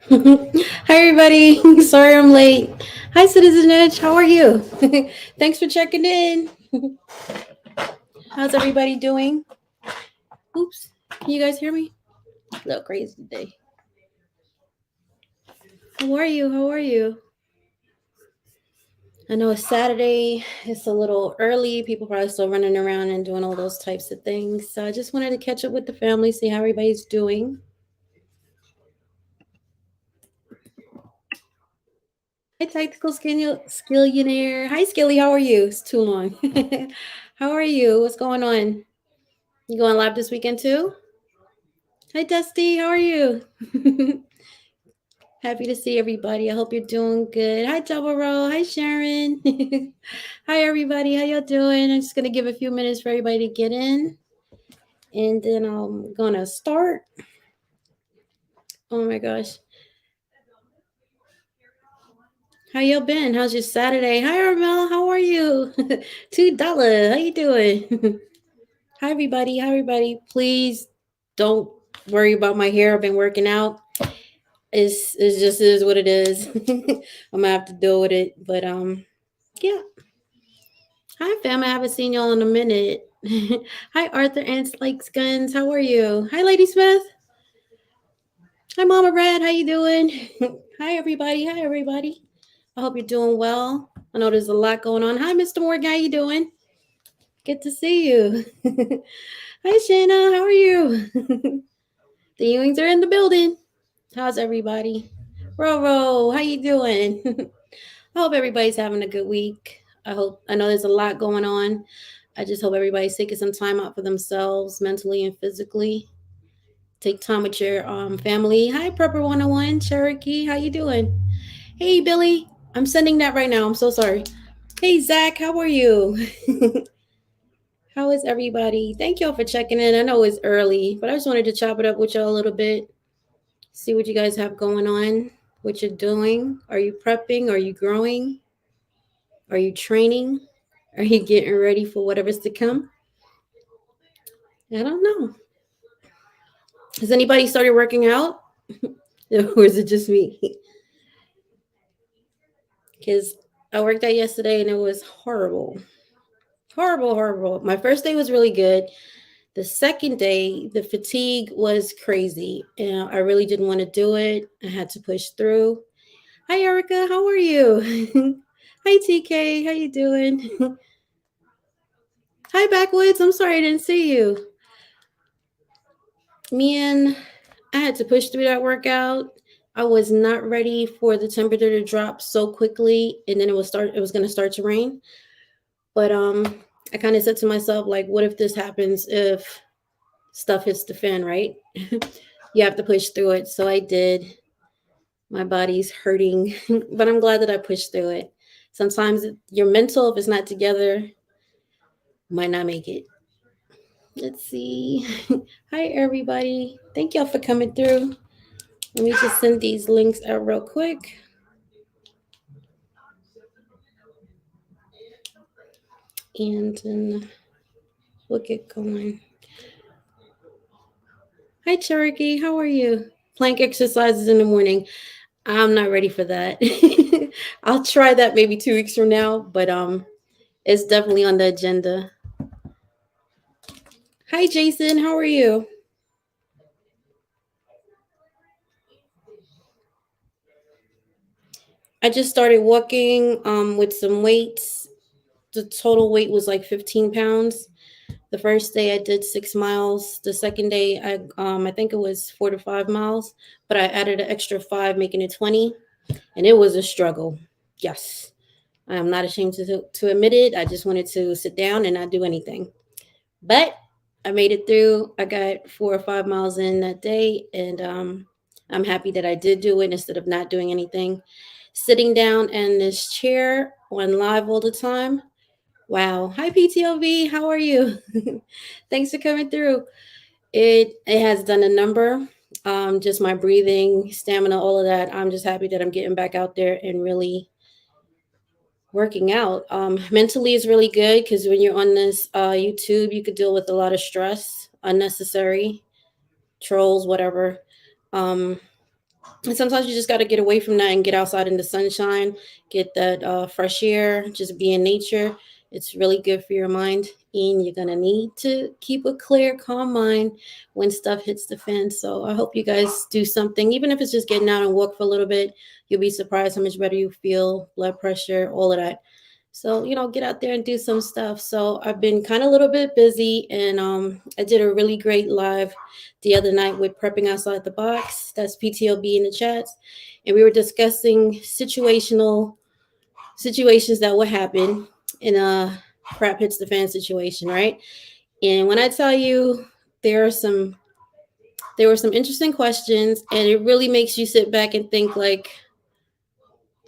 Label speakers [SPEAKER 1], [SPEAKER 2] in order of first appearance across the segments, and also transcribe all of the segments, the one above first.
[SPEAKER 1] Hi, everybody. Sorry I'm late. Hi, Citizen Edge. How are you? Thanks for checking in. How's everybody doing? Oops. Can you guys hear me? A little crazy today. How are you? How are you? I know it's Saturday. It's a little early. People probably still running around and doing all those types of things. So I just wanted to catch up with the family, see how everybody's doing. Hi, Tactical Skillionaire. Hi, Skilly. How are you? It's too long. How are you? What's going on? You going live this weekend too? Hi, Dusty. How are you? Happy to see everybody. I hope you're doing good. Hi, Double Roll. Hi, Sharon. Hi, everybody. How y'all doing? I'm just gonna give a few minutes for everybody to get in, and then I'm gonna start. Oh my gosh, how y'all been? How's your Saturday? Hi, Armel. How are you? $2. How you doing? Hi, everybody. Hi, everybody. Please don't worry about my hair. I've been working out. It's just is what it is. I'm gonna have to deal with it. But yeah. Hi fam, I haven't seen y'all in a minute. Hi Arthur Ants Likes Guns. How are you? Hi Lady Smith. Hi Mama Red. How you doing? Hi everybody. Hi everybody. I hope you're doing well. I know there's a lot going on. Hi Mr. Morgan. How you doing? Good to see you. Hi Shanna. How are you? The Ewings are in the building. How's everybody? Roro, how you doing? I hope everybody's having a good week. I know there's a lot going on. I just hope everybody's taking some time out for themselves, mentally and physically. Take time with your family. Hi, Prepper 101, Cherokee. How you doing? Hey, Billy. I'm sending that right now. I'm so sorry. Hey, Zach. How are you? How is everybody? Thank y'all for checking in. I know it's early, but I just wanted to chop it up with y'all a little bit. See what you guys have going on, what you're doing. Are you prepping? Are you growing? Are you training? Are you getting ready for whatever's to come? I don't know. Has anybody started working out? Or is it just me? Because I worked out yesterday and it was horrible. Horrible, horrible. My first day was really good. The second day, the fatigue was crazy. And I really didn't want to do it. I had to push through. Hi, Erica. How are you? Hi, TK. How you doing? Hi, Backwoods. I'm sorry I didn't see you. Man, I had to push through that workout. I was not ready for the temperature to drop so quickly, and then it was going to start to rain. But I kind of said to myself, like, what if this happens if stuff hits the fan, right? You have to push through it. So I did. My body's hurting, but I'm glad that I pushed through it. Sometimes your mental, if it's not together, might not make it. Let's see. Hi, everybody. Thank y'all for coming through. Let me just send these links out real quick. And then we'll get going. Hi, Cherokee. How are you? Plank exercises in the morning. I'm not ready for that. I'll try that maybe 2 weeks from now, but it's definitely on the agenda. Hi, Jason. How are you? I just started walking with some weights. The total weight was like 15 pounds. The first day I did 6 miles. The second day I think it was 4 to 5 miles, but I added an extra five, making it 20, and it was a struggle. Yes, I am not ashamed to admit it. I just wanted to sit down and not do anything, but I made it through. I got 4 or 5 miles in that day, and I'm happy that I did do it instead of not doing anything. Sitting down in this chair on live all the time. Wow. Hi PTOV. How are you? Thanks for coming through. It has done a number. Just my breathing, stamina, all of that. I'm just happy that I'm getting back out there and really working out. Mentally is really good because when you're on this YouTube, you could deal with a lot of stress, unnecessary trolls, whatever. Um, And sometimes you just got to get away from that and get outside in the sunshine, get that fresh air, just be in nature. It's really good for your mind. And you're going to need to keep a clear, calm mind when stuff hits the fan. So I hope you guys do something, even if it's just getting out and walk for a little bit. You'll be surprised how much better you feel, blood pressure, all of that. So, get out there and do some stuff. So I've been kind of a little bit busy, and I did a really great live the other night with Prepping Outside the Box. That's PTOB in the chats. And we were discussing situations that would happen in a crap hits the fan situation, right? And when I tell you there are some there were some interesting questions, and it really makes you sit back and think like,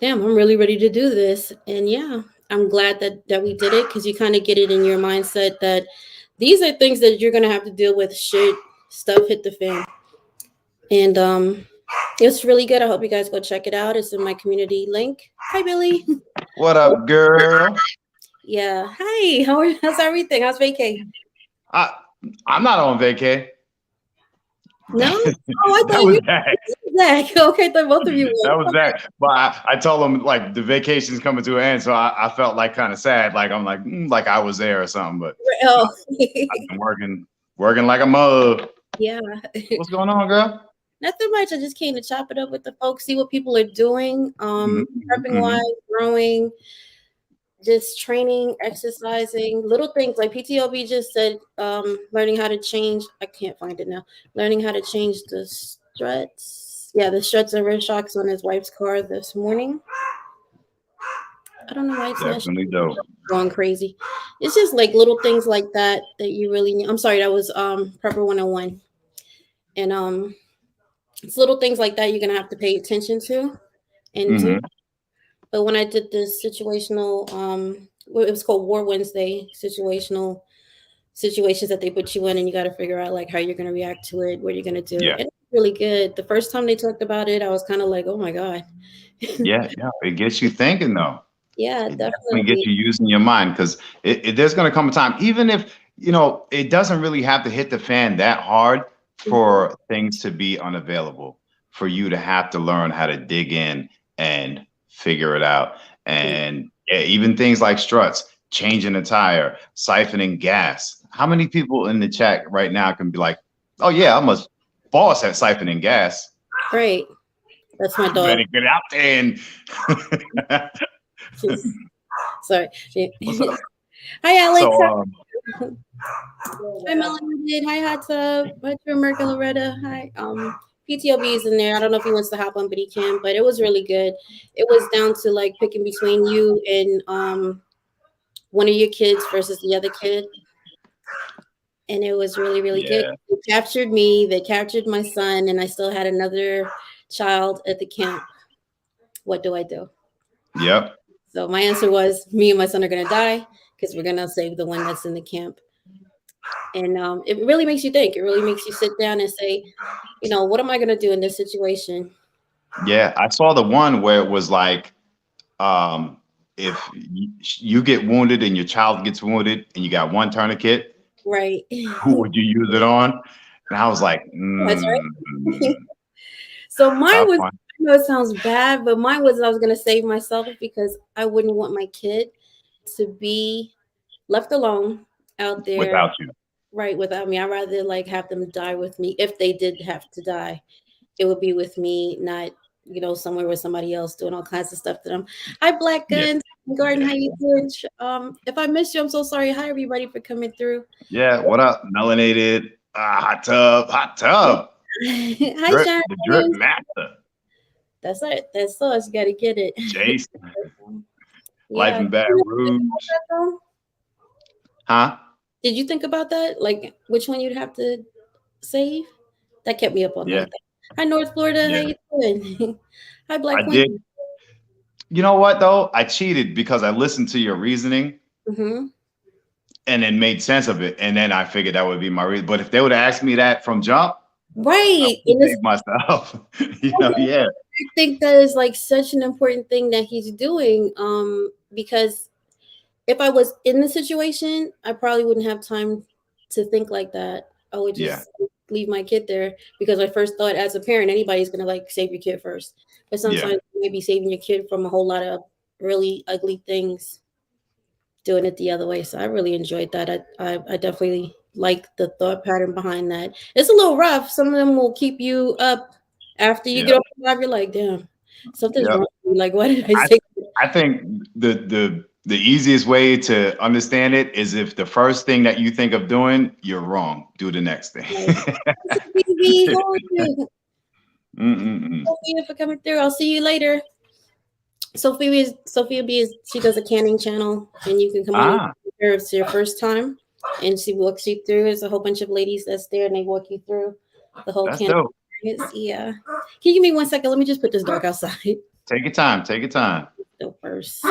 [SPEAKER 1] damn, I'm really ready to do this. And yeah, I'm glad that we did it, because you kind of get it in your mindset that these are things that you're gonna have to deal with should stuff hit the fan. And it's really good. I hope you guys go check it out. It's in my community link. Hi, Billy.
[SPEAKER 2] What up, girl?
[SPEAKER 1] Yeah. Hi. How's everything? How's vacay?
[SPEAKER 2] I I'm not on vacay.
[SPEAKER 1] No. Oh, I
[SPEAKER 2] That
[SPEAKER 1] thought
[SPEAKER 2] was
[SPEAKER 1] you
[SPEAKER 2] that.
[SPEAKER 1] were Zach. Okay, I thought both of you
[SPEAKER 2] That
[SPEAKER 1] were.
[SPEAKER 2] was that. But I told him like the vacation's coming to an end, so I felt like kind of sad. Like I'm like like I was there or something. But no,
[SPEAKER 1] Oh,
[SPEAKER 2] I've been working like a mug.
[SPEAKER 1] yeah.
[SPEAKER 2] What's going on, girl?
[SPEAKER 1] Nothing much. I just came to chop it up with the folks, see what people are doing,
[SPEAKER 2] Hmm.
[SPEAKER 1] prepping wise,
[SPEAKER 2] Hmm.
[SPEAKER 1] growing, just training, exercising, little things like PTOB just said, learning how to change. I can't find it now. Learning how to change the struts. Yeah, the struts and rear shocks on his wife's car this morning. I don't know why it's not
[SPEAKER 2] Definitely dope.
[SPEAKER 1] going crazy. It's just like little things like that you really need. I'm sorry, that was Prepper 101. And it's little things like that you're gonna have to pay attention to and do.
[SPEAKER 2] Hmm.
[SPEAKER 1] But when I did this situational, it was called War Wednesday, situational situations that they put you in, and you got to figure out like how you're going to react to it, what you're going to do.
[SPEAKER 2] Yeah.
[SPEAKER 1] And it's really good. The first time they talked about it, I was kind of like, oh my god.
[SPEAKER 2] Yeah, yeah. It gets you thinking though.
[SPEAKER 1] Yeah,
[SPEAKER 2] It definitely gets
[SPEAKER 1] definitely.
[SPEAKER 2] you using your mind because there's going to come a time, even if it doesn't really have to hit the fan that hard
[SPEAKER 1] Mhm.
[SPEAKER 2] for things to be unavailable, for you to have to learn how to dig in and figure it out.
[SPEAKER 1] Yeah,
[SPEAKER 2] And yeah, even things like struts, changing a tire, siphoning gas. How many people in the chat right now can be like, "Oh yeah, I'm a boss at siphoning gas."
[SPEAKER 1] great. That's my
[SPEAKER 2] You
[SPEAKER 1] dog.
[SPEAKER 2] better get out there and
[SPEAKER 1] She's sorry.
[SPEAKER 2] what's up?
[SPEAKER 1] Hi, Alex.
[SPEAKER 2] So
[SPEAKER 1] Hi, Melanie. Hi, Hot Tub. Hi, America Loretta. Hi. PTOB is in there. I don't know if he wants to hop on, but he can. But it was really good. It was down to like picking between you and one of your kids versus the other kid, and it was really really good.
[SPEAKER 2] yeah,
[SPEAKER 1] They captured me. They captured my son, and I still had another child at the camp. What do I do?
[SPEAKER 2] yep.
[SPEAKER 1] So my answer was, me and my son are gonna die because we're gonna save the one that's in the camp. And it really makes you think. It really makes you sit down and say, what am I going to do in this situation?
[SPEAKER 2] Yeah, I saw the one where it was like, um, if you get wounded and your child gets wounded and you got one tourniquet,
[SPEAKER 1] Right.
[SPEAKER 2] who would you use it on? And I was like,
[SPEAKER 1] That's right. So mine
[SPEAKER 2] tough
[SPEAKER 1] was,
[SPEAKER 2] one
[SPEAKER 1] I know it sounds bad, but mine was I was going to save myself because I wouldn't want my kid to be left alone out there,
[SPEAKER 2] without you.
[SPEAKER 1] right, without me. I'd rather like have them die with me. If they did have to die, it would be with me, not somewhere with somebody else doing all kinds of stuff to them. Hi, Black
[SPEAKER 2] Yeah,
[SPEAKER 1] Guns Garden. How you doing? If I missed you, I'm so sorry. Hi, everybody, for coming through.
[SPEAKER 2] yeah. What up? Melanated, hot tub, hot tub,
[SPEAKER 1] Hi,
[SPEAKER 2] drip, the drip
[SPEAKER 1] Sharon.
[SPEAKER 2] master,
[SPEAKER 1] That's it. That's us. Got to get it.
[SPEAKER 2] Jason, life
[SPEAKER 1] Yeah.
[SPEAKER 2] in Baton Rouge, huh?
[SPEAKER 1] Did you think about that? Like which one you'd have to save? That kept me up all
[SPEAKER 2] Yeah,
[SPEAKER 1] night. Hi, North Florida. How
[SPEAKER 2] yeah.
[SPEAKER 1] you doing? Hi,
[SPEAKER 2] I
[SPEAKER 1] Black Queen.
[SPEAKER 2] did. You know what though? I cheated because I listened to your reasoning
[SPEAKER 1] Hmm.
[SPEAKER 2] and then made sense of it. And then I figured that would be my reason. But if they would have asked me that from jump, I
[SPEAKER 1] Right.
[SPEAKER 2] would
[SPEAKER 1] And this,
[SPEAKER 2] save myself. Yeah,
[SPEAKER 1] I think that is like such an important thing that he's doing. Because if I was in the situation, I probably wouldn't have time to think like that. I would
[SPEAKER 2] yeah,
[SPEAKER 1] just leave my kid there because I first thought as a parent anybody's gonna like save your kid first, but
[SPEAKER 2] Yeah,
[SPEAKER 1] sometimes you may be saving your kid from a whole lot of really ugly things doing it the other way. So I really enjoyed that. I definitely like the thought pattern behind that. It's a little rough. Some of them will keep you up after you
[SPEAKER 2] yeah,
[SPEAKER 1] get off the job. You're like, damn, something's
[SPEAKER 2] yeah.
[SPEAKER 1] wrong with me. Like, why did I
[SPEAKER 2] I
[SPEAKER 1] say
[SPEAKER 2] I think the easiest way to understand it is if the first thing that you think of doing, you're wrong. Do the next thing.
[SPEAKER 1] like, what's up, baby? How are you?
[SPEAKER 2] Mm-mm-mm.
[SPEAKER 1] Sophia for coming through. I'll see you later. Sophia B is she does a canning channel, and you can come on and
[SPEAKER 2] Ah,
[SPEAKER 1] meet her if it's your first time, and she walks you through. There's a whole bunch of ladies that's there, and they walk you through the whole
[SPEAKER 2] that's
[SPEAKER 1] canning
[SPEAKER 2] dope.
[SPEAKER 1] experience. Yeah. Can you give me 1 second? Let me just put this dog outside.
[SPEAKER 2] Take your time. Take your time.
[SPEAKER 1] Go first.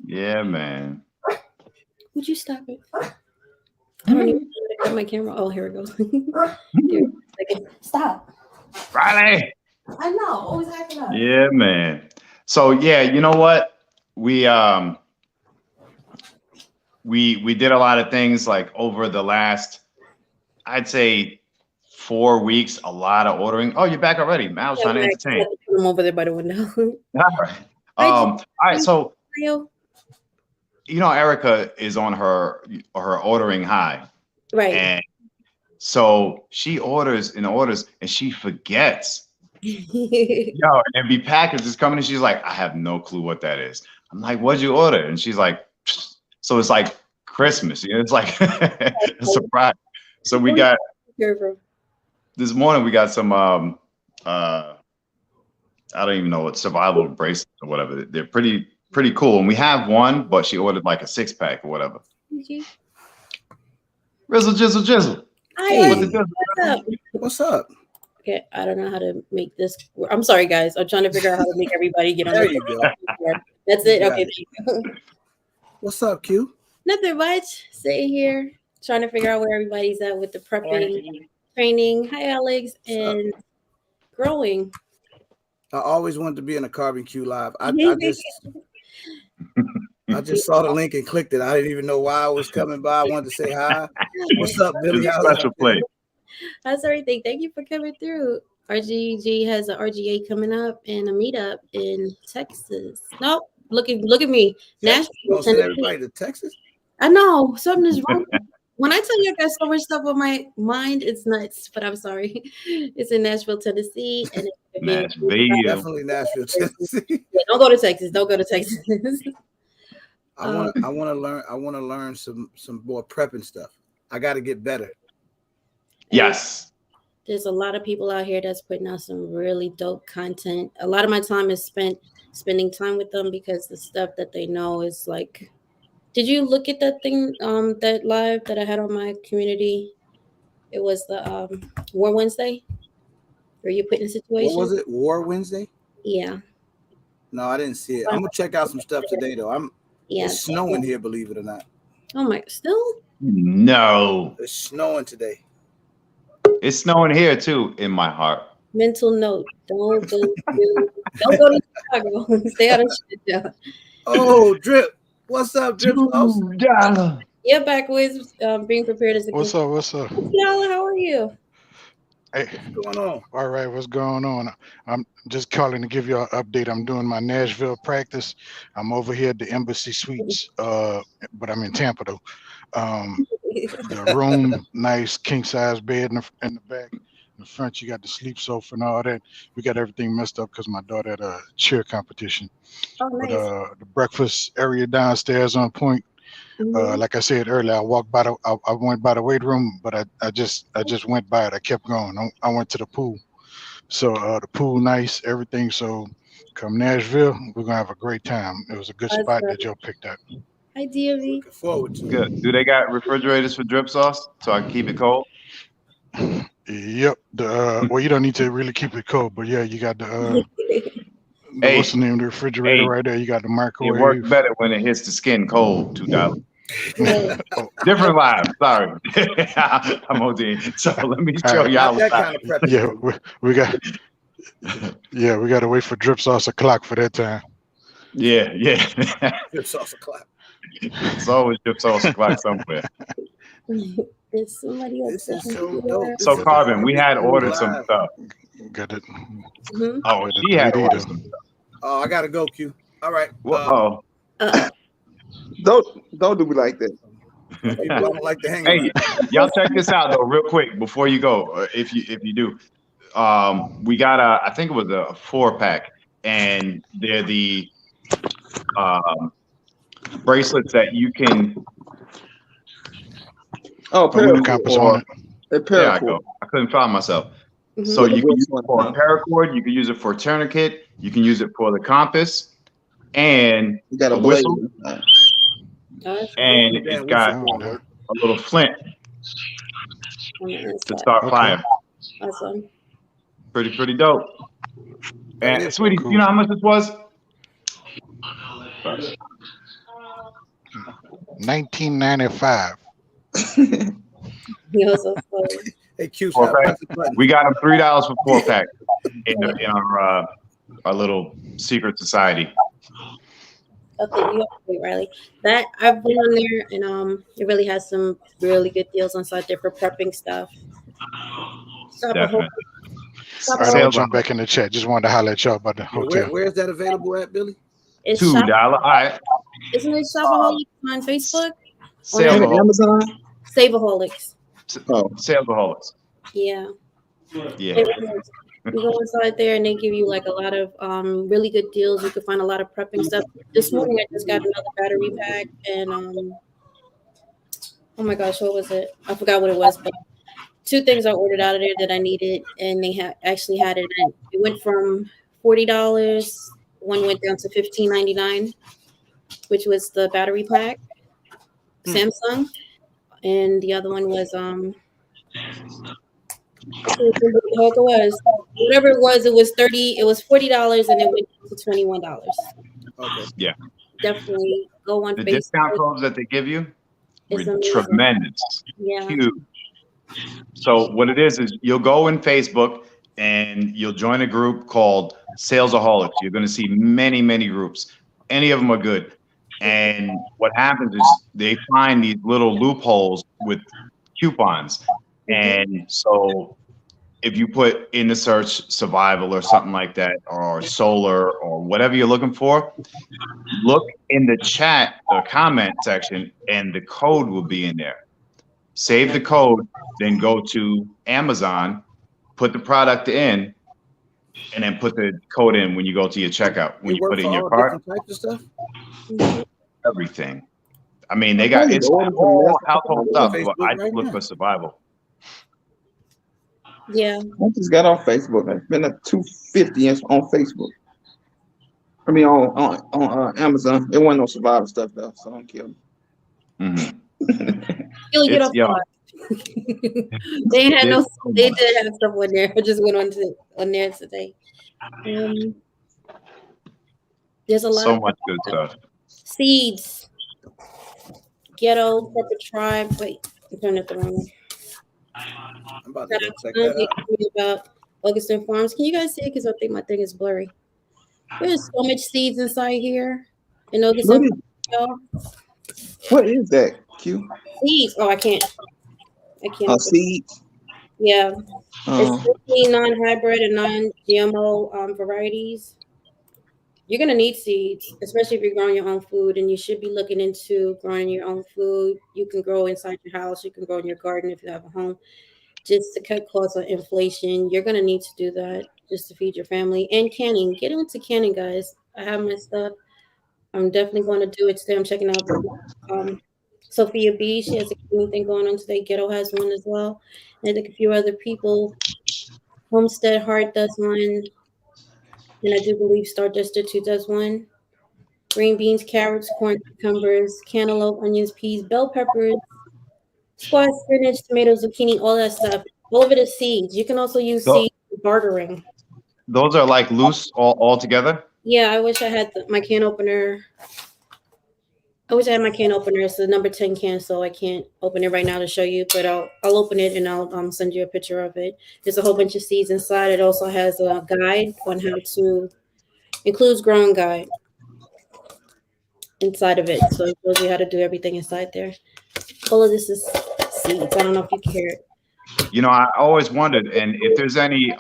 [SPEAKER 2] Yeah, man.
[SPEAKER 1] Would you stop it? I don't even know how to cut my camera. Oh, here it goes. There. Second. Stop.
[SPEAKER 2] Riley.
[SPEAKER 1] I know. Always acting up.
[SPEAKER 2] Yeah, man. So yeah, you know what? We did a lot of things like over the last, I'd say 4 weeks, a lot of ordering. Oh, you're back already. Man, I was
[SPEAKER 1] Yeah,
[SPEAKER 2] trying to
[SPEAKER 1] Max. I
[SPEAKER 2] entertain.
[SPEAKER 1] have to put him over there by the window.
[SPEAKER 2] All right.
[SPEAKER 1] Hi,
[SPEAKER 2] All right. So
[SPEAKER 1] Mario.
[SPEAKER 2] Erica is on her ordering high,
[SPEAKER 1] Right.
[SPEAKER 2] and so she orders and orders, and she forgets. Yo, and be packaged is coming, and she's like, I have no clue what that is. I'm like, what'd you order? And she's like, "Psst." So it's like Christmas, it's like a surprise. So we got this morning. We got some uh I don't even know what survival bracelets or whatever. They're pretty cool. And we have one, but she ordered like a 6 pack or whatever. Rizzle jizzle jizzle.
[SPEAKER 1] Hi,
[SPEAKER 2] What the
[SPEAKER 3] Hey,
[SPEAKER 1] what's up?
[SPEAKER 3] what's up?
[SPEAKER 1] Okay, I don't know how to make this. I'm sorry, guys. I'm trying to figure out how to make everybody get on
[SPEAKER 3] There
[SPEAKER 1] the.
[SPEAKER 3] you go.
[SPEAKER 1] That's
[SPEAKER 3] You
[SPEAKER 1] it.
[SPEAKER 3] got
[SPEAKER 1] Okay,
[SPEAKER 3] it.
[SPEAKER 1] thank you.
[SPEAKER 3] What's up, Q?
[SPEAKER 1] Nothing much. Sitting here trying to figure out where everybody's at with the prepping, training. Hi, Alex,
[SPEAKER 3] What's up?
[SPEAKER 1] and growing.
[SPEAKER 3] I always wanted to be in a Carbon Q live. I just saw the link and clicked it. I didn't even know why I was coming by. I wanted to say hi. What's up, Billy?
[SPEAKER 2] It's a
[SPEAKER 3] How's
[SPEAKER 2] special
[SPEAKER 3] everything?
[SPEAKER 2] place.
[SPEAKER 1] How's everything? Thank you for coming through. RGG has an RGA coming up and a meetup in Texas. Nope. Look at me.
[SPEAKER 3] Texas? You
[SPEAKER 1] Nashville,
[SPEAKER 3] gonna send
[SPEAKER 1] Tennessee.
[SPEAKER 3] everybody to Texas?
[SPEAKER 1] I know something is wrong. When I tell you I got so much stuff on my mind, it's nuts. But I'm sorry. It's in Nashville, Tennessee, and it's gonna be
[SPEAKER 2] Nashville.
[SPEAKER 3] Definitely Nashville, Tennessee.
[SPEAKER 1] yeah, don't go to Texas. Don't go to Texas.
[SPEAKER 3] I want to learn. I want to learn some more prepping stuff. I got to get better.
[SPEAKER 2] Yes.
[SPEAKER 1] There's a lot of people out here that's putting out some really dope content. A lot of my time is spent spending time with them because the stuff that they know is like. Did you look at that thing, that live that I had on my community? It was the War Wednesday. Were you put in a
[SPEAKER 3] What
[SPEAKER 1] situation?
[SPEAKER 3] was it? War Wednesday?
[SPEAKER 1] Yeah.
[SPEAKER 3] No, I didn't see it. I'm gonna check out some stuff today though.
[SPEAKER 1] Yeah.
[SPEAKER 3] It's snowing here, believe it or not.
[SPEAKER 1] Oh my, still
[SPEAKER 2] No.
[SPEAKER 3] It's snowing today.
[SPEAKER 2] It's snowing here too in my heart.
[SPEAKER 1] mental note. Don't go to Chicago. Stay out of shit. Yeah.
[SPEAKER 3] Oh, Drip. What's up, Drip Sauce?
[SPEAKER 2] $2.
[SPEAKER 1] Yeah, backwards, being prepared as a
[SPEAKER 4] What's up? What's up?
[SPEAKER 1] How are you?
[SPEAKER 4] Hey,
[SPEAKER 3] What's going on?
[SPEAKER 4] all right, what's going on? I'm just calling to give you an update. I'm doing my Nashville practice. I'm over here at the Embassy Suites, but I'm in Tampa though. The room, nice king size bed in the back. In the front, you got the sleep sofa and all that. We got everything messed up because my daughter had a cheer competition.
[SPEAKER 1] Oh,
[SPEAKER 4] But
[SPEAKER 1] nice.
[SPEAKER 4] the breakfast area downstairs on point.
[SPEAKER 1] Mhm.
[SPEAKER 4] Like I said earlier, I went by the weight room, but I just went by it. I kept going. I went to the pool. So the pool nice, everything. So come Nashville, we're gonna have a great time. It was a good spot
[SPEAKER 1] Awesome.
[SPEAKER 4] that Joe picked out.
[SPEAKER 1] Hi, DMV.
[SPEAKER 3] Looking forward to it.
[SPEAKER 2] Good. Do they got refrigerators for drip sauce so I can keep it cold?
[SPEAKER 4] Yep. Well, you don't need to really keep it cold, but yeah, you got what's
[SPEAKER 2] Hey,
[SPEAKER 4] the name? The refrigerator
[SPEAKER 2] hey,
[SPEAKER 4] right there. You got the
[SPEAKER 2] it works
[SPEAKER 4] microwave.
[SPEAKER 2] better when it hits the skin cold. $2.
[SPEAKER 1] Hey,
[SPEAKER 4] Oh,
[SPEAKER 2] Different vibe. Sorry. I'm OD. So let me
[SPEAKER 4] all
[SPEAKER 2] show
[SPEAKER 4] right.
[SPEAKER 3] Not
[SPEAKER 2] y'all
[SPEAKER 3] that
[SPEAKER 2] what
[SPEAKER 3] kind of prepping.
[SPEAKER 4] Yeah,
[SPEAKER 3] Q.
[SPEAKER 4] we got we got to wait for drip sauce o'clock for that time.
[SPEAKER 2] Yeah, yeah.
[SPEAKER 3] Drip Sauce o'clock.
[SPEAKER 2] It's always drip sauce o'clock somewhere.
[SPEAKER 1] Did somebody else
[SPEAKER 3] This
[SPEAKER 1] get
[SPEAKER 3] is
[SPEAKER 1] in
[SPEAKER 3] so
[SPEAKER 1] here?
[SPEAKER 3] dope. This
[SPEAKER 2] So
[SPEAKER 3] is
[SPEAKER 2] Carbon, we had
[SPEAKER 3] cool
[SPEAKER 2] ordered some
[SPEAKER 3] live.
[SPEAKER 2] stuff.
[SPEAKER 4] Got it.
[SPEAKER 1] Mhm.
[SPEAKER 2] Oh,
[SPEAKER 4] With the
[SPEAKER 2] she had
[SPEAKER 4] 3D
[SPEAKER 2] ordered
[SPEAKER 4] though.
[SPEAKER 2] some stuff.
[SPEAKER 3] Oh, I gotta go, Q. All right.
[SPEAKER 2] Whoa.
[SPEAKER 1] Uh-oh.
[SPEAKER 5] Don't do me like that.
[SPEAKER 3] Some people I don't like to hang
[SPEAKER 2] Hey,
[SPEAKER 3] around.
[SPEAKER 2] y'all check this out though, real quick before you go. If you do, we got I think it was a 4-pack, and they're the um, bracelets that you can
[SPEAKER 5] Oh,
[SPEAKER 4] Oh, put a
[SPEAKER 2] use
[SPEAKER 4] compass
[SPEAKER 5] paracord.
[SPEAKER 4] on
[SPEAKER 2] for.
[SPEAKER 4] it.
[SPEAKER 5] A
[SPEAKER 2] There I
[SPEAKER 5] paracord.
[SPEAKER 2] go. I couldn't find myself.
[SPEAKER 1] Mhm.
[SPEAKER 2] So
[SPEAKER 5] With the
[SPEAKER 2] you can use
[SPEAKER 5] bracelet
[SPEAKER 2] it for a
[SPEAKER 5] on.
[SPEAKER 2] paracord, you can use it for a tourniquet, you can use it for the compass, and
[SPEAKER 5] You got a
[SPEAKER 2] a
[SPEAKER 5] blade.
[SPEAKER 2] whistle,
[SPEAKER 1] Oh, that's
[SPEAKER 2] and
[SPEAKER 3] Damn
[SPEAKER 2] it's
[SPEAKER 3] whistle
[SPEAKER 2] got
[SPEAKER 4] Oh,
[SPEAKER 3] don't
[SPEAKER 4] no.
[SPEAKER 3] work.
[SPEAKER 2] a little flint
[SPEAKER 1] on the
[SPEAKER 2] to
[SPEAKER 1] inside.
[SPEAKER 2] start
[SPEAKER 4] Okay.
[SPEAKER 2] fire.
[SPEAKER 1] Awesome.
[SPEAKER 2] Pretty dope.
[SPEAKER 3] That
[SPEAKER 2] And
[SPEAKER 3] is
[SPEAKER 2] sweetie,
[SPEAKER 3] dope.
[SPEAKER 2] you know how much this was?
[SPEAKER 4] 1995.
[SPEAKER 1] He also funny.
[SPEAKER 3] Hey, Q,
[SPEAKER 2] Four
[SPEAKER 3] stop
[SPEAKER 2] pack.
[SPEAKER 3] pressing buttons.
[SPEAKER 2] We got them $3 for 4-pack in our little secret society.
[SPEAKER 1] Okay, you have to wait, Riley. That I've been on there and it really has some really good deals on site there for prepping stuff. Stop a whole
[SPEAKER 2] Definitely.
[SPEAKER 1] stop
[SPEAKER 4] All
[SPEAKER 1] a
[SPEAKER 4] right, I'm
[SPEAKER 1] whole
[SPEAKER 4] gonna
[SPEAKER 2] Sales on
[SPEAKER 4] jump back in the chat. Just wanted to holler at y'all about the
[SPEAKER 3] Yeah,
[SPEAKER 4] hotel.
[SPEAKER 3] where is that available at, Billy?
[SPEAKER 1] it's
[SPEAKER 2] $2.
[SPEAKER 1] shop
[SPEAKER 2] All right.
[SPEAKER 1] isn't it Shopaholics on Facebook?
[SPEAKER 2] Sales
[SPEAKER 5] And
[SPEAKER 1] On
[SPEAKER 5] Amazon.
[SPEAKER 1] Saveaholics.
[SPEAKER 5] Oh,
[SPEAKER 2] Salesaholics.
[SPEAKER 1] Yeah.
[SPEAKER 2] Yeah.
[SPEAKER 1] It is. You go inside there and they give you like a lot of really good deals. You can find a lot of prepping stuff. This morning I just got another battery pack and oh my gosh, what was it? I forgot what it was, but two things I ordered out of there that I needed and they actually had it and it went from $40. One went down to $15.99, which was the battery pack, Samsung, and the other one was I can't remember what the heck it was. Whatever it was 30, it was $40 and it went to $21.
[SPEAKER 3] Okay.
[SPEAKER 2] Yeah.
[SPEAKER 1] Definitely go on
[SPEAKER 2] The discount
[SPEAKER 1] Facebook.
[SPEAKER 2] codes that they give you,
[SPEAKER 1] It's amazing.
[SPEAKER 2] tremendous.
[SPEAKER 1] Yeah.
[SPEAKER 2] Huge. So what it is you'll go in Facebook and you'll join a group called Salesaholics. You're going to see many groups. Any of them are good. And what happens is they find these little loopholes with coupons. And so if you put in the search survival or something like that, or solar or whatever you're looking for, look in the chat or comment section and the code will be in there. Save the code, then go to Amazon, put the product in, and then put the code in when you go to your checkout. When
[SPEAKER 3] It
[SPEAKER 2] you put
[SPEAKER 3] work
[SPEAKER 2] it
[SPEAKER 3] for
[SPEAKER 2] in your
[SPEAKER 3] all
[SPEAKER 2] cart,
[SPEAKER 3] different types of stuff.
[SPEAKER 1] Mhm.
[SPEAKER 2] everything. I mean, they
[SPEAKER 5] I
[SPEAKER 2] got
[SPEAKER 5] need
[SPEAKER 2] it's
[SPEAKER 5] to order some
[SPEAKER 2] all
[SPEAKER 5] lessons
[SPEAKER 2] household
[SPEAKER 3] I'm
[SPEAKER 2] stuff,
[SPEAKER 3] on
[SPEAKER 2] but
[SPEAKER 3] Facebook
[SPEAKER 2] I
[SPEAKER 3] right
[SPEAKER 2] look
[SPEAKER 3] now.
[SPEAKER 2] for survival.
[SPEAKER 1] Yeah.
[SPEAKER 5] I just got off Facebook. I spent like $250 on Facebook. I mean on Amazon. It wasn't no survival stuff though, so don't kill me.
[SPEAKER 2] Mhm.
[SPEAKER 1] You'll get
[SPEAKER 2] It's
[SPEAKER 1] off
[SPEAKER 2] yo,
[SPEAKER 1] they had
[SPEAKER 2] there's
[SPEAKER 1] no
[SPEAKER 2] so
[SPEAKER 1] they
[SPEAKER 2] much,
[SPEAKER 1] did have stuff on there. I just went on there today. Um there's a lot
[SPEAKER 2] so
[SPEAKER 1] of
[SPEAKER 2] much good stuff.
[SPEAKER 1] seeds. Ghetto, corporate tribe. Wait, I'm turning it the wrong way.
[SPEAKER 3] I'm about to
[SPEAKER 1] Shout
[SPEAKER 3] go
[SPEAKER 1] out to
[SPEAKER 3] check
[SPEAKER 1] them.
[SPEAKER 3] that
[SPEAKER 1] They
[SPEAKER 3] out.
[SPEAKER 1] told me about Augustine Farms. Can you guys see it? Because I think my thing is blurry. There's so much seeds inside here. In
[SPEAKER 5] What
[SPEAKER 1] Augustine
[SPEAKER 5] is
[SPEAKER 1] Farms, y'all.
[SPEAKER 5] what is that? Q?
[SPEAKER 1] Seeds. Oh, I can't open.
[SPEAKER 5] Seeds.
[SPEAKER 1] Yeah, it's
[SPEAKER 5] Uh,
[SPEAKER 1] strictly non-hybrid and non-GMO varieties. You're gonna need seeds, especially if you're growing your own food, and you should be looking into growing your own food. You can grow inside your house. You can grow in your garden if you have a home. Just to cut costs on inflation, you're gonna need to do that just to feed your family. And canning, get into canning, guys. I have my stuff. I'm definitely going to do it today. I'm checking out Sophia B. She has a canning thing going on today. Ghetto has one as well. And I think a few other people. Homestead Heart does one, and I do believe Stardust Institute does one. Green beans, carrots, corn, cucumbers, cantaloupe, onions, peas, bell peppers, squash, spinach, tomatoes, zucchini, all that stuff. All of it is seeds. You can also use
[SPEAKER 2] So
[SPEAKER 1] seeds for bartering.
[SPEAKER 2] those are like loose all together.
[SPEAKER 1] Yeah, I wish I had my can opener. I wish I had my can opener. It's the number 10 can, so I can't open it right now to show you, but I'll open it and I'll send you a picture of it. There's a whole bunch of seeds inside. It also has a guide on how to includes growing guide inside of it. So it shows you how to do everything inside there. All of this is seeds. I don't know if you can hear it.
[SPEAKER 2] You know, I always wondered, and if there's any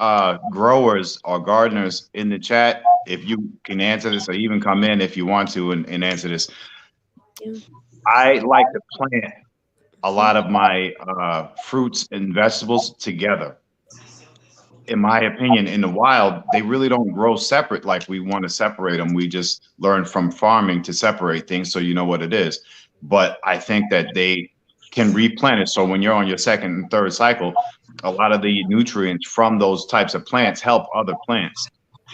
[SPEAKER 2] growers or gardeners in the chat, if you can answer this or even come in if you want to and answer this.
[SPEAKER 1] Yeah.
[SPEAKER 2] I like to plant a lot of my fruits and vegetables together. In my opinion, in the wild, they really don't grow separate like we want to separate them. We just learn from farming to separate things so you know what it is. But I think that they can replenish. So when you're on your second and third cycle, a lot of the nutrients from those types of plants help other plants.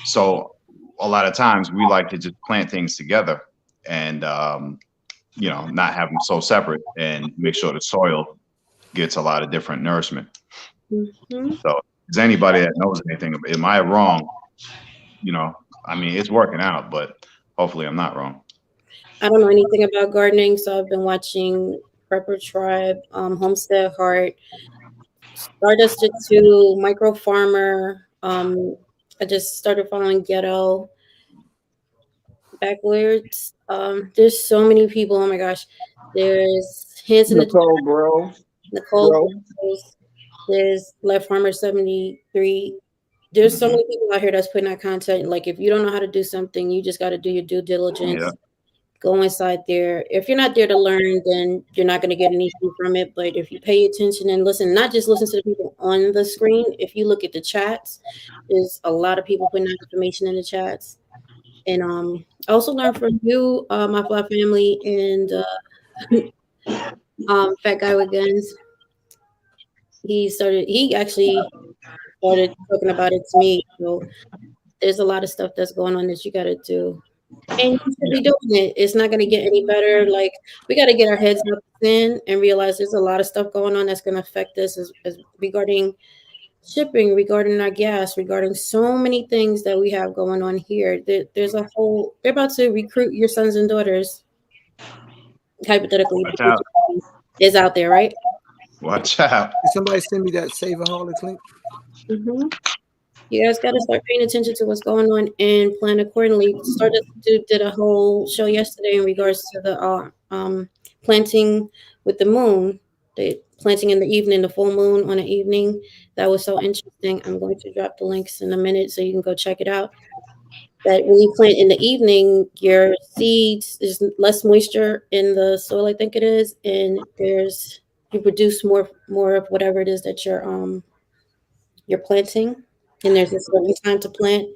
[SPEAKER 2] So a lot of times we like to just plant things together and, not have them so separate and make sure the soil gets a lot of different nourishment.
[SPEAKER 1] Mm-hmm.
[SPEAKER 2] So is anybody that knows anything, am I wrong? I mean, it's working out, but hopefully I'm not wrong.
[SPEAKER 1] I don't know anything about gardening, so I've been watching Prepper Tribe, Homestead Heart, Stardust to Micro Farmer. I just started following Ghetto Backwards. There's so many people. Oh my gosh. There's Hands in the
[SPEAKER 5] Nicole, bro,
[SPEAKER 1] Nicole
[SPEAKER 5] bro.
[SPEAKER 1] Gross. There's Left Farmer 73. There's so
[SPEAKER 2] Hmm.
[SPEAKER 1] many people out here that's putting out content. Like if you don't know how to do something, you just got to do your due
[SPEAKER 2] Yeah.
[SPEAKER 1] diligence. Go inside there. If you're not there to learn, then you're not going to get anything from it. But if you pay attention and listen, not just listen to the people on the screen, if you look at the chats, there's a lot of people putting out information in the chats. And I also learned from you, my fly family, and Fat Guy with Guns. He actually started talking about it to me. So there's a lot of stuff that's going on that you got to do. And you should
[SPEAKER 2] Yeah.
[SPEAKER 1] be doing it. It's not going to get any better. Like, we got to get our heads up in and realize there's a lot of stuff going on that's going to affect us as regarding shipping, regarding our gas, regarding so many things that we have going on here. There's a whole, they're about to recruit your sons and daughters, hypothetically,
[SPEAKER 2] Watch
[SPEAKER 1] because
[SPEAKER 2] out.
[SPEAKER 1] is out there, right?
[SPEAKER 2] Watch out.
[SPEAKER 3] Did somebody send me that Saveaholics link?
[SPEAKER 1] Mm-hmm. You guys got to start paying attention to what's going on and plan accordingly. Stardust did a whole show yesterday in regards to the planting with the moon, the planting in the evening, the full moon on the evening. That was so interesting. I'm going to drop the links in a minute so you can go check it out. That when you plant in the evening, your seeds there's less moisture in the soil, I think it is, and you produce more of whatever it is that you're planting. And there's a certain time to plant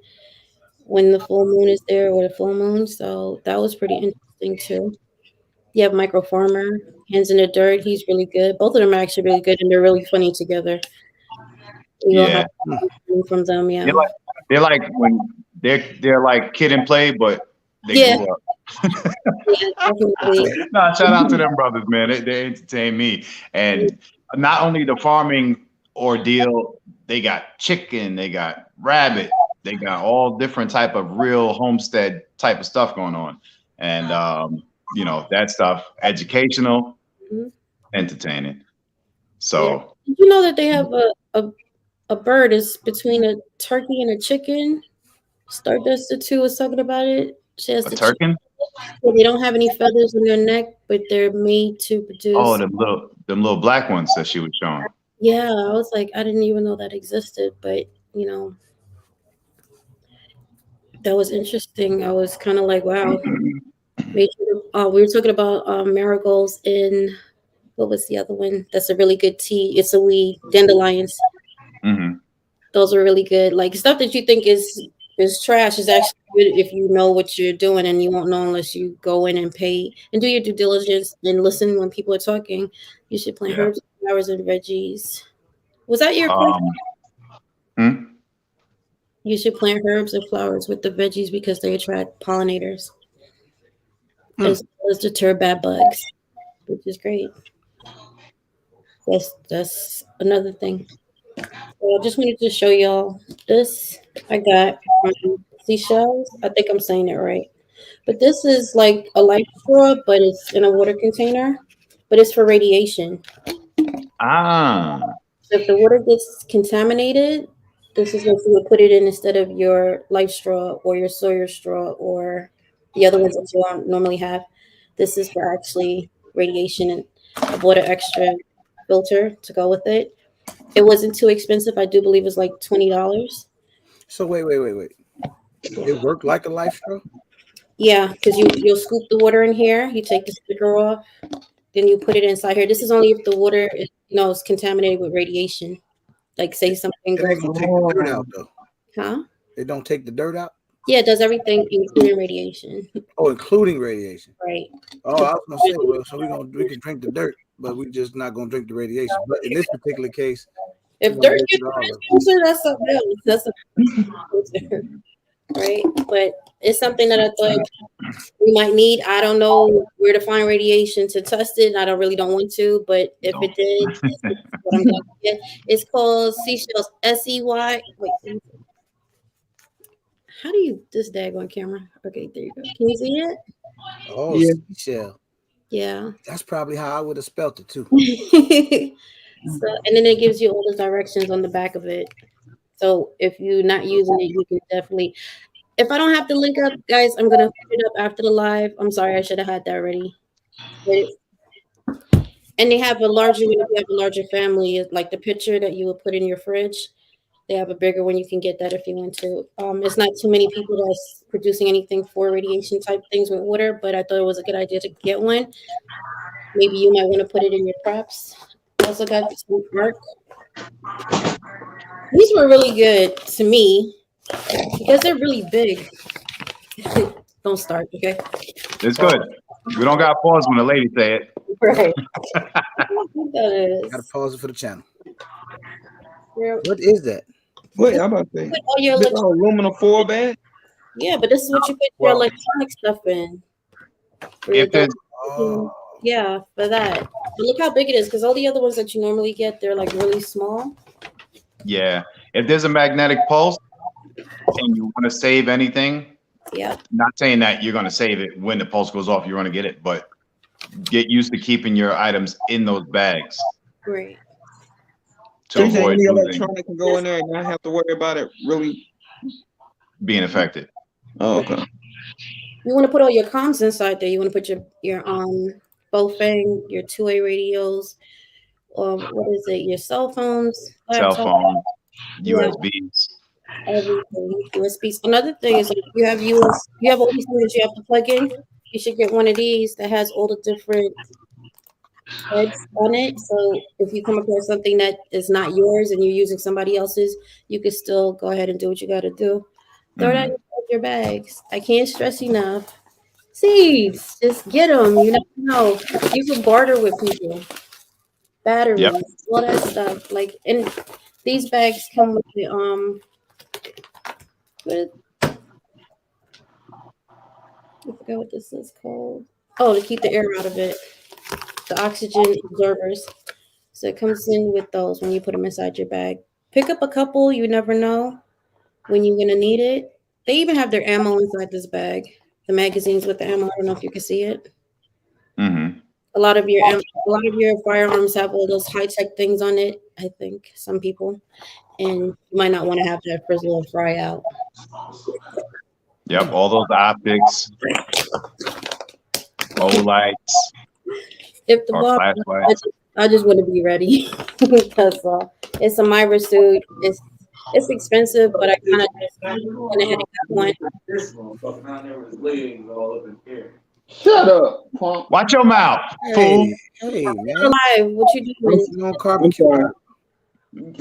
[SPEAKER 1] when the full moon is there or the full moon. So that was pretty interesting too. You have Micro Farmer, Hands in the Dirt. He's really good. Both of them are actually really good and they're really funny together. You don't have
[SPEAKER 2] Yeah.
[SPEAKER 1] to learn from them,
[SPEAKER 2] They're
[SPEAKER 1] yeah.
[SPEAKER 2] like they're like when they're like kid and play, but they
[SPEAKER 1] Yeah,
[SPEAKER 2] grew up.
[SPEAKER 1] yeah, definitely.
[SPEAKER 2] No, shout out to them brothers, man. They entertain me. And not only the farming ordeal, they got chicken, they got rabbit, they got all different type of real homestead type of stuff going on. And that stuff, educational,
[SPEAKER 1] Mhm.
[SPEAKER 2] entertaining.
[SPEAKER 1] Yeah.
[SPEAKER 2] So
[SPEAKER 1] Did you know that they have a bird is between a turkey and a chicken? Stardust the two was talking about it. She has
[SPEAKER 2] a
[SPEAKER 1] the chicken.
[SPEAKER 2] turkin?
[SPEAKER 1] They don't have any feathers in their neck, but they're made to
[SPEAKER 2] Oh,
[SPEAKER 1] produce.
[SPEAKER 2] them little black ones that she was showing.
[SPEAKER 1] Yeah, I was like, I didn't even know that existed, but you know, that was interesting. I was kind of like, wow. Made sure we were talking about marigolds and what was the other one? That's a really good tea. It's a weed, dandelions.
[SPEAKER 2] Hmm.
[SPEAKER 1] Those are really good. Like stuff that you think is trash is actually good if you know what you're doing, and you won't know unless you go in and pay and do your due diligence and listen when people are talking. You should plant
[SPEAKER 2] Yeah.
[SPEAKER 1] herbs, flowers, and veggies. Was that your question?
[SPEAKER 2] Um, hmm?
[SPEAKER 1] You should plant herbs and flowers with the veggies because they attract pollinators as well as deter bad bugs, which is great. That's another thing. So I just wanted to show y'all this I got from Seashells. I think I'm saying it right. But this is like a life straw, but it's in a water container. But it's for radiation.
[SPEAKER 2] Ah,
[SPEAKER 1] So if the water gets contaminated, this is what you would put it in instead of your life straw or your Sawyer straw or the other ones that you don't normally have. This is for actually radiation and of water extra filter to go with it. It wasn't too expensive. I do believe it was like $20.
[SPEAKER 3] So wait. It worked like a life straw.
[SPEAKER 1] Yeah, because you'll scoop the water in here. You take the sticker off, then you put it inside here. This is only if the water is contaminated with radiation. Like say something
[SPEAKER 3] It ain't
[SPEAKER 1] goes,
[SPEAKER 3] gonna take the dirt
[SPEAKER 5] Oh,
[SPEAKER 3] out though.
[SPEAKER 1] huh?
[SPEAKER 3] It don't take the dirt out.
[SPEAKER 1] Yeah, it does everything including radiation,
[SPEAKER 3] Oh, including radiation.
[SPEAKER 1] right?
[SPEAKER 3] Oh, I was gonna say, well, so we can drink the dirt, but we just not gonna drink the radiation. But in this particular case, we're
[SPEAKER 1] If
[SPEAKER 3] gonna
[SPEAKER 1] dirt
[SPEAKER 3] go
[SPEAKER 1] gets
[SPEAKER 3] through all of it.
[SPEAKER 1] cancer, that's something else. That's a filter, right? But it's something that I thought we might need. I don't know where to find radiation to test it. I don't want to, but if it did, this is what I'm going to get. It's called Seashells. SEY. Wait, how do you this daggone camera? Okay, there you go. Can you see it?
[SPEAKER 3] Oh,
[SPEAKER 5] yeah.
[SPEAKER 3] seashell.
[SPEAKER 1] Yeah.
[SPEAKER 3] That's probably how I would have spelt it too.
[SPEAKER 1] So, and then it gives you all the directions on the back of it. So if you're not using it, you can definitely. If I don't have to link up, guys, I'm gonna put it up after the live. I'm sorry, I should have had that ready. But and they have a larger one if you have a larger family, like the picture that you would put in your fridge. They have a bigger one. You can get that if you want to. It's not too many people that's producing anything for radiation type things with water, but I thought it was a good idea to get one. Maybe you might want to put it in your props. I also got some art. These were really good to me because they're really big. Don't start, okay?
[SPEAKER 2] It's good. We don't got pause when the lady say it.
[SPEAKER 1] Right. What that
[SPEAKER 3] Gotta
[SPEAKER 1] is.
[SPEAKER 3] pause it for the channel.
[SPEAKER 1] You're-
[SPEAKER 3] What is that?
[SPEAKER 5] Wait, I'm about to say,
[SPEAKER 1] Put all your
[SPEAKER 5] big old aluminum foil bag.
[SPEAKER 1] yeah, but this is what you put your
[SPEAKER 3] Wow.
[SPEAKER 1] electronic stuff in. For your
[SPEAKER 2] If there's
[SPEAKER 3] Oh,
[SPEAKER 1] yeah, for that. But look how big it is, because all the other ones that you normally get, they're like really small.
[SPEAKER 2] if there's a magnetic pulse and you want to save anything,
[SPEAKER 1] Yeah,
[SPEAKER 2] not saying that you're going to save it when the pulse goes off, you're going to get it, but get used to keeping your items in those bags
[SPEAKER 1] great.
[SPEAKER 2] to
[SPEAKER 5] So you say
[SPEAKER 2] avoid
[SPEAKER 5] any
[SPEAKER 2] losing
[SPEAKER 5] electronic can go in there and not have to worry about it really.
[SPEAKER 2] being affected.
[SPEAKER 5] Oh, okay.
[SPEAKER 1] You want to put all your comms inside there. You want to put your Bofang, your 2A radios, what is it? Your cell phones,
[SPEAKER 2] Cell
[SPEAKER 1] laptop.
[SPEAKER 2] phone,
[SPEAKER 1] Yeah,
[SPEAKER 2] USBs.
[SPEAKER 1] everything. USBs. Another thing is like you have you have all these things that you have to plug in. You should get one of these that has all the different heads on it. So if you come across something that is not yours and you're using somebody else's, you can still go ahead and do what you got to do. Throw that
[SPEAKER 2] Mhm.
[SPEAKER 1] in your bags. I can't stress enough. Seeds, just get them. You never know. You can barter with people.
[SPEAKER 2] Yep.
[SPEAKER 1] Batteries, all that stuff. Like, and these bags come with the what I forgot what this is called. Oh, to keep the air out of it. The oxygen absorbers. So it comes in with those when you put them inside your bag. Pick up a couple. You never know when you're gonna need it. They even have their ammo inside this bag. The magazines with the ammo. I don't know if you can see it.
[SPEAKER 2] Hmm.
[SPEAKER 1] A lot of your firearms have all those high tech things on it. I think some people, and you might not want to have that frizzle or fry out.
[SPEAKER 2] Yep. All those optics, O lights,
[SPEAKER 1] If the
[SPEAKER 2] or
[SPEAKER 1] bomb,
[SPEAKER 2] flashlights.
[SPEAKER 1] I just want to be ready. That's all. It's a Myra suit. It's expensive, but I kind of just went ahead and got one.
[SPEAKER 5] Shut up, punk.
[SPEAKER 2] Watch your mouth, fool.
[SPEAKER 3] hey, man.
[SPEAKER 1] Live, what you doing?
[SPEAKER 3] You on
[SPEAKER 5] I'm
[SPEAKER 3] barbecue?
[SPEAKER 5] sorry.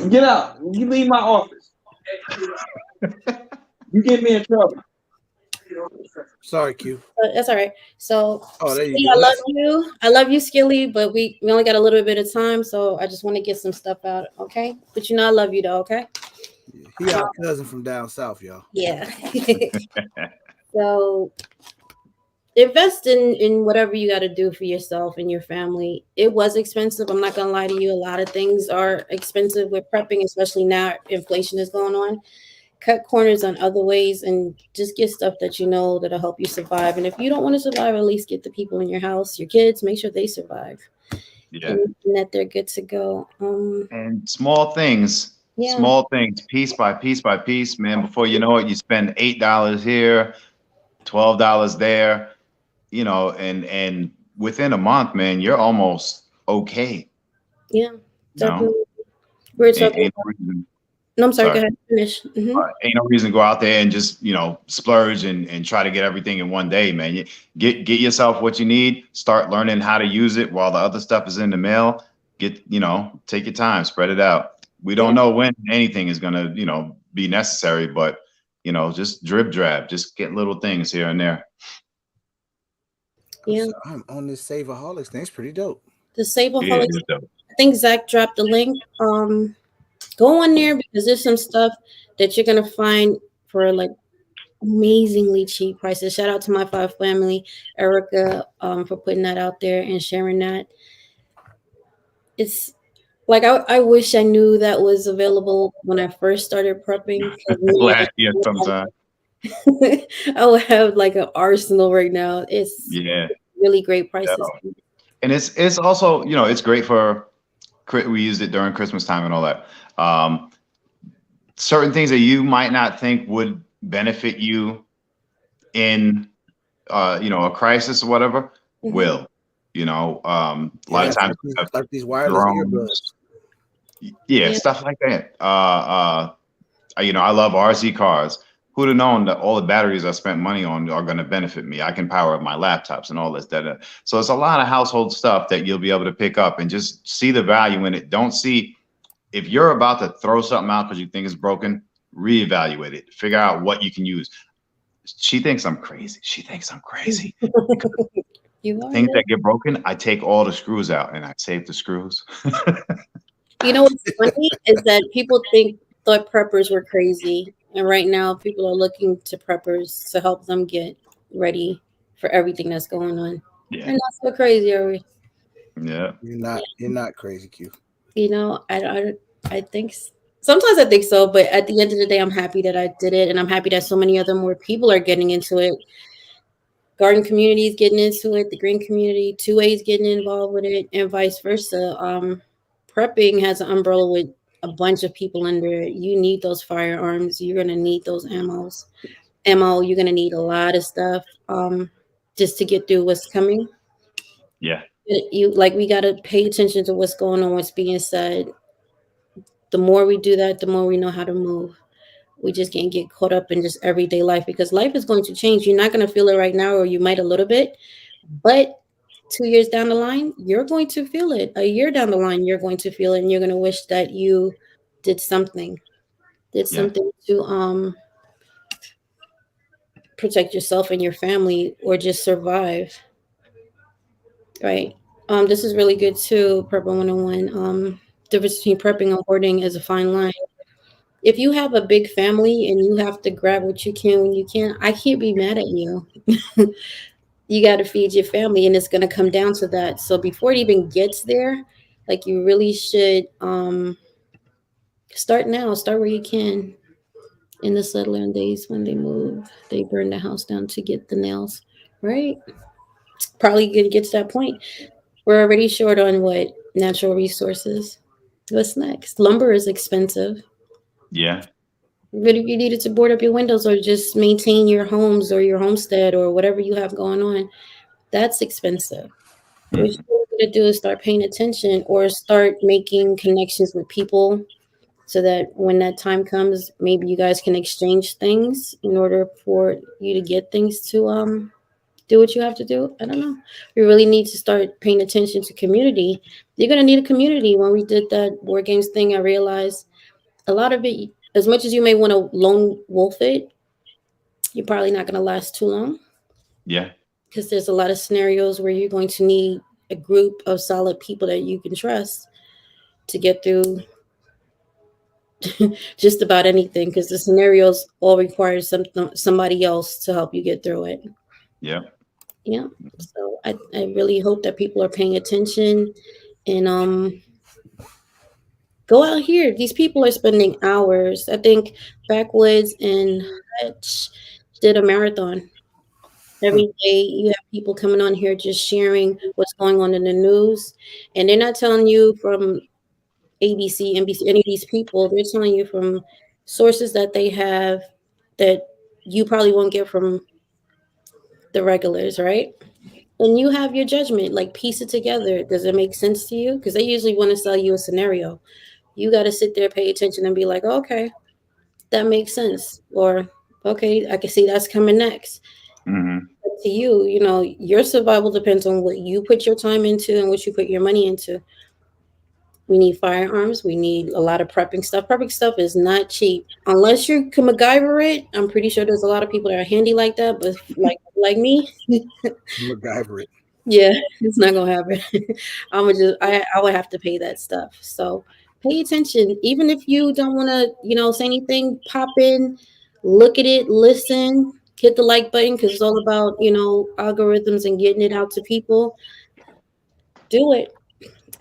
[SPEAKER 5] Get out. You leave my office. You get me in trouble.
[SPEAKER 3] Sorry, Q.
[SPEAKER 1] That's all right. So,
[SPEAKER 3] Oh, there
[SPEAKER 1] Skilly,
[SPEAKER 3] you go.
[SPEAKER 1] I love you. I love you, Skilly, but we only got a little bit of time, so I just want to get some stuff out, okay? But you know I love you though, okay?
[SPEAKER 3] He our cousin from down south, y'all.
[SPEAKER 1] Yeah. So invest in whatever you got to do for yourself and your family. It was expensive. I'm not gonna lie to you. A lot of things are expensive with prepping, especially now inflation is going on. Cut corners on other ways and just get stuff that you know that'll help you survive. And if you don't want to survive, at least get the people in your house, your kids, make sure they survive
[SPEAKER 2] Yeah.
[SPEAKER 1] and that they're good to go.
[SPEAKER 2] And small things, piece by piece by piece, man. Before you know it, you spend $8 here, $12 there, and within a month, man, you're almost okay.
[SPEAKER 1] Yeah,
[SPEAKER 2] You know,
[SPEAKER 1] definitely. We're talking
[SPEAKER 2] ain't no
[SPEAKER 1] about.
[SPEAKER 2] reason.
[SPEAKER 1] No, I'm sorry. Go
[SPEAKER 2] Sorry.
[SPEAKER 1] ahead. Finish.
[SPEAKER 2] Ain't no reason to go out there and just splurge and try to get everything in one day, man. You get yourself what you need. Start learning how to use it while the other stuff is in the mail. Take your time, spread it out. We don't
[SPEAKER 1] Yeah,
[SPEAKER 2] know when anything is gonna be necessary, but just drip drab, just get little things here and there.
[SPEAKER 1] yeah.
[SPEAKER 3] I'm on this Saveaholics thing. It's pretty dope.
[SPEAKER 1] The
[SPEAKER 2] Yeah,
[SPEAKER 1] Saveaholics.
[SPEAKER 2] it's dope.
[SPEAKER 1] I think Zach dropped the link. Go on there because there's some stuff that you're gonna find for like amazingly cheap prices. Shout out to my five family, Erica, for putting that out there and sharing that. It's like I wish I knew that was available when I first started prepping. 'Cause,
[SPEAKER 2] Last year sometime.
[SPEAKER 1] man, I would have like an arsenal right now. It's
[SPEAKER 2] Yeah.
[SPEAKER 1] really great
[SPEAKER 2] Yeah.
[SPEAKER 1] prices.
[SPEAKER 2] And it's also it's great for we used it during Christmas time and all that. Certain things that you might not think would benefit you in a crisis or whatever
[SPEAKER 1] Hmm.
[SPEAKER 2] will. A lot
[SPEAKER 3] Yeah,
[SPEAKER 2] of
[SPEAKER 3] it's
[SPEAKER 2] times we have
[SPEAKER 3] like these wireless
[SPEAKER 2] drones,
[SPEAKER 3] earbuds.
[SPEAKER 2] yeah,
[SPEAKER 1] Yeah,
[SPEAKER 2] stuff like that. I love RC cars. Who'd have known that all the batteries I spent money on are going to benefit me? I can power up my laptops and all this. That. So it's a lot of household stuff that you'll be able to pick up and just see the value in it. Don't see if you're about to throw something out because you think it's broken, reevaluate it. Figure out what you can use. She thinks I'm crazy. She thinks I'm crazy.
[SPEAKER 1] you are.
[SPEAKER 2] Things that get broken, I take all the screws out and I save the screws.
[SPEAKER 1] You know what's funny is that people thought preppers were crazy, and right now people are looking to preppers to help them get ready for everything that's going on.
[SPEAKER 2] Yeah,
[SPEAKER 1] We're not so crazy, are we?
[SPEAKER 2] yeah,
[SPEAKER 3] You're not crazy, Q.
[SPEAKER 1] You know, I think sometimes I think so, but at the end of the day, I'm happy that I did it, and I'm happy that so many other more people are getting into it. Garden community is getting into it, the green community, 2A is getting involved with it, and vice versa. Prepping has an umbrella with a bunch of people under it. You need those firearms. You're gonna need those ammo. You're gonna need a lot of stuff just to get through what's coming.
[SPEAKER 2] yeah,
[SPEAKER 1] We gotta pay attention to what's going on, what's being said. The more we do that, the more we know how to move. We just can't get caught up in just everyday life because life is going to change. You're not going to feel it right now, or you might a little bit, but 2 years down the line, you're going to feel it. A year down the line, you're going to feel it, and you're going to wish that you did something, did
[SPEAKER 2] yeah,
[SPEAKER 1] something to protect yourself and your family, or just survive. Right. This is really good too. Prep 101. Difference between prepping and hoarding is a fine line. If you have a big family and you have to grab what you can when you can, I can't be mad at you. You got to feed your family, and it's going to come down to that. So before it even gets there, like you really should start now. Start where you can. In the settler days when they moved, they burned the house down to get the nails. Right? Probably going to get to that point. We're already short on what natural resources. What's next? Lumber is expensive.
[SPEAKER 2] yeah,
[SPEAKER 1] But if you needed to board up your windows or just maintain your homes or your homestead or whatever you have going on, that's expensive. What
[SPEAKER 2] mhm,
[SPEAKER 1] you're going to do is start paying attention or start making connections with people so that when that time comes, maybe you guys can exchange things in order for you to get things to do what you have to do. I don't know. You really need to start paying attention to community. You're going to need a community. When we did that board games thing, I realized a lot of it, as much as you may want to lone wolf it, you're probably not going to last too long
[SPEAKER 2] yeah,
[SPEAKER 1] because there's a lot of scenarios where you're going to need a group of solid people that you can trust to get through just about anything because the scenarios all require somebody else to help you get through it.
[SPEAKER 2] yeah,
[SPEAKER 1] Yeah. So I really hope that people are paying attention and go out here. These people are spending hours. I think Backwoods and Hutch did a marathon.
[SPEAKER 3] Hmm.
[SPEAKER 1] Every day you have people coming on here just sharing what's going on in the news. And they're not telling you from ABC, NBC, any of these people. They're telling you from sources that they have that you probably won't get from the regulars, right? And you have your judgment, like piece it together. Does it make sense to you? Because they usually want to sell you a scenario. You got to sit there, pay attention, and be like, okay, that makes sense. Or, okay, I can see that's coming next.
[SPEAKER 2] Hmm.
[SPEAKER 1] Up to you, your survival depends on what you put your time into and what you put your money into. We need firearms. We need a lot of prepping stuff. Prepping stuff is not cheap. Unless you can MacGyver it, I'm pretty sure there's a lot of people that are handy like that. But like me,
[SPEAKER 3] MacGyver it.
[SPEAKER 1] yeah, it's not gonna happen. I would have to pay that stuff. So pay attention. Even if you don't want to, say anything, pop in, look at it, listen, hit the like button because it's all about algorithms and getting it out to people. Do it.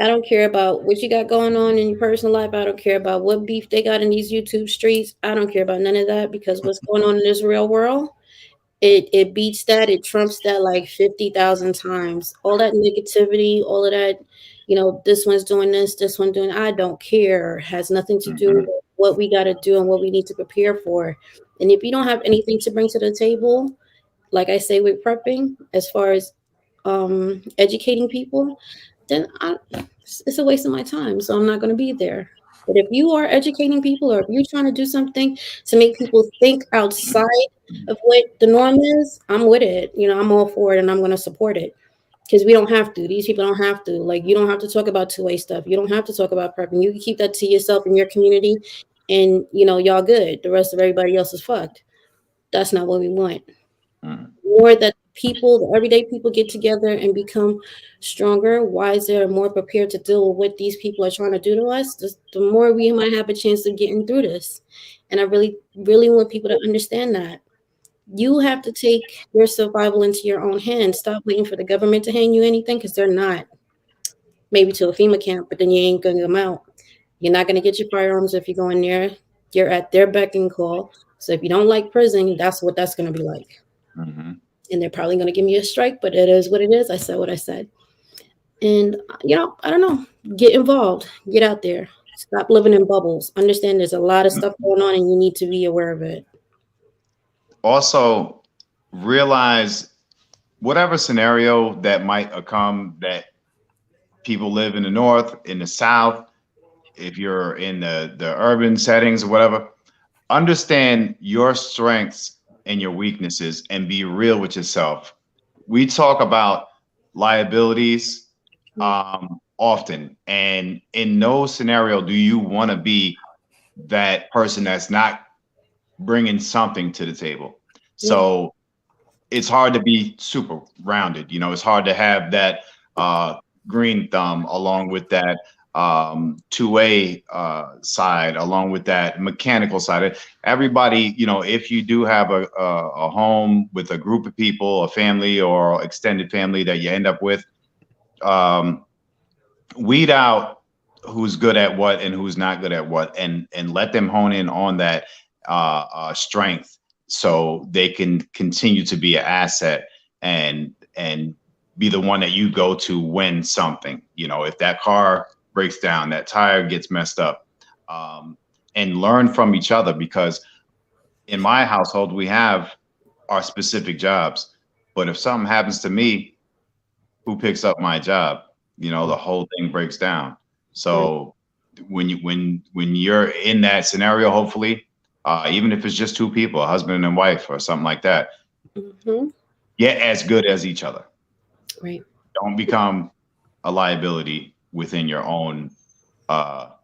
[SPEAKER 1] I don't care about what you got going on in your personal life. I don't care about what beef they got in these YouTube streets. I don't care about none of that because what's going on in this real world, it beats that, it trumps that like 50,000 times. All that negativity, all of that, this one's doing this one doing, I don't care. Has nothing to do
[SPEAKER 2] Hmm.
[SPEAKER 1] with what we got to do and what we need to prepare for. And if you don't have anything to bring to the table, like I say with prepping, as far as educating people, then it's a waste of my time. So I'm not going to be there. But if you are educating people or if you're trying to do something to make people think outside of what the norm is, I'm with it. I'm all for it and I'm going to support it because we don't have to. These people don't have to. Like, you don't have to talk about two-way stuff. You don't have to talk about prepping. You can keep that to yourself and your community and, y'all good. The rest of everybody else is fucked. That's not what we want. More that people, the everyday people, get together and become stronger, wiser, and more prepared to deal with what these people are trying to do to us, the more we might have a chance of getting through this. And I really, really want people to understand that. You have to take your survival into your own hands. Stop waiting for the government to hand you anything because they're not. Maybe to a FEMA camp, but then you ain't gonna come out. You're not gonna get your firearms if you go in there. You're at their beck and call. So if you don't like prison, that's what that's gonna be like.
[SPEAKER 2] Hmm.
[SPEAKER 1] And they're probably gonna give me a strike, but it is what it is. I said what I said. And I don't know. Get involved. Get out there. Stop living in bubbles. Understand there's a lot of stuff going on and you need to be aware of it.
[SPEAKER 2] Also, realize whatever scenario that might come, that people live in the north, in the south, if you're in the urban settings or whatever, understand your strengths and your weaknesses and be real with yourself. We talk about liabilities often, and in no scenario do you want to be that person that's not bringing something to the table.
[SPEAKER 1] Yeah.
[SPEAKER 2] So it's hard to be super rounded. It's hard to have that uh, green thumb along with that two-way side, along with that mechanical side. Everybody, if you do have a home with a group of people, a family or extended family that you end up with, um, weed out who's good at what and who's not good at what, and let them hone in on that strength so they can continue to be an asset and be the one that you go to when something, if that car breaks down, that tire gets messed up, um, and learn from each other, because in my household we have our specific jobs, but if something happens to me, who picks up my job? The whole thing breaks down.
[SPEAKER 1] Right.
[SPEAKER 2] So when you're in that scenario, hopefully, even if it's just two people, a husband and wife or something like that,
[SPEAKER 1] Hmm.
[SPEAKER 2] get as good as each other.
[SPEAKER 1] Right.
[SPEAKER 2] Don't become a liability within your own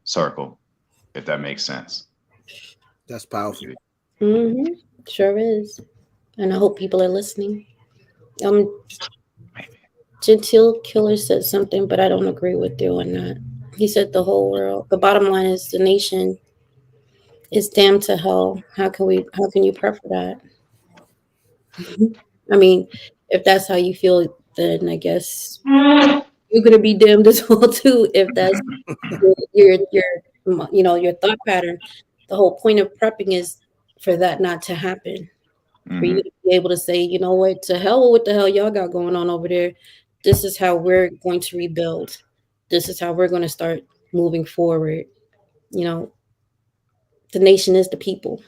[SPEAKER 2] circle, if that makes sense.
[SPEAKER 3] That's powerful.
[SPEAKER 1] Hmm. Sure is. And I hope people are listening. Um, Gentile Killer said something, but I don't agree with you on that. He said the whole world. The bottom line is the nation is damned to hell. How can you prep for that? I mean, if that's how you feel, then I guess you're gonna be damned as well too. If that's your thought pattern. The whole point of prepping is for that not to happen. For you
[SPEAKER 2] Hmm.
[SPEAKER 1] to be able to say, you know what, to hell with what the hell y'all got going on over there. This is how we're going to rebuild. This is how we're going to start moving forward. You know, the nation is the people.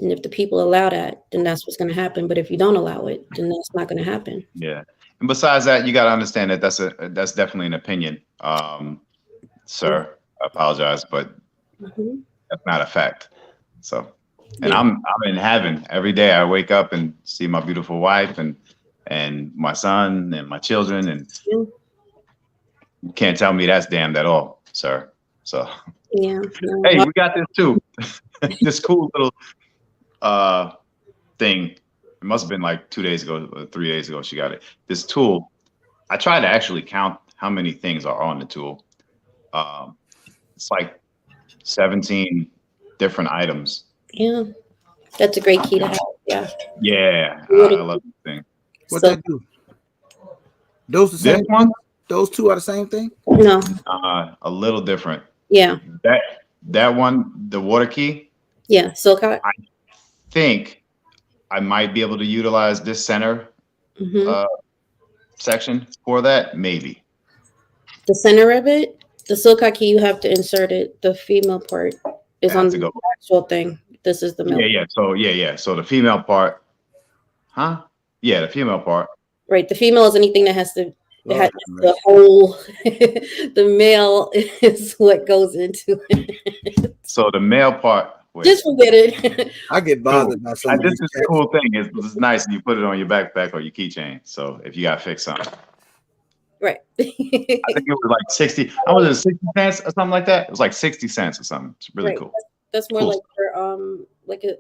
[SPEAKER 1] And if the people allow that, then that's what's going to happen. But if you don't allow it, then that's not going to happen.
[SPEAKER 2] Yeah. And besides that, you got to understand that that's definitely an opinion, sir. I apologize, but
[SPEAKER 1] Mhm.
[SPEAKER 2] that's not a fact. So, and
[SPEAKER 1] Yeah.
[SPEAKER 2] I'm in heaven every day. I wake up and see my beautiful wife and my son and my children, and
[SPEAKER 1] Yeah.
[SPEAKER 2] you can't tell me that's damned at all, sir. So,
[SPEAKER 1] Yeah. No.
[SPEAKER 2] hey, we got this too. This cool little uh thing. It must have been like 2 days ago or 3 days ago. She got it. This tool. I tried to actually count how many things are on the tool. Um, it's like 17 different items.
[SPEAKER 1] Yeah. That's a great key to have. Yeah.
[SPEAKER 2] Yeah,
[SPEAKER 1] What
[SPEAKER 2] I love this thing.
[SPEAKER 3] What
[SPEAKER 1] So
[SPEAKER 3] that do? Those the
[SPEAKER 2] This
[SPEAKER 3] same
[SPEAKER 2] one,
[SPEAKER 3] thing? Those two are the same thing?
[SPEAKER 1] no.
[SPEAKER 2] a little different.
[SPEAKER 1] Yeah.
[SPEAKER 2] That that one, the water key.
[SPEAKER 1] Yeah. So
[SPEAKER 2] I think I might be able to utilize this center
[SPEAKER 1] hmm
[SPEAKER 2] uh, section for that. Maybe
[SPEAKER 1] the center of it, the silk key, you have to insert it. The female part
[SPEAKER 2] I
[SPEAKER 1] is
[SPEAKER 2] have
[SPEAKER 1] on
[SPEAKER 2] to
[SPEAKER 1] the
[SPEAKER 2] go.
[SPEAKER 1] actual thing. This is the male.
[SPEAKER 2] Yeah, yeah. So yeah. So the female part, huh? Yeah, the female part.
[SPEAKER 1] Right. The female is anything that has to that has
[SPEAKER 3] Lord have
[SPEAKER 1] the
[SPEAKER 3] mercy.
[SPEAKER 1] whole the male is what goes into it.
[SPEAKER 2] So the male part. Wait,
[SPEAKER 1] Just forget it.
[SPEAKER 3] I get
[SPEAKER 2] dude.
[SPEAKER 3] bothered by some of
[SPEAKER 2] This
[SPEAKER 3] these
[SPEAKER 2] is the
[SPEAKER 3] cats.
[SPEAKER 2] cool thing. It's nice. You put it on your backpack or your keychain. So if you got to fix something,
[SPEAKER 1] Right.
[SPEAKER 2] I think it was like 60. I was it 60 cents or something like that. It was like 60 cents or something. It's really
[SPEAKER 1] Right.
[SPEAKER 2] cool.
[SPEAKER 1] That's more
[SPEAKER 2] Cool.
[SPEAKER 1] like for like a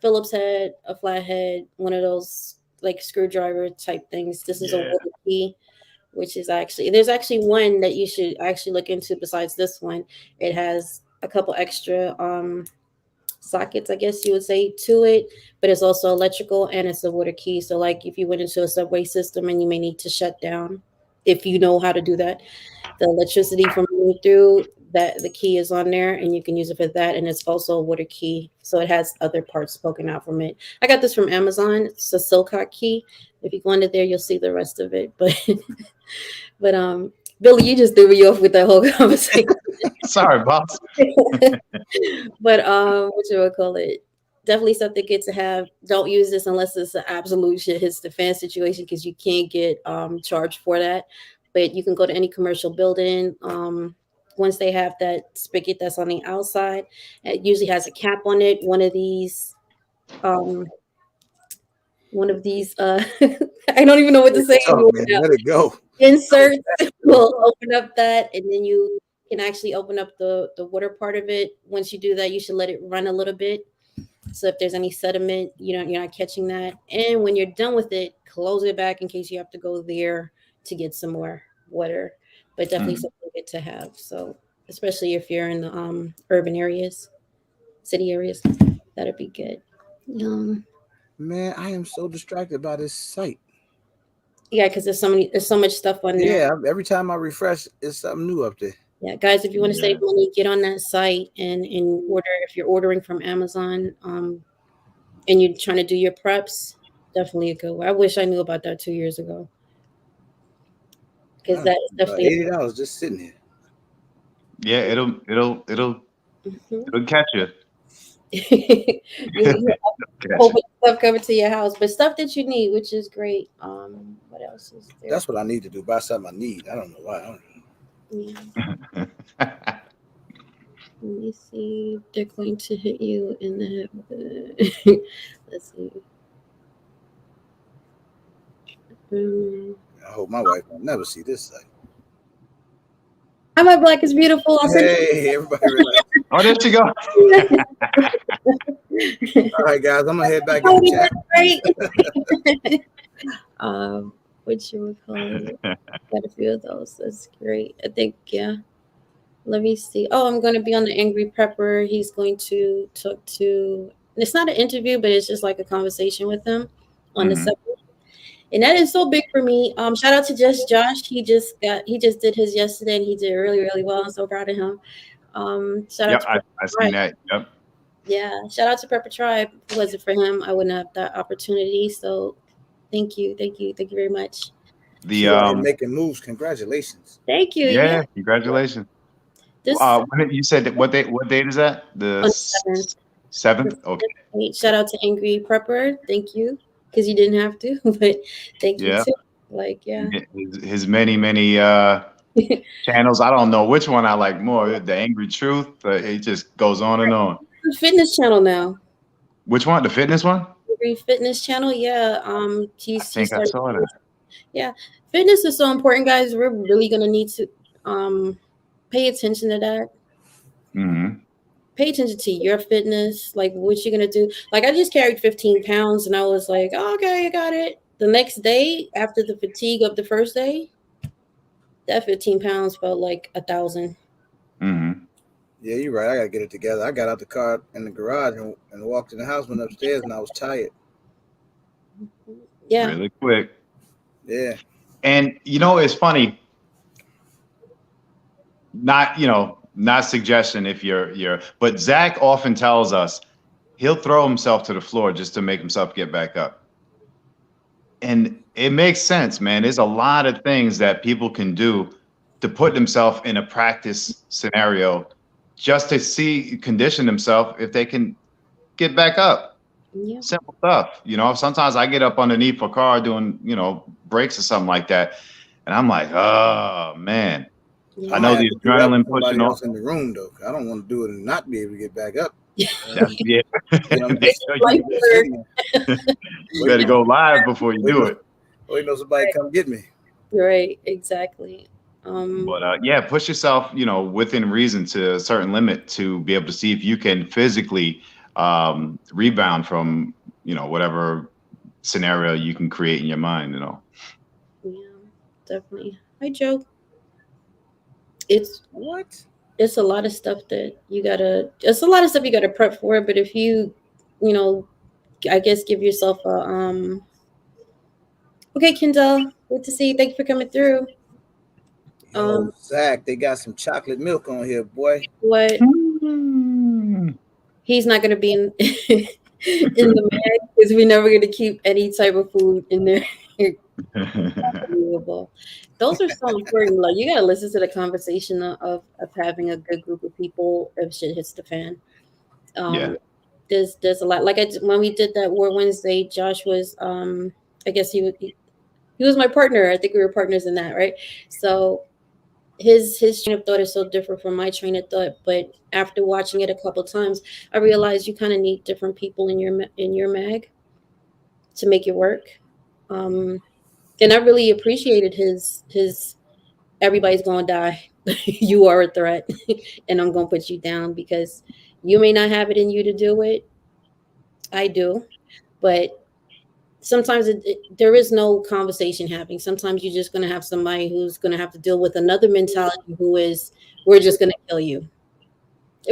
[SPEAKER 1] Phillips head, a flathead, one of those like screwdriver type things. This is a
[SPEAKER 2] Yeah.
[SPEAKER 1] water key, which is actually there's actually one that you should actually look into besides this one. It has a couple extra sockets, I guess you would say, to it, but it's also electrical and it's a water key. So like if you went into a subway system and you may need to shut down, if you know how to do that, the electricity from running through that the key is on there and you can use it for that, and it's also a water key, so it has other parts spoken out from it. I got this from Amazon. It's a silcock key. If you go into there you'll see the rest of it, but but Billy, you just threw me off with that whole conversation.
[SPEAKER 2] Sorry, boss.
[SPEAKER 1] But what you would call it, definitely something good to have. Don't use this unless it's an absolute shit hits the fan situation, because you can't get charged for that. But you can go to any commercial building. Once they have that spigot that's on the outside, it usually has a cap on it. Um one of these I don't even know what to say
[SPEAKER 3] Talk,
[SPEAKER 1] anymore
[SPEAKER 3] man.
[SPEAKER 1] now.
[SPEAKER 3] Let it go.
[SPEAKER 1] Inserts will open up that, and then you can actually open up the water part of it. Once you do that, you should let it run a little bit, so if there's any sediment, you're not catching that. And when you're done with it, close it back in case you have to go there to get some more water. But definitely
[SPEAKER 2] Mhm.
[SPEAKER 1] something good to have. So especially if you're in the urban areas, city areas, that'd be good.
[SPEAKER 3] Man, I am so distracted by this site.
[SPEAKER 1] Yeah, because there's so much stuff on there.
[SPEAKER 3] Yeah, every time I refresh, it's something new up there.
[SPEAKER 1] Yeah, guys, if you want to
[SPEAKER 2] Yeah.
[SPEAKER 1] save money, get on that site and order. If you're ordering from Amazon, and you're trying to do your preps, definitely a good way. I wish I knew about that 2 years ago, because
[SPEAKER 3] I
[SPEAKER 1] that is
[SPEAKER 3] about
[SPEAKER 1] definitely.
[SPEAKER 3] $80 just sitting here.
[SPEAKER 2] Yeah, it'll
[SPEAKER 1] Mhm.
[SPEAKER 2] it'll catch you.
[SPEAKER 1] You a
[SPEAKER 2] Catch
[SPEAKER 1] whole
[SPEAKER 2] you.
[SPEAKER 1] bunch of stuff coming to your house, but stuff that you need, which is great. What else is there?
[SPEAKER 3] That's what I need to do. Buy something I need. I don't know why. I don't know.
[SPEAKER 1] Yeah. Let me see. They're going to hit you in the head with it. Let's see.
[SPEAKER 3] I hope my wife will never see this site.
[SPEAKER 1] Hi, my black is beautiful. I'll send
[SPEAKER 3] Hey, everybody relax.
[SPEAKER 2] Oh, there she go.
[SPEAKER 1] you.
[SPEAKER 3] All right, guys, I'm gonna head back in
[SPEAKER 1] Oh,
[SPEAKER 3] the chat.
[SPEAKER 1] that's great. What you would call it? Got a few of those. That's great. I think, yeah. Let me see. Oh, I'm going to be on the Angry Prepper. He's going to talk to. It's not an interview, but it's just like a conversation with him on the
[SPEAKER 2] Mhm.
[SPEAKER 1] subject, and that is so big for me. Shout out to Just Josh. He just did his yesterday, and he did really really well. I'm so proud of him. Shout out
[SPEAKER 2] Yep,
[SPEAKER 1] to
[SPEAKER 2] I
[SPEAKER 1] Prepper
[SPEAKER 2] seen
[SPEAKER 1] Tribe.
[SPEAKER 2] that. Yep.
[SPEAKER 1] Yeah, shout out to Prepper Tribe. If it wasn't for him, I wouldn't have that opportunity. So, thank you very much.
[SPEAKER 2] The
[SPEAKER 3] She out here making moves. Congratulations.
[SPEAKER 1] Thank you.
[SPEAKER 2] yeah,
[SPEAKER 1] Yeah,
[SPEAKER 2] congratulations.
[SPEAKER 1] this
[SPEAKER 2] When you said that, what date is that? The
[SPEAKER 1] on the 7th.
[SPEAKER 2] seventh. Okay.
[SPEAKER 1] Shout out to Angry Prepper. Thank you, because you didn't have to, but thank you
[SPEAKER 2] Yeah.
[SPEAKER 1] too. Like, yeah.
[SPEAKER 2] His many channels. I don't know which one I like more. The Angry Truth. It just goes on and on.
[SPEAKER 1] Fitness channel now.
[SPEAKER 2] Which one? The fitness one?
[SPEAKER 1] Every fitness channel, yeah.
[SPEAKER 2] I
[SPEAKER 1] He
[SPEAKER 2] think I
[SPEAKER 1] started.
[SPEAKER 2] saw that.
[SPEAKER 1] Yeah, fitness is so important, guys. We're really gonna need to pay attention to that.
[SPEAKER 2] Hmm.
[SPEAKER 1] Pay attention to your fitness, like what you're gonna do. Like I just carried 15 pounds, and I was like, oh, okay, I got it. The next day, after the fatigue of the first day, that 15 pounds felt like 1,000.
[SPEAKER 2] Hmm.
[SPEAKER 3] Yeah, you're right. I gotta get it together. I got out the car in the garage and walked in the house, went upstairs, and I was tired.
[SPEAKER 1] Yeah,
[SPEAKER 2] Really quick.
[SPEAKER 3] Yeah.
[SPEAKER 2] And it's funny. Not not suggestion if you're. But Zach often tells us he'll throw himself to the floor just to make himself get back up. And it makes sense, man. There's a lot of things that people can do to put themselves in a practice scenario just to see condition themselves if they can get back up.
[SPEAKER 1] yeah,
[SPEAKER 2] Simple stuff. Sometimes I get up underneath a car doing, brakes or something like that. And I'm like, oh man.
[SPEAKER 1] yeah.
[SPEAKER 3] I
[SPEAKER 2] I
[SPEAKER 3] might
[SPEAKER 2] know
[SPEAKER 3] have
[SPEAKER 2] the
[SPEAKER 3] to do that with
[SPEAKER 2] adrenaline pushing
[SPEAKER 3] somebody
[SPEAKER 2] off.
[SPEAKER 3] else in the room though. 'Cause I don't want to do it and not be able to get back up.
[SPEAKER 2] That, yeah.
[SPEAKER 3] You know, I'm
[SPEAKER 2] They
[SPEAKER 3] just,
[SPEAKER 2] tell
[SPEAKER 1] Like,
[SPEAKER 3] I'm just sitting there
[SPEAKER 2] you better
[SPEAKER 3] waiting
[SPEAKER 2] go
[SPEAKER 3] on,
[SPEAKER 2] live before you do
[SPEAKER 3] waiting on,
[SPEAKER 2] it.
[SPEAKER 3] waiting on somebody to come get me.
[SPEAKER 1] right, exactly.
[SPEAKER 2] But yeah, push yourself, within reason to a certain limit to be able to see if you can physically rebound from, whatever scenario you can create in your mind.
[SPEAKER 1] Yeah, definitely. Hi, Joe. It's
[SPEAKER 3] What?
[SPEAKER 1] it's a lot of stuff that you gotta. It's a lot of stuff you gotta prep for. But if you know, I guess give yourself a Okay, Kendall, good to see you. Thank you for coming through.
[SPEAKER 3] Yo, Zach, they got some chocolate milk on here, boy.
[SPEAKER 1] What
[SPEAKER 2] Hmm.
[SPEAKER 1] he's not gonna be in in the mag because we're never gonna keep any type of food in there. Unbelievable. Those are so important. Like you gotta listen to the conversation of having a good group of people if shit hits the fan.
[SPEAKER 2] Yeah.
[SPEAKER 1] Um, there's a lot. Like when we did that War Wednesday, Josh was I guess he was my partner. I think we were partners in that, right? So his train of thought is so different from my train of thought. But after watching it a couple times, I realized you kind of need different people in your mag to make it work. Um, and I really appreciated his everybody's gonna die. You are a threat, and I'm gonna put you down because you may not have it in you to do it. I do, but sometimes there is no conversation happening. Sometimes you're just gonna have somebody who's gonna have to deal with another mentality who is we're just gonna kill you.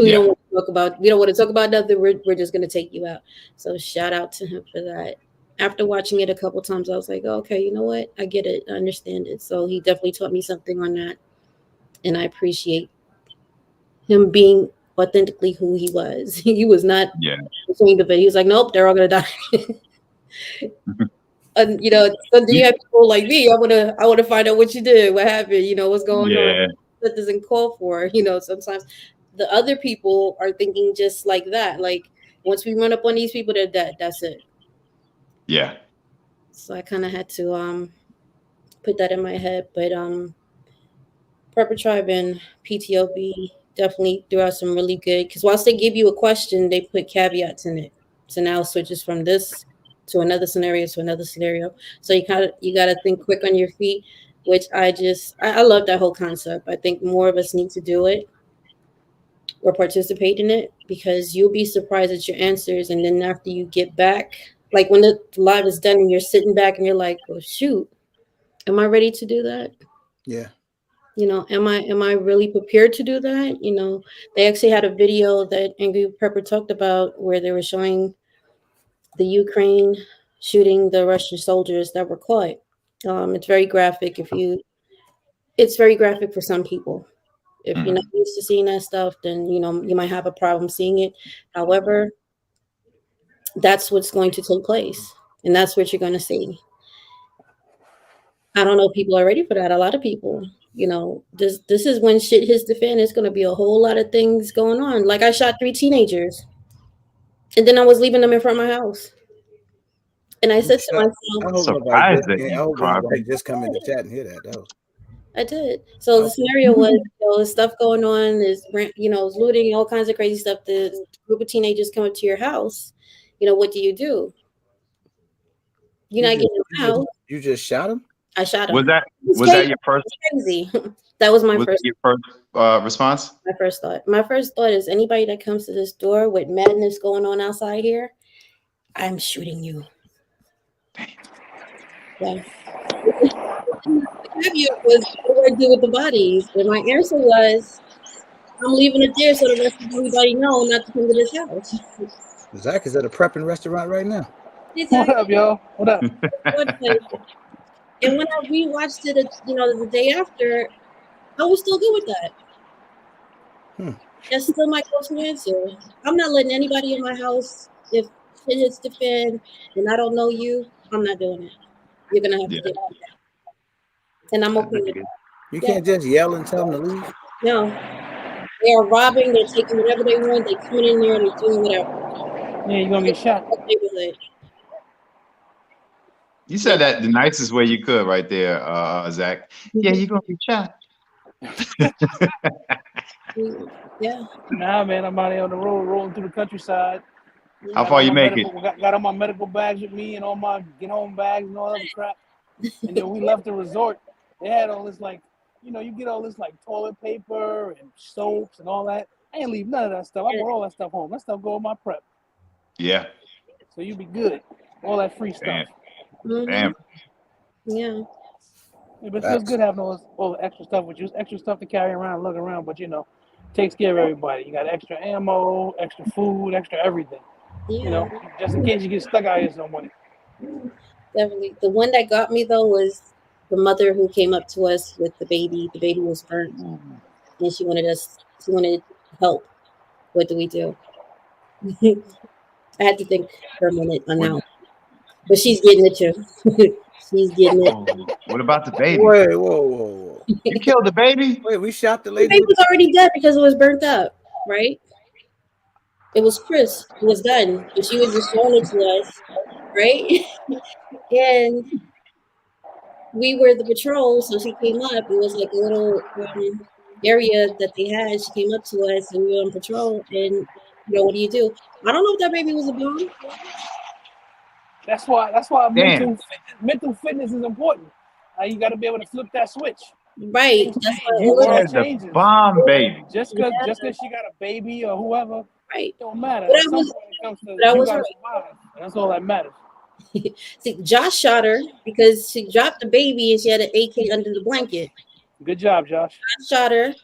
[SPEAKER 1] We
[SPEAKER 2] Yeah.
[SPEAKER 1] don't want to talk about we don't want to talk about nothing. We're just gonna take you out. So shout out to him for that. After watching it a couple times, I was like, oh, okay, you know what? I get it. I understand it. So he definitely taught me something on that, and I appreciate him being authentically who he was. He was not
[SPEAKER 2] Yeah.
[SPEAKER 1] ashamed of it. He was like, nope, they're all gonna die. And so do you have people like me? I wanna find out what you did, what happened, what's going on.
[SPEAKER 2] Yeah.
[SPEAKER 1] That doesn't call for, sometimes the other people are thinking just like that. Like once we run up on these people, they're dead. That's it.
[SPEAKER 2] Yeah.
[SPEAKER 1] So I kind of had to put that in my head. But Prepper Tribe and PTOB definitely threw out some really good because whilst they give you a question, they put caveats in it. So now it switches from this to another scenario to another scenario. So you gotta think quick on your feet, which I love that whole concept. I think more of us need to do it or participate in it because you'll be surprised at your answers, and then after you get back, like when the live is done and you're sitting back and you're like, oh shoot, am I ready to do that?
[SPEAKER 3] Yeah.
[SPEAKER 1] Am I really prepared to do that? They actually had a video that Angry Pepper talked about where they were showing the Ukraine shooting the Russian soldiers that were caught. It's very graphic. It's very graphic for some people. If you're not
[SPEAKER 2] Mhm.
[SPEAKER 1] used to seeing that stuff, then you might have a problem seeing it. However, that's what's going to take place, and that's what you're going to see. I don't know if people are ready for that. A lot of people, this is when shit hits the fan. It's going to be a whole lot of things going on. Like I shot 3 teenagers, and then I was leaving them in front of my house. And I said to
[SPEAKER 3] I
[SPEAKER 1] myself,
[SPEAKER 3] hope nobody
[SPEAKER 2] Surprised
[SPEAKER 3] just
[SPEAKER 2] that
[SPEAKER 3] can't. I
[SPEAKER 2] you
[SPEAKER 3] hope
[SPEAKER 2] carved
[SPEAKER 3] nobody
[SPEAKER 2] it.
[SPEAKER 3] just come in the chat and hear that though.
[SPEAKER 1] I did. So the scenario was, there's stuff going on. There's there's looting, all kinds of crazy stuff. The group of teenagers come up to your house. What do? You're
[SPEAKER 3] You
[SPEAKER 1] not
[SPEAKER 3] just
[SPEAKER 1] getting
[SPEAKER 3] you
[SPEAKER 1] them
[SPEAKER 3] just
[SPEAKER 1] out.
[SPEAKER 3] you just shot him.
[SPEAKER 1] I shot
[SPEAKER 2] Was
[SPEAKER 1] him.
[SPEAKER 2] that
[SPEAKER 1] It was
[SPEAKER 2] was
[SPEAKER 1] crazy.
[SPEAKER 2] that your first
[SPEAKER 1] It was crazy. That was my
[SPEAKER 2] was that
[SPEAKER 1] first.
[SPEAKER 2] your first response?
[SPEAKER 1] My first thought. My first thought is anybody that comes to this door with madness going on outside here, I'm shooting you. Yeah. Have you was what do I do with the bodies? And my answer was, I'm leaving it there so the rest of everybody know not to come to this house.
[SPEAKER 3] Zach is at a prepping restaurant right now.
[SPEAKER 6] What up, y'all? What up?
[SPEAKER 1] And when I rewatched it, the day after, I was still good with that. That's still my go-to answer. I'm not letting anybody in my house. If shit hits the fan and I don't know you, I'm not doing it. You're gonna have to get out. And I'm okay with it.
[SPEAKER 3] You can't just yell and tell them to leave.
[SPEAKER 1] No. They are robbing, they're taking whatever they want, they're coming in there and they're doing whatever.
[SPEAKER 6] Yeah, you're gonna get shot.
[SPEAKER 1] Neighborhood.
[SPEAKER 2] You said that the nicest way you could right there, Zach. Yeah, you're gonna be shot.
[SPEAKER 1] Yeah.
[SPEAKER 6] Nah, man, I'm out here on the road, rolling through the countryside.
[SPEAKER 2] How far you make it?
[SPEAKER 6] Got all my medical bags with me and all my get home bags and all that crap. And then we left the resort. They had all this you get all this toilet paper and soaps and all that. I ain't leave none of that stuff. I brought all that stuff home. That stuff go in my prep.
[SPEAKER 2] Yeah.
[SPEAKER 6] So you be good. All that free stuff.
[SPEAKER 2] Damn.
[SPEAKER 1] Yeah.
[SPEAKER 6] Yeah, but it feels good having all the extra stuff with you. It's extra stuff to carry around, look around, but takes care of everybody. You got extra ammo, extra food, extra everything.
[SPEAKER 1] Yeah.
[SPEAKER 6] Just in case you get stuck out here somewhere.
[SPEAKER 1] Definitely. The one that got me though was the mother who came up to us with the baby. The baby was burnt, and she wanted help. What do we do? I had to think for a minute on that, but she's getting it too. She's getting it.
[SPEAKER 2] What about the baby?
[SPEAKER 3] Wait, whoa.
[SPEAKER 2] You killed the baby?
[SPEAKER 3] Wait, we shot the
[SPEAKER 1] The
[SPEAKER 3] lady.
[SPEAKER 1] baby was already dead because it was burnt up, right? It was Chris who was done, and she was just showing it to us, right? And we were the patrol, so she came up. It was like a little area that they had. She came up to us, and we were on patrol. And what do you do? I don't know if that baby was a bomb.
[SPEAKER 6] That's why mental fitness is important. You got to be able to flip that switch.
[SPEAKER 1] Right. That's why
[SPEAKER 2] You said the bomb baby.
[SPEAKER 6] Just because she got a baby or whoever,
[SPEAKER 1] right,
[SPEAKER 6] don't matter.
[SPEAKER 1] But
[SPEAKER 6] At some point it comes to
[SPEAKER 1] I
[SPEAKER 6] you
[SPEAKER 1] was
[SPEAKER 6] got to
[SPEAKER 1] right.
[SPEAKER 6] survive. That's all that matters.
[SPEAKER 1] See, Josh shot her because she dropped the baby and she had an AK under the blanket.
[SPEAKER 6] Good job, Josh.
[SPEAKER 1] I shot her.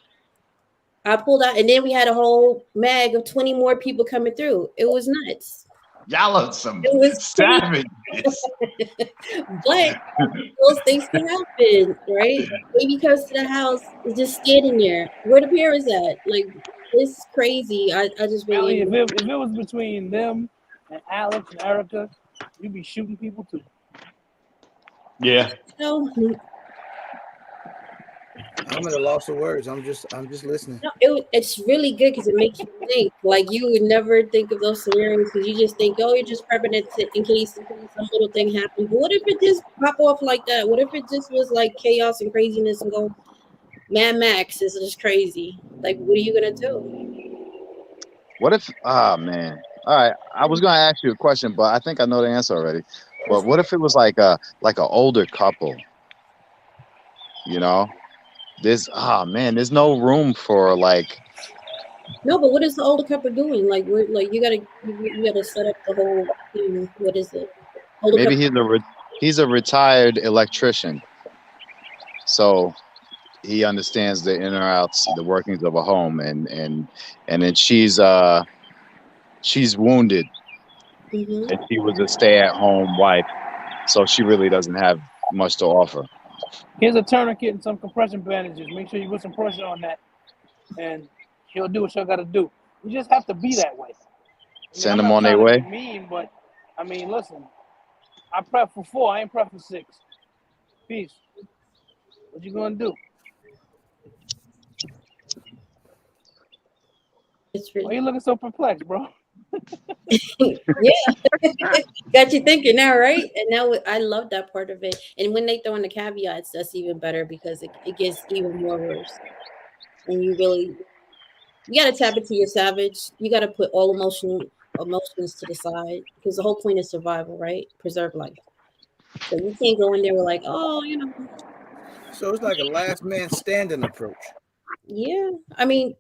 [SPEAKER 1] I pulled out, and then we had a whole mag of 20 more people coming through. It was nuts.
[SPEAKER 2] Y'all are some savages.
[SPEAKER 1] But those things can happen, right? Baby comes to the house, is just standing there. Where the parents at? Like, it's crazy. I just really.
[SPEAKER 6] Ellie, if it was between them and Alex and Erica, you'd be shooting people too.
[SPEAKER 2] Yeah.
[SPEAKER 3] I'm at a loss of words. I'm just listening.
[SPEAKER 1] No, it's really good because it makes you think. Like, you would never think of those scenarios because you just think, oh, you're just prepping it in case some little thing happens. But what if it just pop off like that? What if it just was like chaos and craziness and go Mad Max is just crazy? Like, what are you gonna do?
[SPEAKER 2] What if? Man. All right. I was gonna ask you a question, but I think I know the answer already. But what if it was like an older couple? There's no room for like.
[SPEAKER 1] No, but what is the older couple doing? Like, you gotta set up the whole thing. What is it?
[SPEAKER 2] Maybe he's a retired electrician, so he understands the in or outs, the workings of a home, and then she's wounded, and she was a stay-at-home wife, so she really doesn't have much to offer.
[SPEAKER 6] Here's a tourniquet and some compression bandages. Make sure you put some pressure on that, and she'll do what she'll got to do. You just have to be that way.
[SPEAKER 2] Send them on their way.
[SPEAKER 6] Mean, but I mean, listen. I prep for 4. I ain't prep for 6. Peace. What you gonna do? Why are you looking so perplexed, bro?
[SPEAKER 1] Yeah, got you thinking now, right? And now I love that part of it. And when they throw in the caveats, that's even better because it gets even more worse. And you got to tap into your savage. You got to put all emotions to the side because the whole point is survival, right? Preserve life. So you can't go in there with like, oh,
[SPEAKER 3] So it's like a last man standing approach.
[SPEAKER 1] yeah. I mean,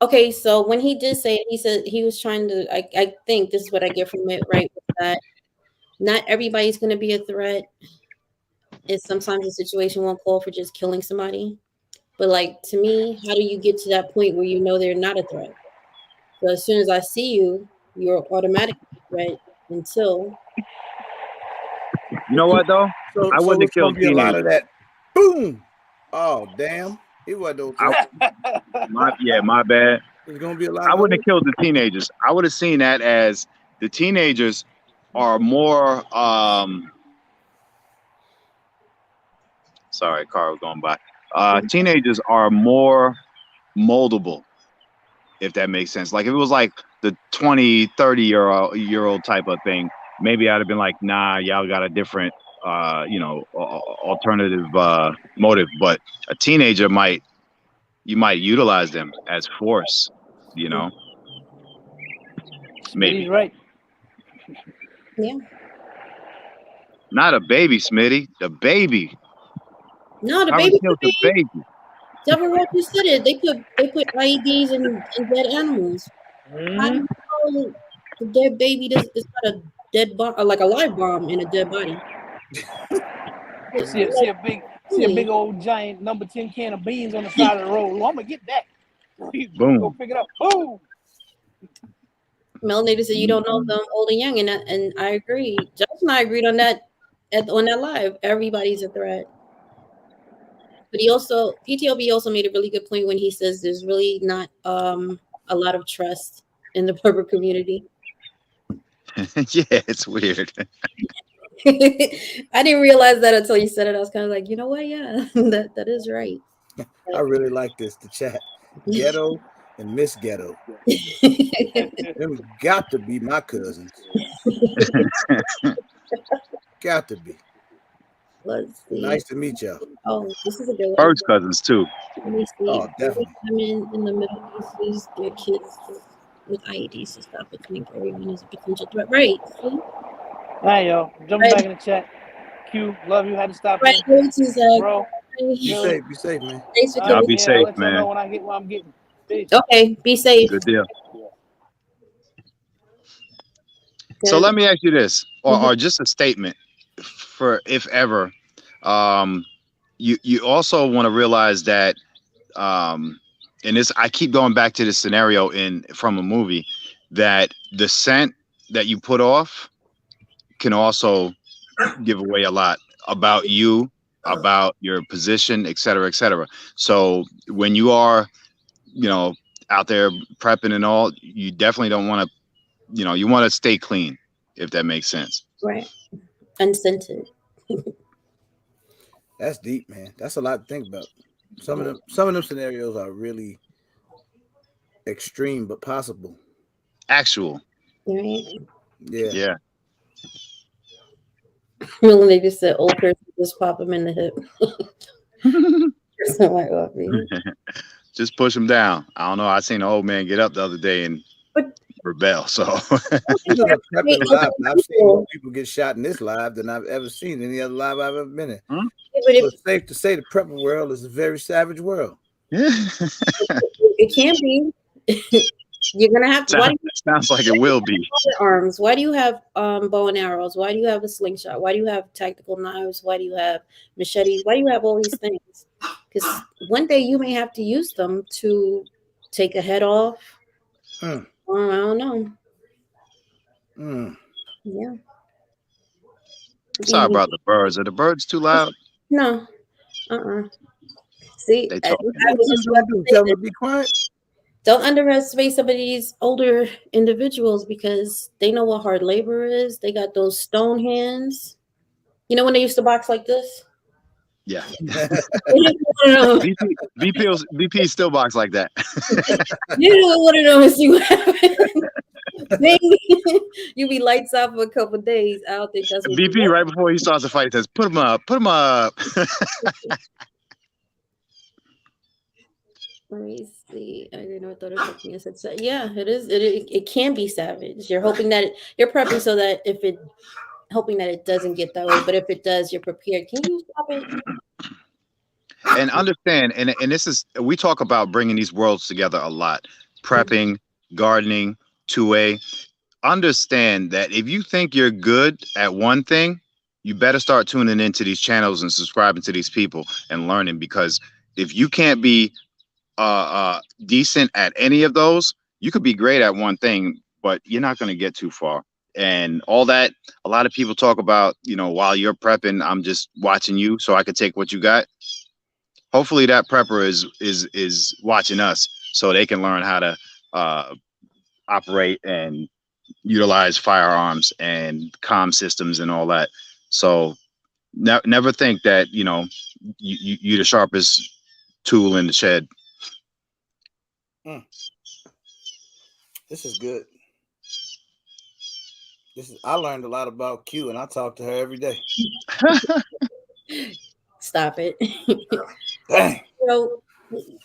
[SPEAKER 1] okay. So when he did say it, he said he was trying to. I think this is what I get from it, right? That not everybody's going to be a threat. And sometimes the situation won't call for just killing somebody. But like to me, how do you get to that point where you know they're not a threat? So as soon as I see you, you're automatically a threat until
[SPEAKER 2] You know what though?
[SPEAKER 3] So
[SPEAKER 2] I
[SPEAKER 3] so
[SPEAKER 2] wouldn't have
[SPEAKER 3] it's gonna
[SPEAKER 2] killed
[SPEAKER 3] be a lot
[SPEAKER 2] teenagers.
[SPEAKER 3] of that. Boom. Oh damn. He wasn't no threat.
[SPEAKER 2] My bad.
[SPEAKER 3] There's gonna be a lot
[SPEAKER 2] I
[SPEAKER 3] of
[SPEAKER 2] wouldn't
[SPEAKER 3] those.
[SPEAKER 2] have killed the teenagers. I would have seen that as the teenagers are more sorry, car was going by. Teenagers are more moldable, if that makes sense. Like if it was like the 20, 30-year-old type of thing, maybe I'd have been like, nah, y'all got a different alternative motive. But a teenager you might utilize them as force, you know, maybe.
[SPEAKER 6] Smitty's right.
[SPEAKER 1] yeah.
[SPEAKER 2] Not a baby, Smitty. The baby.
[SPEAKER 1] No, the
[SPEAKER 2] How we
[SPEAKER 1] baby could
[SPEAKER 2] killed the
[SPEAKER 1] be.
[SPEAKER 2] baby?
[SPEAKER 1] Devil Roach said it. They put IEDs in dead animals. How do
[SPEAKER 6] Mm-hmm.
[SPEAKER 1] you know the dead baby is not a dead bomb or like a live bomb in a dead body?
[SPEAKER 6] See
[SPEAKER 1] Like,
[SPEAKER 6] a
[SPEAKER 1] really?
[SPEAKER 6] big old giant number 10 can of beans on the side of the road. Well, I'm gonna get that. You go
[SPEAKER 2] Boom.
[SPEAKER 6] pick it up. Boom.
[SPEAKER 1] Melanated said you don't know them old and young, and I agree. Josh and I agreed on that on that live. Everybody's a threat. But he also PTOB also made a really good point when he says there's really not a lot of trust in the purple community.
[SPEAKER 2] Yeah, it's weird.
[SPEAKER 1] I didn't realize that until you said it. I was kind of like, you know what? Yeah, that is right.
[SPEAKER 3] I really like this. The chat. Ghetto and Miss Ghetto. Them got to be my cousins. Got to be.
[SPEAKER 1] Let's see.
[SPEAKER 3] Nice to meet y'all.
[SPEAKER 1] Oh, this is a good one.
[SPEAKER 2] First cousins too.
[SPEAKER 1] Let me see.
[SPEAKER 3] Oh, definitely.
[SPEAKER 1] Women in the Middle East use their kids with IEDs to stop it. I think everyone is a potential threat. Right. See?
[SPEAKER 6] All right, yo. Jumping back in the chat. Q, love you. Had to stop
[SPEAKER 1] Right.
[SPEAKER 6] in.
[SPEAKER 1] Go to Zach.
[SPEAKER 6] Bro.
[SPEAKER 3] Be
[SPEAKER 6] Yo.
[SPEAKER 3] safe. Be safe, man.
[SPEAKER 1] Thanks for
[SPEAKER 6] All
[SPEAKER 2] Y'all
[SPEAKER 1] coming.
[SPEAKER 2] be
[SPEAKER 6] I'll
[SPEAKER 2] safe,
[SPEAKER 6] let y'all know
[SPEAKER 2] man.
[SPEAKER 6] when I get what I'm getting. Peace.
[SPEAKER 1] Okay. Be safe.
[SPEAKER 2] Good deal. So let me ask you this, or just a statement for if ever. You also want to realize that, and this I keep going back to this scenario from a movie, that the scent that you put off can also give away a lot about you, about your position, et cetera, et cetera. So when you are, out there prepping and all, you definitely don't want to, you want to stay clean, if that makes sense.
[SPEAKER 1] Right. Unscented.
[SPEAKER 3] That's deep, man. That's a lot to think about. Some of them scenarios are really extreme but possible.
[SPEAKER 2] Actual.
[SPEAKER 1] Right.
[SPEAKER 3] Yeah.
[SPEAKER 2] Yeah.
[SPEAKER 1] Really, they just said old person just pop them in the hip. Something like that.
[SPEAKER 2] Just push him down. I don't know. I seen an old man get up the other day and rebel. So
[SPEAKER 3] This is a prepping live. I've seen more people get shot in this live than I've ever seen any other live I've ever been in.
[SPEAKER 1] But
[SPEAKER 3] So it's safe to say the prepper world is a very savage world.
[SPEAKER 1] it can be. You're gonna have to.
[SPEAKER 2] Sounds like it will be.
[SPEAKER 1] Arms. Why do you have bow and arrows? Why do you have a slingshot? Why do you have tactical knives? Why do you have machetes? Why do you have all these things? Because one day you may have to use them to take a head off. I don't know. Yeah.
[SPEAKER 2] Sorry about the birds. Are the birds too loud?
[SPEAKER 1] No. See,
[SPEAKER 2] They talk.
[SPEAKER 3] Tell them to be quiet.
[SPEAKER 1] Don't underestimate some of these older individuals because they know what hard labor is. They got those stone hands. You know when they used to box like this?
[SPEAKER 2] Yeah.
[SPEAKER 1] BP
[SPEAKER 2] still box like that.
[SPEAKER 1] You don't want to know and see what happened. Maybe you be lights out for a couple of days. I don't think that's what you
[SPEAKER 2] BP
[SPEAKER 1] want.
[SPEAKER 2] right before he starts the fight he says, "Put him up, put him up."
[SPEAKER 1] Let me see. I didn't know. I thought it was something. I said, yeah, it is. It can be savage. You're hoping that you're prepping so that if it, hoping that it doesn't get that way. But if it does, you're prepared. Can you stop it?
[SPEAKER 2] And understand, and this is, we talk about bringing these worlds together a lot: prepping, gardening, 2A. Understand that if you think you're good at one thing, you better start tuning into these channels and subscribing to these people and learning, because if you can't be decent at any of those, you could be great at one thing, but you're not going to get too far. And all that, a lot of people talk about, while you're prepping, I'm just watching you so I could take what you got. Hopefully that prepper is watching us so they can learn how to uh, operate and utilize firearms and comm systems and all that. So never think that you're the sharpest tool in the shed.
[SPEAKER 3] This is good. I learned a lot about Q, and I talk to her every day.
[SPEAKER 1] Stop it.
[SPEAKER 3] Dang.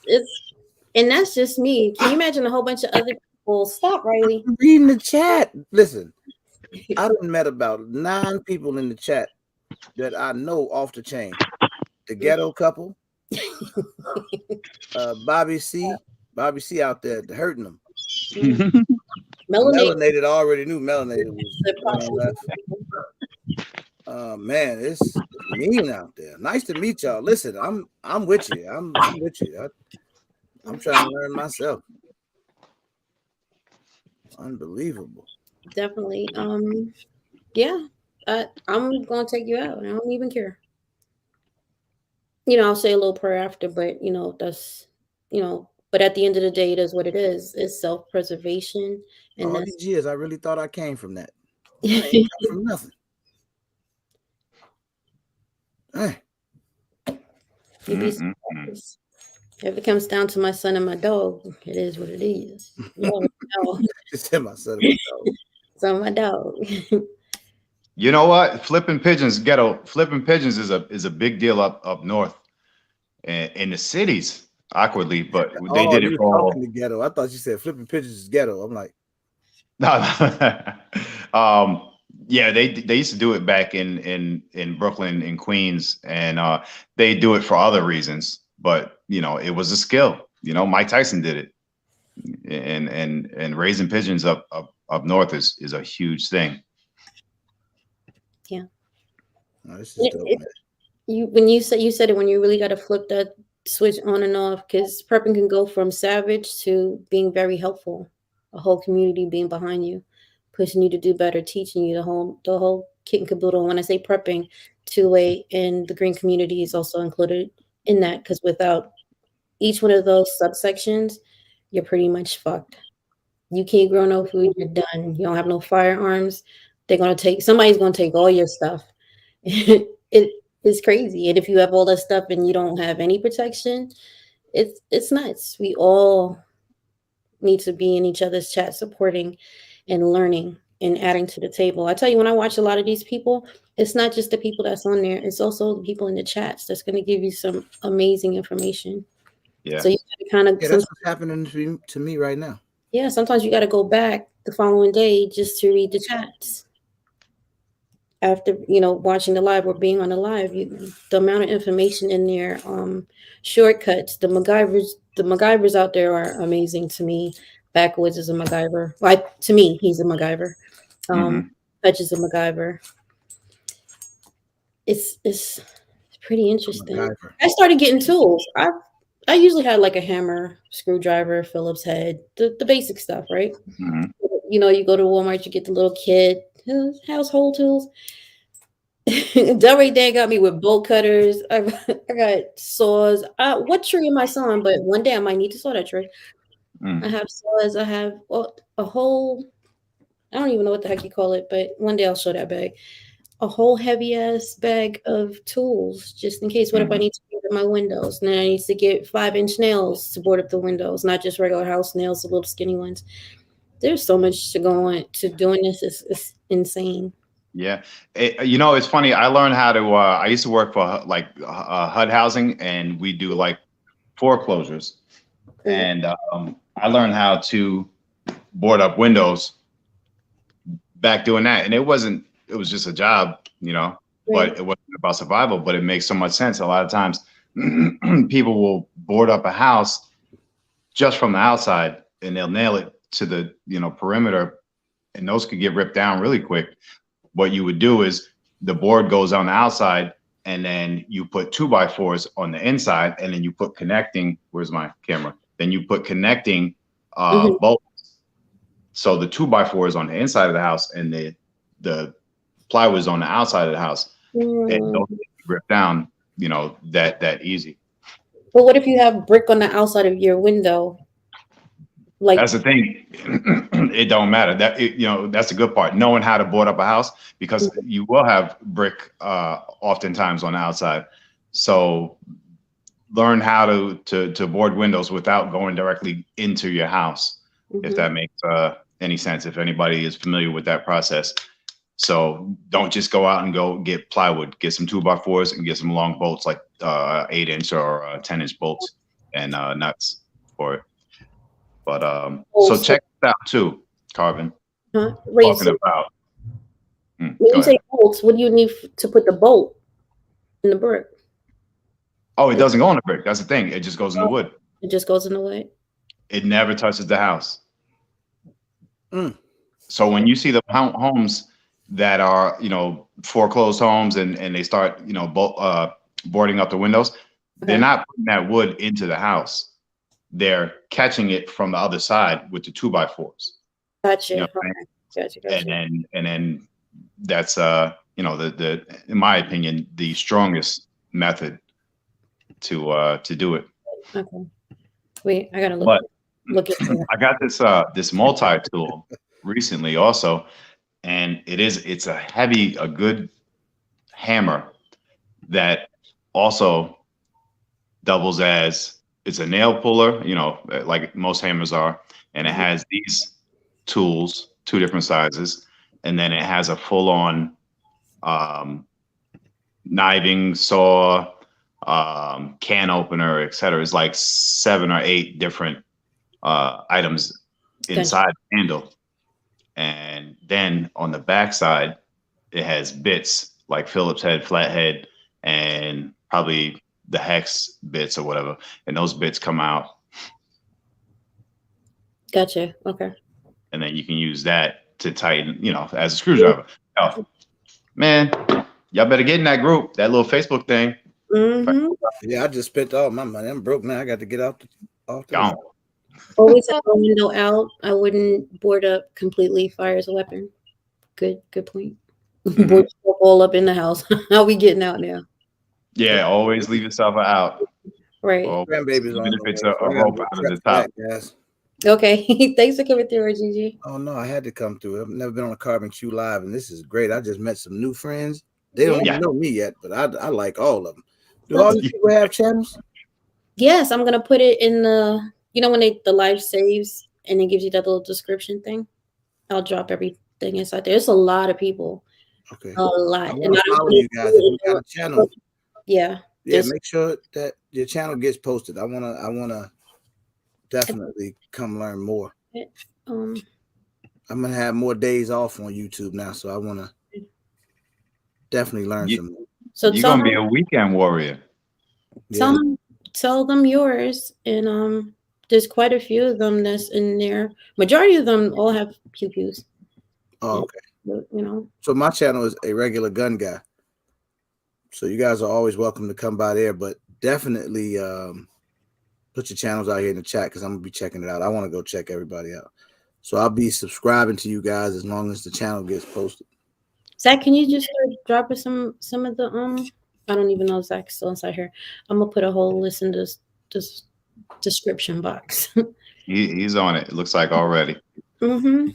[SPEAKER 1] It's, and that's just me. Can you imagine a whole bunch of other people? Stop, Riley.
[SPEAKER 3] Reading the chat. Listen, I done met about 9 people in the chat that I know off the chain. The ghetto couple, Bobby C out there hurting them. Melanated already knew Melanated was going left. Man, it's mean out there. Nice to meet y'all. Listen, I'm with you. I'm with you. I'm trying to learn myself. Unbelievable.
[SPEAKER 1] Definitely. Yeah. I'm gonna take you out. I don't even care. I'll say a little prayer after, but that's but at the end of the day, it is what it is. It's self-preservation, and
[SPEAKER 3] all
[SPEAKER 1] that's
[SPEAKER 3] these years I really thought I came from that. I ain't come from nothing. Hey.
[SPEAKER 1] You'd be surprised. If it comes down to my son and my dog, it is what it is.
[SPEAKER 3] It's my son and my dog.
[SPEAKER 1] So my dog.
[SPEAKER 2] You know what? Flipping pigeons, ghetto. Flipping pigeons is a big deal up north, in the cities. Awkwardly, but they did it
[SPEAKER 3] you
[SPEAKER 2] for
[SPEAKER 3] talking to ghetto. I thought you said flipping pigeons is ghetto. I'm like,
[SPEAKER 2] no. Yeah, they used to do it back in Brooklyn, in Queens, and they do it for other reasons. But it was a skill. Mike Tyson did it, and raising pigeons up north is a huge thing.
[SPEAKER 1] Yeah.
[SPEAKER 3] Oh, this is dope, man.
[SPEAKER 1] You said it when you really got to flip that switch on and off, because prepping can go from savage to being very helpful. A whole community being behind you, pushing you to do better, teaching you the whole kit and caboodle. When I say prepping, 2A and the green community is also included in that, because without each one of those subsections, you're pretty much fucked. You can't grow no food, you're done. You don't have no firearms. Somebody's gonna take all your stuff. It is crazy. And if you have all that stuff and you don't have any protection, it's nuts. We all need to be in each other's chat, supporting and learning and adding to the table. I tell you, when I watch a lot of these people, it's not just the people that's on there, it's also the people in the chats that's going to give you some amazing information.
[SPEAKER 2] Yeah.
[SPEAKER 1] So you kind of,
[SPEAKER 3] that's what's happening to me right now.
[SPEAKER 1] Yeah, sometimes you got to go back the following day just to read the chats. After watching the live or being on the live, the amount of information in there, shortcuts, the MacGyvers out there are amazing to me. Backwoods is a MacGyver. Like, to me, he's a MacGyver. Touch is a MacGyver. It's pretty interesting. I started getting tools. I usually had like a hammer, screwdriver, Phillips head, the basic stuff, right? You go to Walmart, you get the little kit, household tools. Delray Dad got me with bolt cutters. I got saws. What tree am I sawing? But one day I might need to saw that tree. I have saws. I have a whole, I don't even know what the heck you call it, but one day I'll show that bag. A whole heavy ass bag of tools, just in case. What if I need to board up my windows? And then I need to get 5-inch nails to board up the windows, not just regular house nails, the little skinny ones. There's so much to go on to doing this. It's insane.
[SPEAKER 2] Yeah, you know, it's funny. I learned how to. I used to work for like HUD housing, and we do like foreclosures.
[SPEAKER 1] Cool.
[SPEAKER 2] And I learned how to board up windows back doing that, and it wasn't. It was just a job, you know,
[SPEAKER 1] Right.
[SPEAKER 2] but it wasn't about survival. But it makes so much sense. A lot of times, people will board up a house just from the outside, and they'll nail it to the perimeter, and those could get ripped down really quick. What you would do is the board goes on the outside, and then you put 2x4s on the inside, and then you put connecting. Where's my camera? Then you put connecting
[SPEAKER 1] Mhm.
[SPEAKER 2] bolts. So the 2x4 is on the inside of the house, and the plywood is on the outside of the house, and
[SPEAKER 1] Mm.
[SPEAKER 2] those rip down, that easy.
[SPEAKER 1] But what if you have brick on the outside of your window? Like,
[SPEAKER 2] That's the thing. It don't matter. That's the good part. Knowing how to board up a house, because you will have brick oftentimes on the outside. So learn how to board windows without going directly into your house, if
[SPEAKER 1] mhm.
[SPEAKER 2] that makes any sense. If anybody is familiar with that process. So don't just go out and go get plywood. Get some 2x4s and get some long bolts, like 8-inch or 10-inch bolts and nuts for it. But
[SPEAKER 1] Oh,
[SPEAKER 2] so
[SPEAKER 1] so,
[SPEAKER 2] check this out too, Carvin.
[SPEAKER 1] huh? Wait,
[SPEAKER 2] Talking
[SPEAKER 1] so
[SPEAKER 2] about.
[SPEAKER 1] when
[SPEAKER 2] Go
[SPEAKER 1] you say
[SPEAKER 2] ahead.
[SPEAKER 1] bolts, what do you need to put the bolt in the brick?
[SPEAKER 2] Oh, it doesn't go in the brick. That's the thing. It just goes in the
[SPEAKER 1] Oh,
[SPEAKER 2] wood.
[SPEAKER 1] it just goes in the way.
[SPEAKER 2] It never touches the house.
[SPEAKER 3] Mm.
[SPEAKER 2] So when you see the homes that are, foreclosed homes, and they start, boarding up the windows, they're
[SPEAKER 1] Okay,
[SPEAKER 2] not putting that wood into the house. They're catching it from the other side with the 2x4s. You know
[SPEAKER 1] gotcha.
[SPEAKER 2] what I'm
[SPEAKER 1] Okay, gotcha,
[SPEAKER 2] saying?
[SPEAKER 1] gotcha.
[SPEAKER 2] And then that's the in my opinion, the strongest method to do it.
[SPEAKER 1] Okay, wait, I gotta
[SPEAKER 2] But
[SPEAKER 1] look into that.
[SPEAKER 2] I got this multi-tool recently also, and it's a good hammer that also doubles as, it's a nail puller, like most hammers are, and it
[SPEAKER 1] Mhm.
[SPEAKER 2] has these tools, two different sizes, and then it has a full-on um, kniving saw, can opener, etc. It's like 7 or 8 different items
[SPEAKER 1] Gotcha.
[SPEAKER 2] inside the handle, and then on the back side it has bits like Phillips head, flathead, and probably the hex bits or whatever, and those bits come out,
[SPEAKER 1] Gotcha. Okay.
[SPEAKER 2] and then you can use that to tighten, as a screwdriver. Oh, man, y'all better get in that group, that little Facebook thing.
[SPEAKER 1] Mm-hmm.
[SPEAKER 3] Yeah, I just spent all my money. I'm broke now. I got to get off this.
[SPEAKER 2] Gone.
[SPEAKER 1] Always have a window out. I wouldn't board up completely. Fire as a weapon. Good point.
[SPEAKER 2] Mhm.
[SPEAKER 1] Board yourself all up in the house. How we getting out now?
[SPEAKER 2] Yeah, always leave yourself out.
[SPEAKER 1] Right.
[SPEAKER 2] Always,
[SPEAKER 3] Grandbaby's
[SPEAKER 2] even
[SPEAKER 3] on
[SPEAKER 2] if
[SPEAKER 3] the
[SPEAKER 2] it's
[SPEAKER 3] way, so
[SPEAKER 2] a
[SPEAKER 3] I got to
[SPEAKER 2] rope
[SPEAKER 3] go
[SPEAKER 2] out of
[SPEAKER 3] prep
[SPEAKER 2] the
[SPEAKER 3] for
[SPEAKER 2] top.
[SPEAKER 3] that, guys.
[SPEAKER 1] Okay. Thanks for coming through, Gigi.
[SPEAKER 3] Oh no, I had to come through. I've never been on a Carbon Q Live, and this is great. I just met some new friends. They don't
[SPEAKER 1] Yeah.
[SPEAKER 3] even
[SPEAKER 2] Yeah.
[SPEAKER 3] know me yet, but I like all of them. Do all
[SPEAKER 1] That's,
[SPEAKER 3] these people have channels?
[SPEAKER 1] yes, I'm gonna put it in the. You know when the live saves and it gives you that little description thing. I'll drop everything inside there. It's a lot of people.
[SPEAKER 3] Okay.
[SPEAKER 1] A lot,
[SPEAKER 3] I
[SPEAKER 1] and
[SPEAKER 3] want to
[SPEAKER 1] I don't
[SPEAKER 3] follow
[SPEAKER 1] put
[SPEAKER 3] you
[SPEAKER 1] it
[SPEAKER 3] guys. If you got
[SPEAKER 1] in
[SPEAKER 3] a channel,
[SPEAKER 1] yeah.
[SPEAKER 3] yeah,
[SPEAKER 1] Just
[SPEAKER 3] make sure that your channel gets posted. I wanna definitely come learn more.
[SPEAKER 1] um.
[SPEAKER 3] I'm gonna have more days off on YouTube now, so I wanna definitely learn
[SPEAKER 2] You,
[SPEAKER 3] some more.
[SPEAKER 1] So
[SPEAKER 2] you're gonna be a weekend warrior.
[SPEAKER 1] tell
[SPEAKER 3] Yeah.
[SPEAKER 1] them tell them yours, and there's quite a few of them that's in there. Majority of them all have pew pews.
[SPEAKER 3] Oh, okay.
[SPEAKER 1] You know.
[SPEAKER 3] So my channel is a regular gun guy. So you guys are always welcome to come by there, but definitely put your channels out here in the chat because I'm gonna be checking it out. I want to go check everybody out. So I'll be subscribing to you guys as long as the channel gets posted.
[SPEAKER 1] Zach, can you just start dropping some of the I don't even know if Zach's still inside here. I'm gonna put a whole list in this description box.
[SPEAKER 2] He's on it. It looks like already.
[SPEAKER 1] Mm-hmm.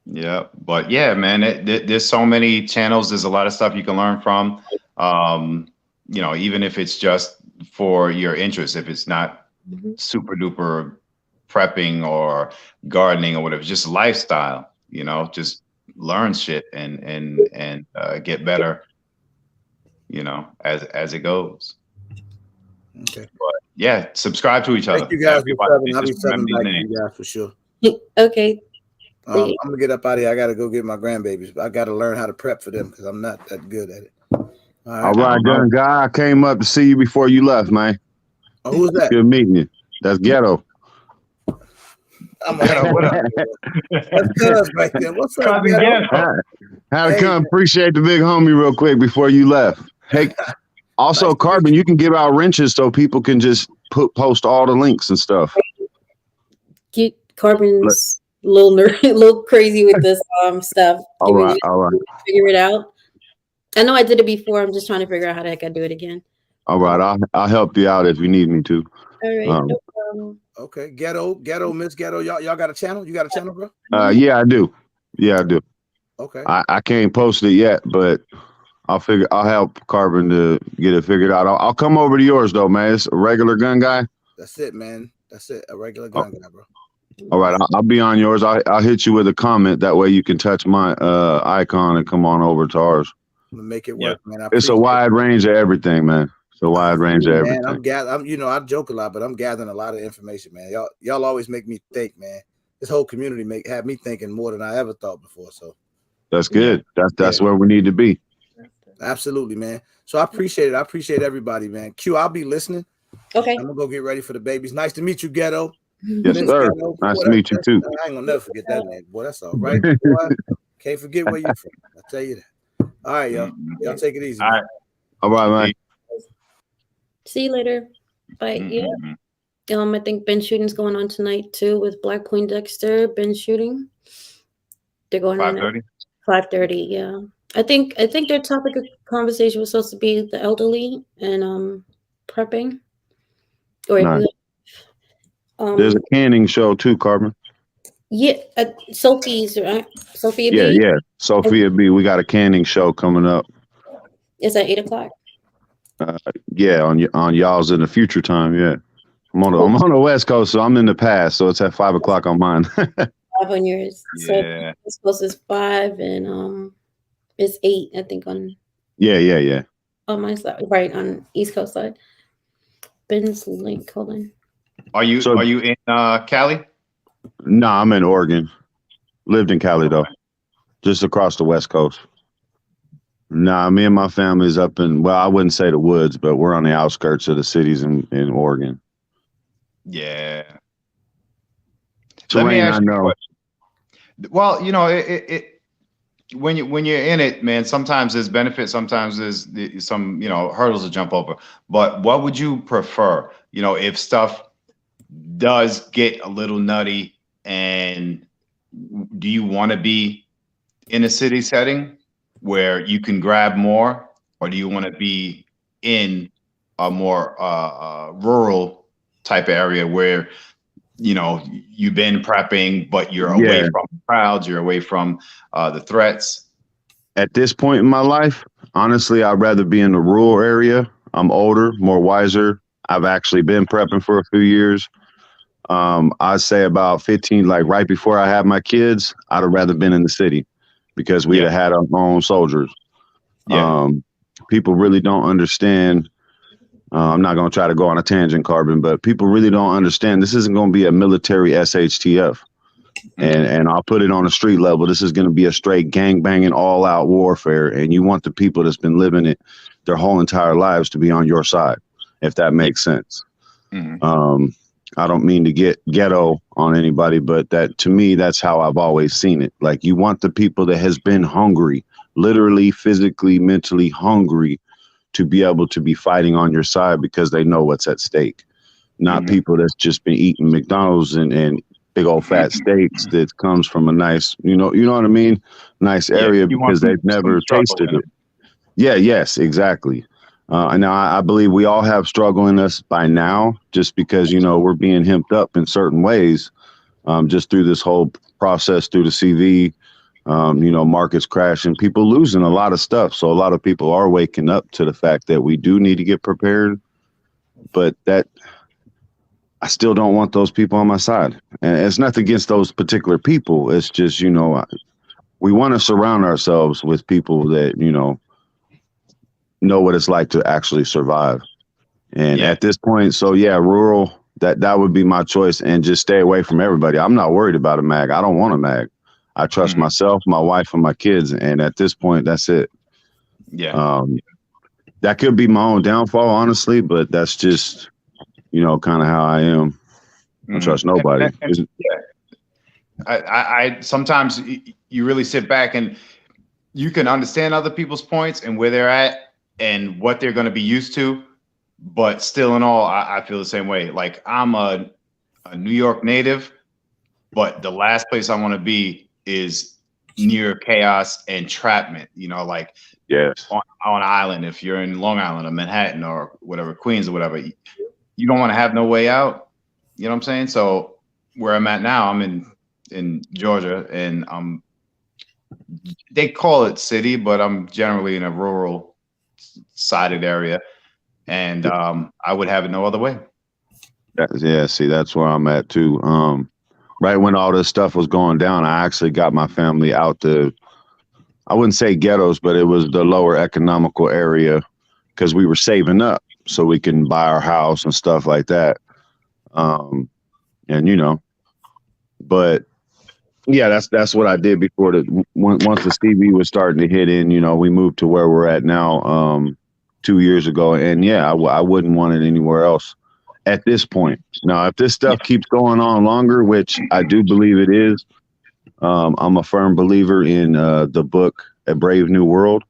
[SPEAKER 2] Yeah, but yeah, man, there's so many channels. There's a lot of stuff you can learn from. Even if it's just for your interest, if it's not
[SPEAKER 1] Mm-hmm.
[SPEAKER 2] super duper prepping or gardening or whatever. It's just a lifestyle, you know, just learn shit and get better, you know, as it goes.
[SPEAKER 3] Okay.
[SPEAKER 2] But yeah, subscribe to each other.
[SPEAKER 3] Thank you guys for subbing. I'll be
[SPEAKER 2] Just remember
[SPEAKER 3] subbing back
[SPEAKER 2] these
[SPEAKER 3] to you
[SPEAKER 2] names.
[SPEAKER 3] guys for sure.
[SPEAKER 1] Okay.
[SPEAKER 3] I'm gonna get up out of here. I gotta go get my grandbabies. I gotta learn how to prep for them because I'm not that good at it.
[SPEAKER 7] All right, gun guy. I came up to see you before you left, man.
[SPEAKER 3] Oh, who's that?
[SPEAKER 7] Good meeting you. That's Ghetto.
[SPEAKER 2] What up?
[SPEAKER 3] That's Cuz right there. What's up,
[SPEAKER 2] Cousin
[SPEAKER 3] Ghetto?
[SPEAKER 2] Ghetto.
[SPEAKER 7] Had to
[SPEAKER 3] Hey,
[SPEAKER 7] come
[SPEAKER 3] man.
[SPEAKER 7] appreciate the big homie real quick before you left. Hey, also,
[SPEAKER 3] Nice to
[SPEAKER 7] Carbon,
[SPEAKER 3] meet
[SPEAKER 7] you can give out wrenches so people can just post all the links and stuff.
[SPEAKER 1] Get Carbon's a little a little crazy with this stuff.
[SPEAKER 7] All right, all right,
[SPEAKER 1] Figure it out. I know I did it before. I'm just trying to figure out how the heck I do it again.
[SPEAKER 7] all right. I'll help you out if you need me to.
[SPEAKER 1] All right. No problem.
[SPEAKER 3] Okay, Ghetto, Miss Ghetto. Y'all got a channel? You got a channel, bro?
[SPEAKER 7] Yeah, I do. Yeah, I do.
[SPEAKER 3] Okay.
[SPEAKER 7] I can't post it yet, but I'll help Carbon to get it figured out. I'll come over to yours though, man. It's a regular gun guy.
[SPEAKER 3] That's it, man. That's it. A regular gun guy, bro.
[SPEAKER 7] All right, I'll be on yours. I'll hit you with a comment. That way you can touch my icon and come on over to ours.
[SPEAKER 3] I'm gonna make it work, man.
[SPEAKER 7] It's a wide range of everything, man. It's a wide range of everything.
[SPEAKER 3] I'm I joke a lot, but I'm gathering a lot of information, man. Y'all always make me think, man. This whole community have me thinking more than I ever thought before. So
[SPEAKER 7] that's good. That's where we need to be.
[SPEAKER 3] Absolutely, man. So I appreciate it. I appreciate everybody, man. Q, I'll be listening.
[SPEAKER 1] Okay.
[SPEAKER 3] I'm gonna go get ready for the babies. Nice to meet you, Ghetto.
[SPEAKER 7] Yes, sir.
[SPEAKER 3] Ghetto.
[SPEAKER 7] Nice to meet you too.
[SPEAKER 3] I ain't gonna never forget that name, boy. That's all right. Boy, can't forget where you're from. I tell you that. All right, y'all. Y'all take it easy.
[SPEAKER 2] All right.
[SPEAKER 7] All right, man.
[SPEAKER 1] See you later. Bye. Yeah. I think bench shooting's going on tonight too with Black Poindexter bench shooting. They're going
[SPEAKER 2] 5:30.
[SPEAKER 1] 5:30. Yeah. I think their topic of conversation was supposed to be the elderly and prepping. Or
[SPEAKER 7] Nice. There's a canning show too, Carbon.
[SPEAKER 1] Yeah, Sophie's right. Sophia
[SPEAKER 7] Yeah,
[SPEAKER 1] B.
[SPEAKER 7] yeah. Sophia B. We got a canning show coming up.
[SPEAKER 1] It's at 8:00.
[SPEAKER 7] Yeah, on y'all's in the future time. Yeah, I'm on the West Coast, so I'm in the past, so it's at 5:00 on mine.
[SPEAKER 1] 5 on yours.
[SPEAKER 2] Yeah.
[SPEAKER 1] So it's supposed to 5 and it's 8. I think on.
[SPEAKER 7] Yeah.
[SPEAKER 1] On my side, right on East Coast side. Ben's link. Hold on.
[SPEAKER 2] Are you in Cali?
[SPEAKER 7] No, I'm in Oregon. Lived in Cali though, just across the West Coast. Nah, me and my family's up in, well, I wouldn't say the woods, but we're on the outskirts of the cities in Oregon.
[SPEAKER 2] Yeah.
[SPEAKER 7] Terrain, I know.
[SPEAKER 2] Well, you know, it when you're in it, man, sometimes there's benefits, sometimes there's some, you know, hurdles to jump over. But what would you prefer? You know, if stuff does get a little nutty, and do you want to be in a city setting where you can grab more, or do you want to be in a more rural type of area where, you know, you've been prepping, but you're away from crowds, you're away from the threats?
[SPEAKER 7] At this point in my life, honestly, I'd rather be in the rural area. I'm older, more wiser. I've actually been prepping for a few years. I'd say about 15, like right before I had my kids, I'd have rather been in the city because we'd have had our own soldiers. People really don't understand. I'm not going to try to go on a tangent, Carbon, but people really don't understand. This isn't going to be a military SHTF. And I'll put it on a street level. This is going to be a straight gang banging, all out warfare. And you want the people that's been living it their whole entire lives to be on your side, if that makes sense. I don't mean to get ghetto on anybody, but that to me, that's how I've always seen it. Like, you want the people that has been hungry, literally, physically, mentally hungry, to be able to be fighting on your side because they know what's at stake. Not people that's just been eating McDonald's and big old fat steaks that comes from a nice, you know what I mean? Nice area because they've never tasted it. Yeah, yes, exactly. And now I believe we all have struggle in us by now, just because, you know, we're being hemped up in certain ways, just through this whole process, through the CV, you know, markets crashing, people losing a lot of stuff. So a lot of people are waking up to the fact that we do need to get prepared. But that, I still don't want those people on my side. And it's nothing against those particular people. It's just, we want to surround ourselves with people that, know what it's like to actually survive. And
[SPEAKER 2] Yeah.
[SPEAKER 7] at this point, so yeah, rural, that would be my choice, and just stay away from everybody. I'm not worried about a mag. I don't want a mag. I trust
[SPEAKER 2] Mhm.
[SPEAKER 7] myself, my wife, and my kids. And at this point, that's it.
[SPEAKER 2] Yeah.
[SPEAKER 7] Um, that could be my own downfall, honestly, but that's just, kind of how I am. I don't
[SPEAKER 2] Mhm.
[SPEAKER 7] trust nobody.
[SPEAKER 2] And yeah, I sometimes you really sit back and you can understand other people's points and where they're at and what they're going to be used to, but still in all, I feel the same way. Like I'm a New York native, but the last place I want to be is near chaos and entrapment. Like
[SPEAKER 7] Yes.
[SPEAKER 2] on an island. If you're in Long Island or Manhattan or whatever, Queens or whatever, you don't want to have no way out. You know what I'm saying? So where I'm at now, I'm in Georgia, and they call it city, but I'm generally in a rural sided area, and I would have it no other way.
[SPEAKER 7] Yeah, see, that's where I'm at too. Right when all this stuff was going down, I actually got my family out the, I wouldn't say ghettos, but it was the lower economical area, because we were saving up so we can buy our house and stuff like that. Um, and but yeah, that's what I did before once the CV was starting to hit in. We moved to where we're at now, 2 years ago, and yeah, I wouldn't want it anywhere else at this point. Now, if this stuff
[SPEAKER 2] Yeah.
[SPEAKER 7] keeps going on longer, which I do believe it is, I'm a firm believer in the book A Brave New World,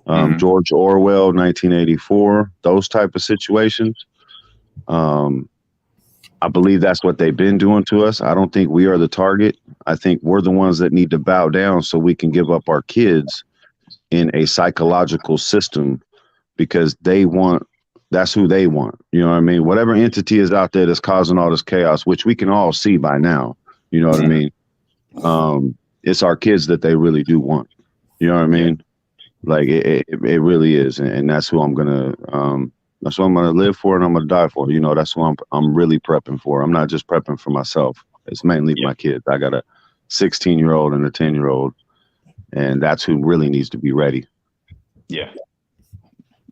[SPEAKER 2] Hmm.
[SPEAKER 7] George Orwell, 1984, those type of situations. Um, I believe that's what they've been doing to us. I don't think we are the target. I think we're the ones that need to bow down so we can give up our kids in a psychological system, because that's who they want. You know what I mean? Whatever entity is out there that's causing all this chaos, which we can all see by now, you know what I
[SPEAKER 2] Hmm.
[SPEAKER 7] mean? It's our kids that they really do want. You know what I
[SPEAKER 2] Yeah.
[SPEAKER 7] mean? Like it really is, and that's what I'm gonna live for, and I'm gonna die for. That's what I'm really prepping for. I'm not just prepping for myself. It's mainly
[SPEAKER 2] Yeah.
[SPEAKER 7] my kids. I got a 16-year-old and a 10-year-old, and that's who really needs to be ready.
[SPEAKER 2] Yeah.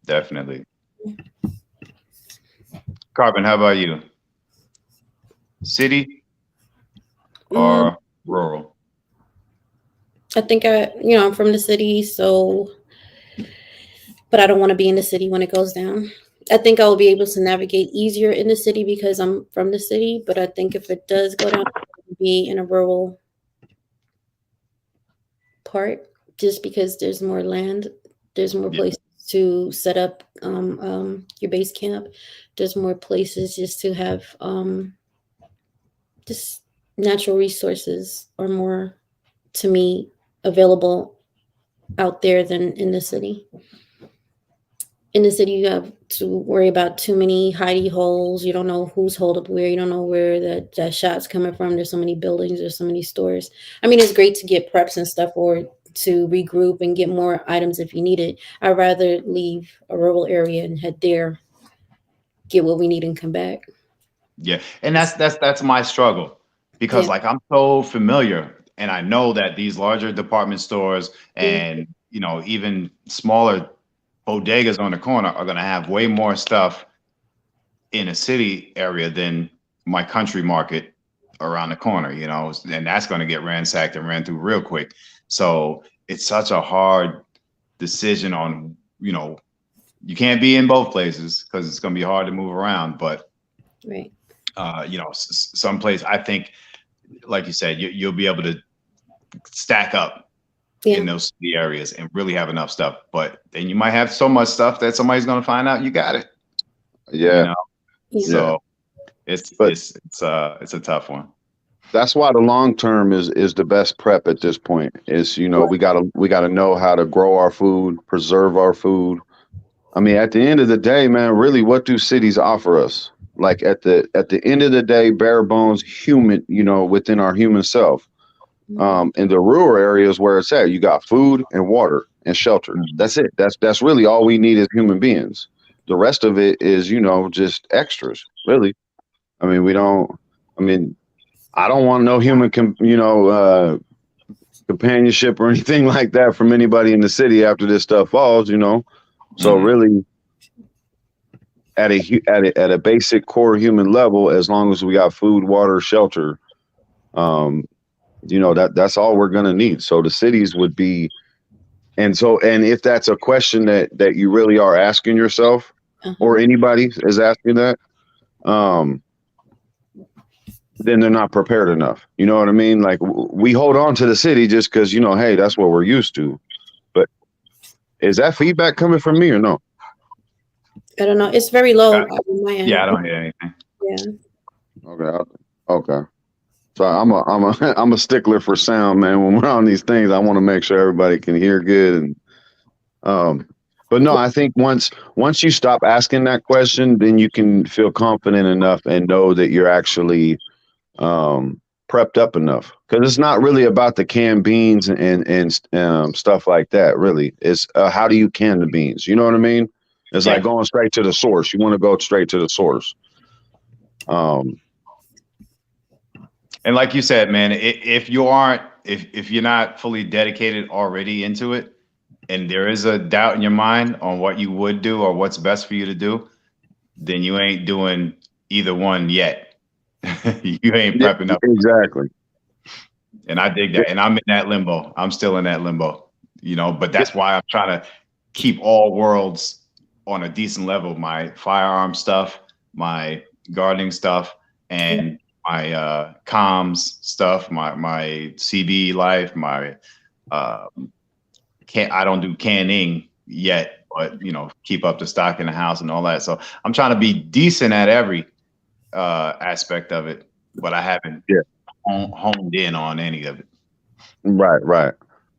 [SPEAKER 2] Definitely. Carbon, how about you? City
[SPEAKER 1] Um,
[SPEAKER 2] or rural?
[SPEAKER 1] I think I'm from the city, so, but I don't want to be in the city when it goes down. I think I will be able to navigate easier in the city because I'm from the city, but I think if it does go down, I'll be in a rural part just because there's more land, there's more
[SPEAKER 2] Yeah.
[SPEAKER 1] places to set up your base camp, there's more places just to have just natural resources are more to me available out there than in the city. In the city, you have to worry about too many hidey holes. You don't know who's holed up where. You don't know where that shot's coming from. There's so many buildings. There's so many stores. I mean, it's great to get preps and stuff or to regroup and get more items if you need it. I'd rather leave a rural area and head there, get what we need, and come back.
[SPEAKER 2] Yeah. And that's my struggle, because
[SPEAKER 1] Yeah.
[SPEAKER 2] like I'm so familiar and I know that these larger department stores
[SPEAKER 1] Mm,
[SPEAKER 2] and even smaller bodegas on the corner are going to have way more stuff in a city area than my country market around the corner, and that's going to get ransacked and ran through real quick. So it's such a hard decision on, you can't be in both places because it's going to be hard to move around. But,
[SPEAKER 1] right.
[SPEAKER 2] some place, I think, like you said, you'll be able to stack up
[SPEAKER 1] Yeah.
[SPEAKER 2] in those city areas and really have enough stuff. But then you might have so much stuff that somebody's going to find out you got it, you
[SPEAKER 7] Yeah,
[SPEAKER 2] know?
[SPEAKER 1] Yeah.
[SPEAKER 7] yeah.
[SPEAKER 2] So it's
[SPEAKER 7] But
[SPEAKER 2] it's a tough one.
[SPEAKER 7] that's why the long term is the best prep at this point. Is we gotta know how to grow our food, preserve our food. I mean, at the end of the day, man, really, what do cities offer us? Like at the end of the day, bare bones, human, within our human self.
[SPEAKER 1] Mhm.
[SPEAKER 7] In the rural areas where it's at, you got food and water and shelter.
[SPEAKER 2] Mhm.
[SPEAKER 7] That's it. That's really all we need as human beings. The rest of it is, just extras, really. I mean, we don't. I mean, I don't want no human, companionship or anything like that from anybody in the city after this stuff falls. So
[SPEAKER 2] Mhm.
[SPEAKER 7] really, at a basic core human level, as long as we got food, water, shelter, um, that's all we're gonna need. So the cities would be, and if that's a question that you really are asking yourself, or anybody is asking that, um, then they're not prepared enough. You know what I mean? Like we hold on to the city just because hey, that's what we're used to. But is that feedback coming from me or no?
[SPEAKER 1] I don't know. It's very low on my
[SPEAKER 2] Yeah, I
[SPEAKER 1] end.
[SPEAKER 2] don't hear anything.
[SPEAKER 1] Yeah.
[SPEAKER 7] Okay. So I'm a stickler for sound, man. When we're on these things, I want to make sure everybody can hear good. And but no, I think once you stop asking that question, then you can feel confident enough and know that you're actually prepped up enough. Because it's not really about the canned beans and stuff like that. Really, it's how do you can the beans? You know what I mean? It's like going straight to the source. You want to go straight to the source.
[SPEAKER 2] And like you said, man, if you're not fully dedicated already into it, and there is a doubt in your mind on what you would do or what's best for you to do, then you ain't doing either one yet. You ain't
[SPEAKER 7] Yeah,
[SPEAKER 2] prepping up.
[SPEAKER 7] exactly.
[SPEAKER 2] And I dig that. And I'm in that limbo. I'm still in that limbo, but that's why I'm trying to keep all worlds on a decent level. My firearm stuff, my gardening stuff, and my comms stuff, my CB life, my I don't do canning yet, but keep up the stock in the house and all that. So I'm trying to be decent at every aspect of it, but I haven't honed in on any of it.
[SPEAKER 7] Right.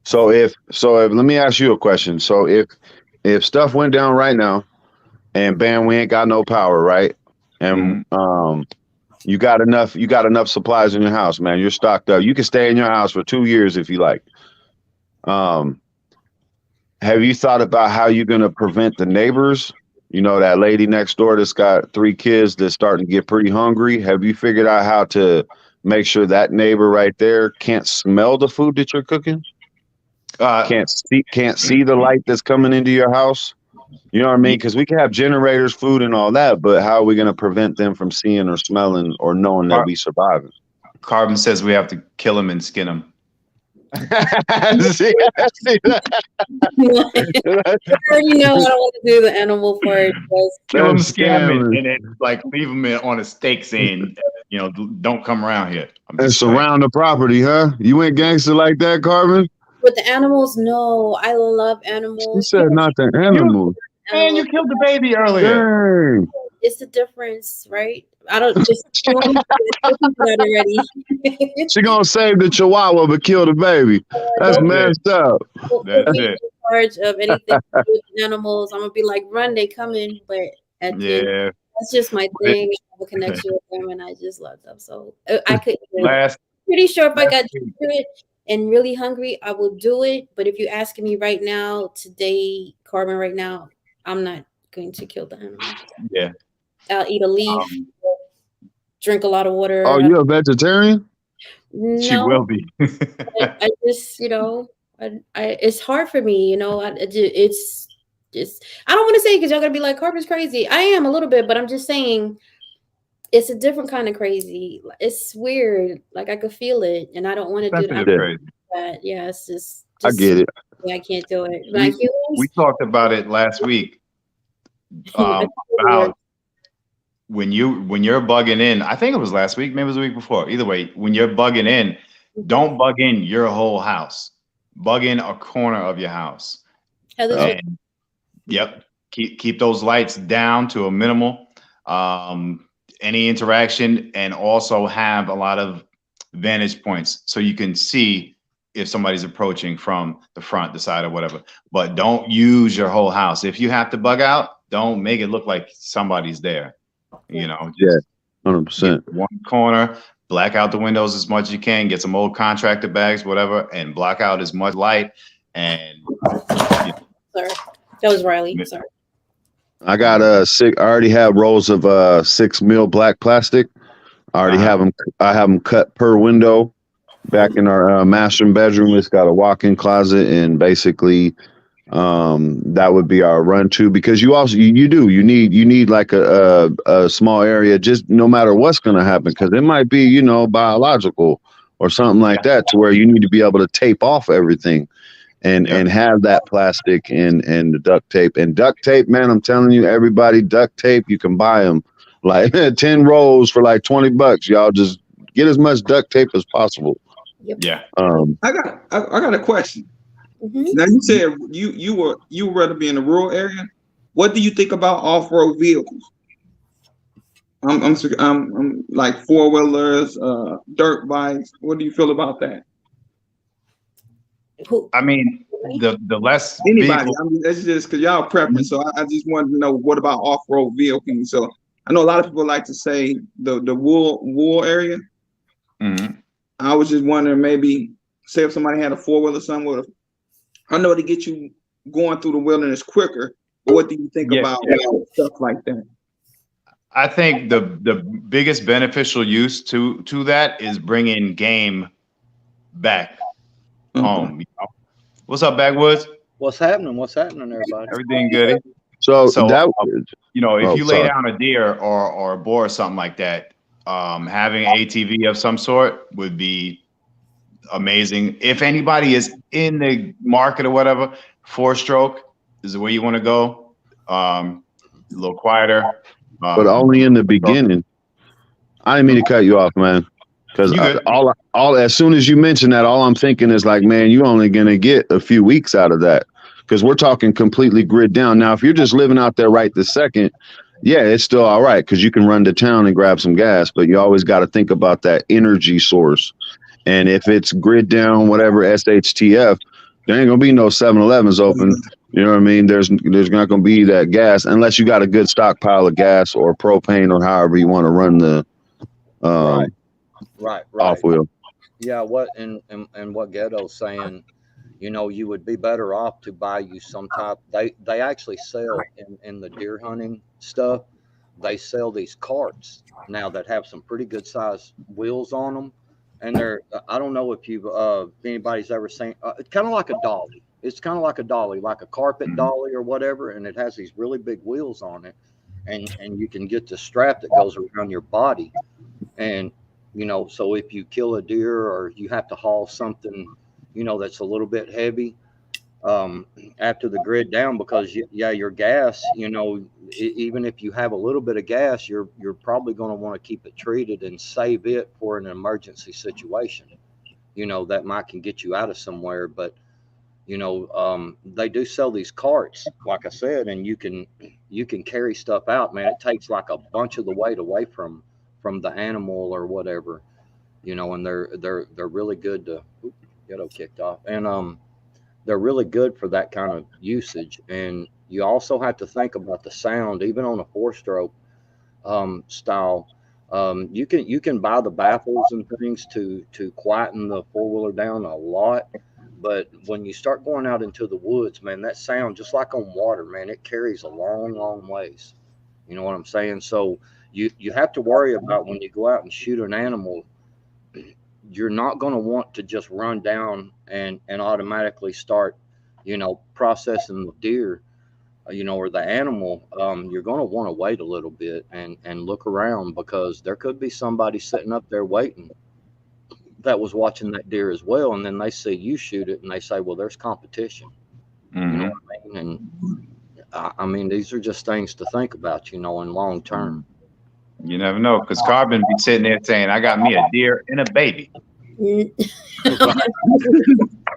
[SPEAKER 7] So if let me ask you a question. So if stuff went down right now and bam, we ain't got no power, right? And you got enough supplies in your house, man. You're stocked up. You can stay in your house for 2 years if you like. Have you thought about how you're gonna prevent the neighbors? That lady next door that's got 3 kids that's starting to get pretty hungry. Have you figured out how to make sure that neighbor right there can't smell the food that you're cooking? Can't see the light that's coming into your house? You know what I mean? Because we can have generators, food, and all that, but how are we going to prevent them from seeing or smelling or knowing that we surviving?
[SPEAKER 2] Carbon says we have to kill him and skin him.
[SPEAKER 7] See that?
[SPEAKER 1] I already know I don't want to do the animal part.
[SPEAKER 2] Kill him, skin him, and then leave him on a stake saying, don't come around here.
[SPEAKER 7] And surround the property, huh? You went gangster like that, Carbon?
[SPEAKER 1] With the animals, no. I love animals.
[SPEAKER 7] You said not the animals.
[SPEAKER 2] Man, you killed the baby earlier.
[SPEAKER 7] Dang.
[SPEAKER 1] It's the difference, right? I don't just already.
[SPEAKER 7] She gonna save the chihuahua but kill the baby. That's messed up.
[SPEAKER 2] That's it.
[SPEAKER 1] In charge of anything with animals, I'm gonna be like, run, they coming. But that's just my thing. I have a connection with them, and I just love them. So I could. Pretty sure if I got desperate and really hungry, I will do it. But if you're asking me right now, today, Carbon, right now, I'm not going to kill the animal.
[SPEAKER 2] Yeah.
[SPEAKER 1] I'll eat a leaf, drink a lot of water.
[SPEAKER 7] Oh, you're a vegetarian?
[SPEAKER 1] No,
[SPEAKER 2] she will be.
[SPEAKER 1] I just, it's hard for me, it's just, I don't want to say because y'all gonna be like, Carbon's crazy. I am a little bit, but I'm just saying it's a different kind of crazy. It's weird. Like I could feel it, and I don't want to do that. Yeah, it's just
[SPEAKER 7] I get it.
[SPEAKER 1] Yeah, I can't do it.
[SPEAKER 2] We talked about it last week. About when you're bugging in, I think it was last week, maybe it was the week before. Either way, when you're bugging in, don't bug in your whole house. Bug in a corner of your house. And, keep those lights down to a minimal. Any interaction, and also have a lot of vantage points so you can see if somebody's approaching from the front, the side, or whatever. But don't use your whole house. If you have to bug out, don't make it look like somebody's there.
[SPEAKER 7] Just 100%.
[SPEAKER 2] One corner, black out the windows as much as you can, get some old contractor bags, whatever, and block out as much light. And
[SPEAKER 1] sorry, that was Riley. Sorry.
[SPEAKER 7] I got I already have rolls of 6 mil black plastic, I already
[SPEAKER 2] Uh-huh.
[SPEAKER 7] have them. I have them cut per window back in our master bedroom. It's got a walk-in closet, and basically that would be our run to, because you also you need like a small area, just no matter what's going to happen, because it might be, you know, biological or something like that, to where you need to be able to tape off everything
[SPEAKER 2] Yep.
[SPEAKER 7] and have that plastic and the duct tape, man. I'm telling you, everybody, duct tape, you can buy them like 10 rolls for like $20. Y'all just get as much duct tape as possible.
[SPEAKER 1] Yep.
[SPEAKER 2] Yeah.
[SPEAKER 7] um
[SPEAKER 5] I got a question.
[SPEAKER 1] Hmm.
[SPEAKER 5] Now you said you would rather be in a rural area. What do you think about off road vehicles? I'm like four wheelers, dirt bikes. What do you feel about that?
[SPEAKER 1] Who?
[SPEAKER 2] I mean, the less
[SPEAKER 5] Anybody?
[SPEAKER 2] vehicle.
[SPEAKER 5] I mean, that's just because y'all prepping. So I just wanted to know what about off road vehicles. So I know a lot of people like to say the wool area.
[SPEAKER 2] Mhm.
[SPEAKER 5] I was just wondering, maybe say if somebody had a four wheeler somewhere. I know to get you going through the wilderness quicker. But what do you think
[SPEAKER 2] Yeah,
[SPEAKER 5] about stuff like that?
[SPEAKER 2] I think the biggest beneficial use to that is bringing game back
[SPEAKER 5] Okay.
[SPEAKER 2] home. You know? What's up, Backwoods?
[SPEAKER 8] What's happening? What's happening, everybody?
[SPEAKER 2] Everything good?
[SPEAKER 7] so
[SPEAKER 2] So,
[SPEAKER 7] that
[SPEAKER 2] you know, if
[SPEAKER 7] oh,
[SPEAKER 2] you lay
[SPEAKER 7] sorry.
[SPEAKER 2] down a deer or a boar or something like that, having an ATV of some sort would be amazing. If anybody is in the market or whatever, four stroke is the way you want to go. A little quieter.
[SPEAKER 7] But only in the
[SPEAKER 2] Four stroke.
[SPEAKER 7] beginning. I didn't mean to cut you off, man. Because
[SPEAKER 2] You good?
[SPEAKER 7] all as soon as you mention that, all I'm thinking is like, man, you're only gonna get a few weeks out of that, because we're talking completely grid down. Now, if you're just living out there right this second, yeah, it's still all right, because you can run to town and grab some gas. But you always got to think about that energy source. And if it's grid down, whatever SHTF, there ain't gonna be no 7-Elevens open. You know what I mean? There's not gonna be that gas unless you got a good stockpile of gas or propane or however you want to run the
[SPEAKER 8] Right,
[SPEAKER 7] um off
[SPEAKER 8] right.
[SPEAKER 7] wheel.
[SPEAKER 8] Yeah, what and what Ghetto's saying, you would be better off to buy you some type. They actually sell in the deer hunting stuff. They sell these carts now that have some pretty good size wheels on them, and they're I don't know if anybody's ever seen it's kind of like a dolly. It's kind of like a dolly, like a carpet
[SPEAKER 2] Mhm.
[SPEAKER 8] dolly or whatever, and it has these really big wheels on it, and you can get the strap that goes around your body, and so if you kill a deer or you have to haul something that's a little bit heavy, um, after the grid down, because yeah, your gas, even if you have a little bit of gas, you're probably going to want to keep it treated and save it for an emergency situation, that might can get you out of somewhere. But they do sell these carts, like I said, and you can carry stuff out, man. It takes like a bunch of the weight away from the animal or whatever, and they're really good to ghetto kicked off, and they're really good for that kind of usage. And you also have to think about the sound, even on a four stroke style. You can buy the baffles and things to quieten the four wheeler down a lot, but when you start going out into the woods, man, that sound, just like on water, man, it carries a long, long ways. You know what I'm saying? So you have to worry about when you go out and shoot an animal. You're not going to want to just run down and automatically start, processing the deer, or the animal. You're going to want to wait a little bit and look around, because there could be somebody sitting up there waiting that was watching that deer as well, and then they see you shoot it and they say, well, there's competition. You know
[SPEAKER 2] Mhm.
[SPEAKER 8] what I mean? And I mean, these are just things to think about, in long term.
[SPEAKER 2] You never know, because Carbon be sitting there saying, "I got me a deer and a baby."
[SPEAKER 1] Mm.
[SPEAKER 8] Right.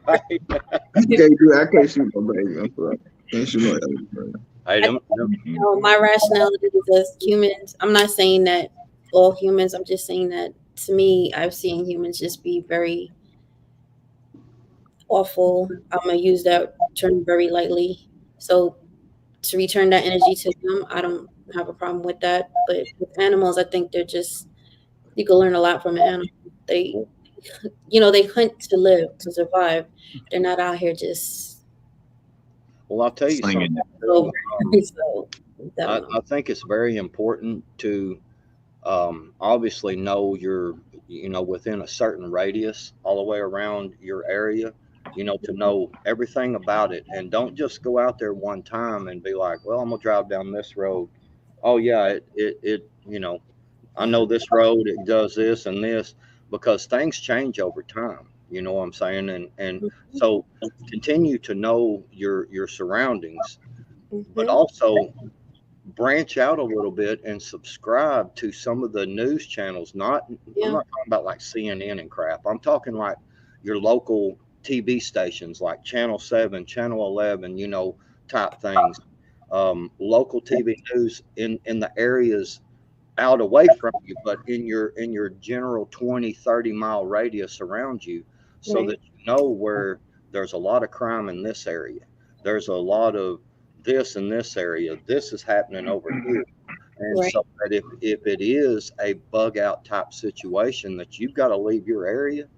[SPEAKER 5] I can't shoot no baby. I'm sorry. Can't shoot no elephant.
[SPEAKER 8] Hey,
[SPEAKER 1] I,
[SPEAKER 2] Mhm.
[SPEAKER 1] my rationality is, as humans, I'm not saying that all humans, I'm just saying that to me, I've seen humans just be very awful. I'm gonna use that term very lightly. So to return that energy to them, I don't have a problem with that. But with animals, I think they're just, you can learn a lot from an animal. They, they hunt to live, to survive. They're not out here just
[SPEAKER 8] Well, I'll tell you something
[SPEAKER 2] Slinging it.
[SPEAKER 1] over.
[SPEAKER 8] too.
[SPEAKER 1] So I
[SPEAKER 8] I,
[SPEAKER 1] don't know.
[SPEAKER 8] I think it's very important to Obviously know you're, within a certain radius all the way around your area, to know everything about it. And don't just go out there one time and be like, well, I'm gonna drive down this road. Oh yeah, I know this road, it does this and this, because things change over time. You know what I'm saying? And so continue to know your surroundings, but
[SPEAKER 1] Mm-hmm.
[SPEAKER 8] also branch out a little bit and subscribe to some of the news channels. I'm
[SPEAKER 1] Yeah.
[SPEAKER 8] not talking about like CNN and crap. I'm talking like your local TV stations like Channel 7, Channel 11, type things. Local TV news in the areas out away from you, but in your general 20-30 mile radius around you, so
[SPEAKER 1] Right.
[SPEAKER 8] that you know where there's a lot of crime in this area. There's a lot of this in this area. This is happening over here. And
[SPEAKER 1] Right.
[SPEAKER 8] so that if it is a bug out type situation that you've got to leave your area,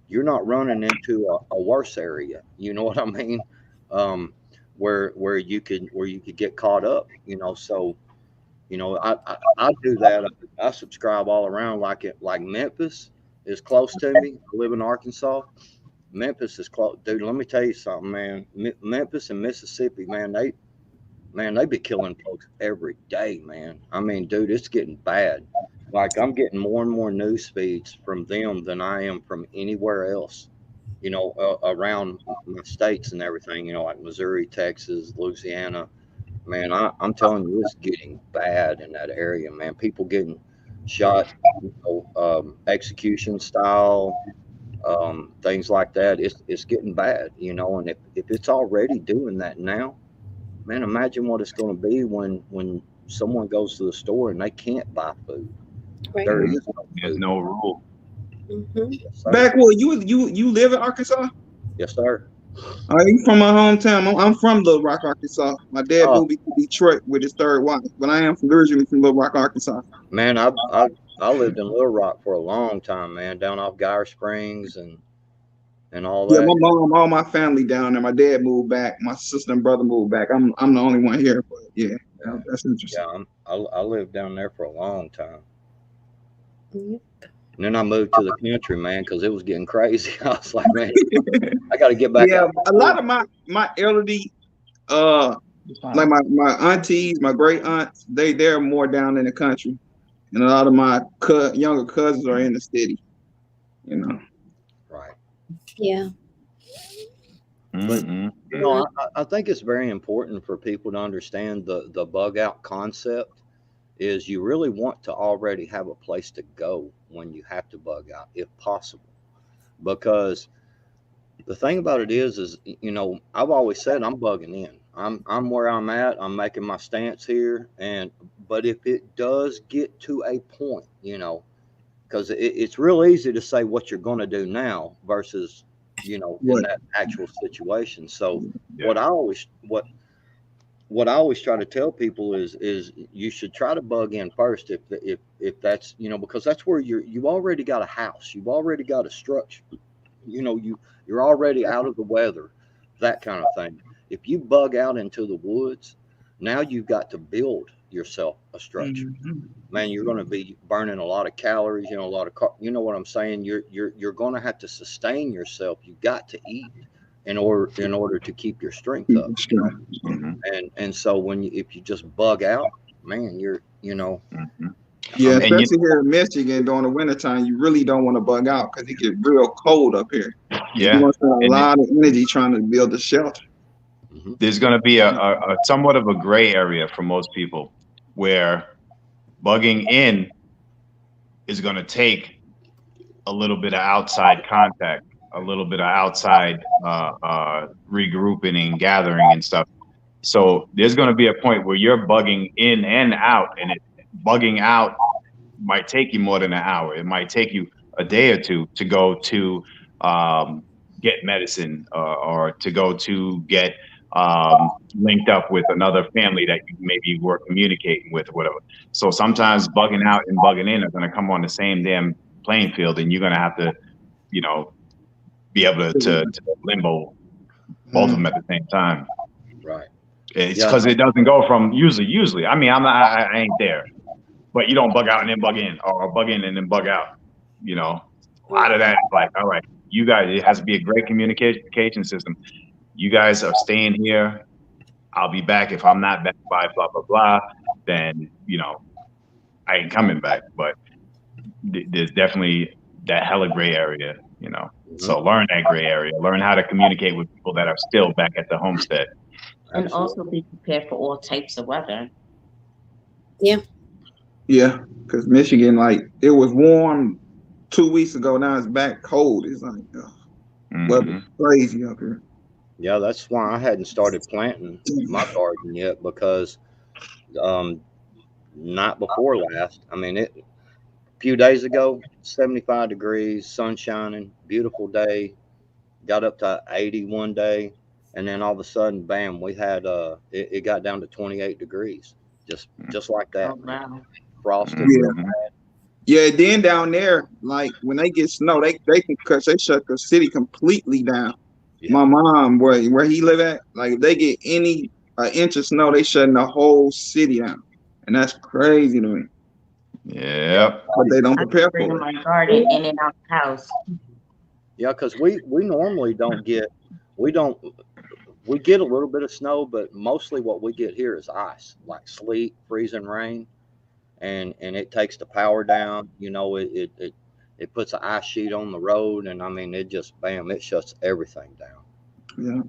[SPEAKER 8] you're not running into a worse area. You know what I mean? Um, where you could get caught up. So I do that. I subscribe all around, like Memphis is close to me. I live in Arkansas. Memphis is close, dude. Let me tell you something, man. Memphis and Mississippi, man, they be killing folks every day, man. I mean, dude, it's getting bad. Like I'm getting more and more news feeds from them than I am from anywhere else. Around my states and everything. Like Missouri, Texas, Louisiana. Man, I'm telling you, it's getting bad in that area, man. People getting shot, execution style, things like that. It's getting bad, and if it's already doing that now, man, imagine what it's going to be when someone goes to the store and they can't buy food.
[SPEAKER 1] Right.
[SPEAKER 8] There is no
[SPEAKER 2] There's
[SPEAKER 8] food.
[SPEAKER 2] no rule.
[SPEAKER 1] Mm-hmm.
[SPEAKER 8] Yes, sir.
[SPEAKER 5] Backwood, you live in Arkansas?
[SPEAKER 8] Yes, sir.
[SPEAKER 5] Are you from my hometown? I'm from Little Rock, Arkansas. My dad
[SPEAKER 8] Oh,
[SPEAKER 5] moved to Detroit with his third wife, but I am originally from Little Rock, Arkansas.
[SPEAKER 8] man, I lived in Little Rock for a long time, man, down off Geyer Springs and all
[SPEAKER 5] Yeah, my
[SPEAKER 8] that.
[SPEAKER 5] mom, all my family down there. My dad moved back. My sister and brother moved back. I'm the only one here, but yeah,
[SPEAKER 8] Yeah,
[SPEAKER 5] that's interesting.
[SPEAKER 8] yeah. I lived down there for a long time.
[SPEAKER 1] Yep.
[SPEAKER 8] And then I moved to the country, man, because it was getting crazy. I was like, man, I got to get back
[SPEAKER 5] Yeah,
[SPEAKER 8] out.
[SPEAKER 5] a lot of my elderly, uh, like my aunties, my great aunts, they're more down in the country, and a lot of my younger cousins are in the city. You know.
[SPEAKER 8] Right.
[SPEAKER 1] Yeah.
[SPEAKER 8] But
[SPEAKER 2] Mm-mm.
[SPEAKER 8] I think it's very important for people to understand the bug out concept. Is you really want to already have a place to go when you have to bug out, if possible, because the thing about it is I've always said I'm bugging in. I'm where I'm at. I'm making my stance here, but if it does get to a point, because it's real easy to say what you're going to do now versus in
[SPEAKER 5] What?
[SPEAKER 8] that actual situation. So
[SPEAKER 2] Yeah.
[SPEAKER 8] what I always try to tell people is you should try to bug in first if that's because that's where you've already got a house, you've already got a structure, you're already out of the weather, that kind of thing. If you bug out into the woods, now you've got to build yourself a structure.
[SPEAKER 5] Mhm.
[SPEAKER 8] Man, you're going to be burning a lot of calories, a lot of you know what I'm saying. You're going to have to sustain yourself. You got to eat in order to keep your strength up.
[SPEAKER 2] Mm-hmm.
[SPEAKER 8] And so if you just bug out, man,
[SPEAKER 2] Mm-hmm.
[SPEAKER 5] Yeah,
[SPEAKER 8] I'm
[SPEAKER 2] And
[SPEAKER 5] especially here in Michigan during the wintertime, you really don't want to bug out because it get real cold up here. You're
[SPEAKER 2] yeah,
[SPEAKER 5] gonna spend a
[SPEAKER 2] and
[SPEAKER 5] lot of energy trying to build a shelter.
[SPEAKER 8] mhm,
[SPEAKER 2] there's going to be a somewhat of a gray area for most people where bugging in is going to take a little bit of outside contact, a little bit of outside regrouping and gathering and stuff. So there's going to be a point where you're bugging in and out, and bugging out might take you more than an hour. It might take you a day or two to go to get medicine or to go to get linked up with another family that you maybe were communicating with or whatever. So sometimes bugging out and bugging in are going to come on the same damn playing field, and you're going to have to, you know, be able to limbo both of them at the same time.
[SPEAKER 8] right.
[SPEAKER 2] It's
[SPEAKER 8] Yeah,
[SPEAKER 2] because it doesn't go from usually. I mean, I ain't there, but you don't bug out and then bug in, or bug in and then bug out. You know, a lot of that is like, all right, you guys, it has to be a great communication system. You guys are staying here. I'll be back. If I'm not back by blah blah blah, then I ain't coming back. But there's definitely that hella gray area. So learn that gray area. Learn how to communicate with people that are still back at the homestead.
[SPEAKER 9] And also be prepared for all types of weather.
[SPEAKER 1] Yeah.
[SPEAKER 5] Yeah, because Michigan, like, it was warm 2 weeks ago. Now it's back cold. It's like, weather's crazy up here.
[SPEAKER 8] Yeah, that's why I hadn't started planting my garden yet, because not before last. I mean, a few days ago, 75 degrees, sun shining, beautiful day. Got up to 80 one day, and then all of a sudden, bam, we had it got down to 28 degrees, just like that.
[SPEAKER 9] Oh, wow.
[SPEAKER 8] Frosted.
[SPEAKER 5] Yeah, then down there, like when they get snow, they can, because they shut the city completely down.
[SPEAKER 8] Yeah.
[SPEAKER 5] My mom, where he live at, like if they get any inch of snow, they shutting the whole city down, and that's crazy to me.
[SPEAKER 2] Yep.
[SPEAKER 5] But they don't prepare
[SPEAKER 9] Bring
[SPEAKER 5] for
[SPEAKER 9] my
[SPEAKER 5] it.
[SPEAKER 9] garden in and out the house.
[SPEAKER 8] Yeah, because we normally don't get we get a little bit of snow, but mostly what we get here is ice, like sleet, freezing rain, and it takes the power down. It puts an ice sheet on the road, and I mean it just bam, it shuts everything down.
[SPEAKER 5] Yeah.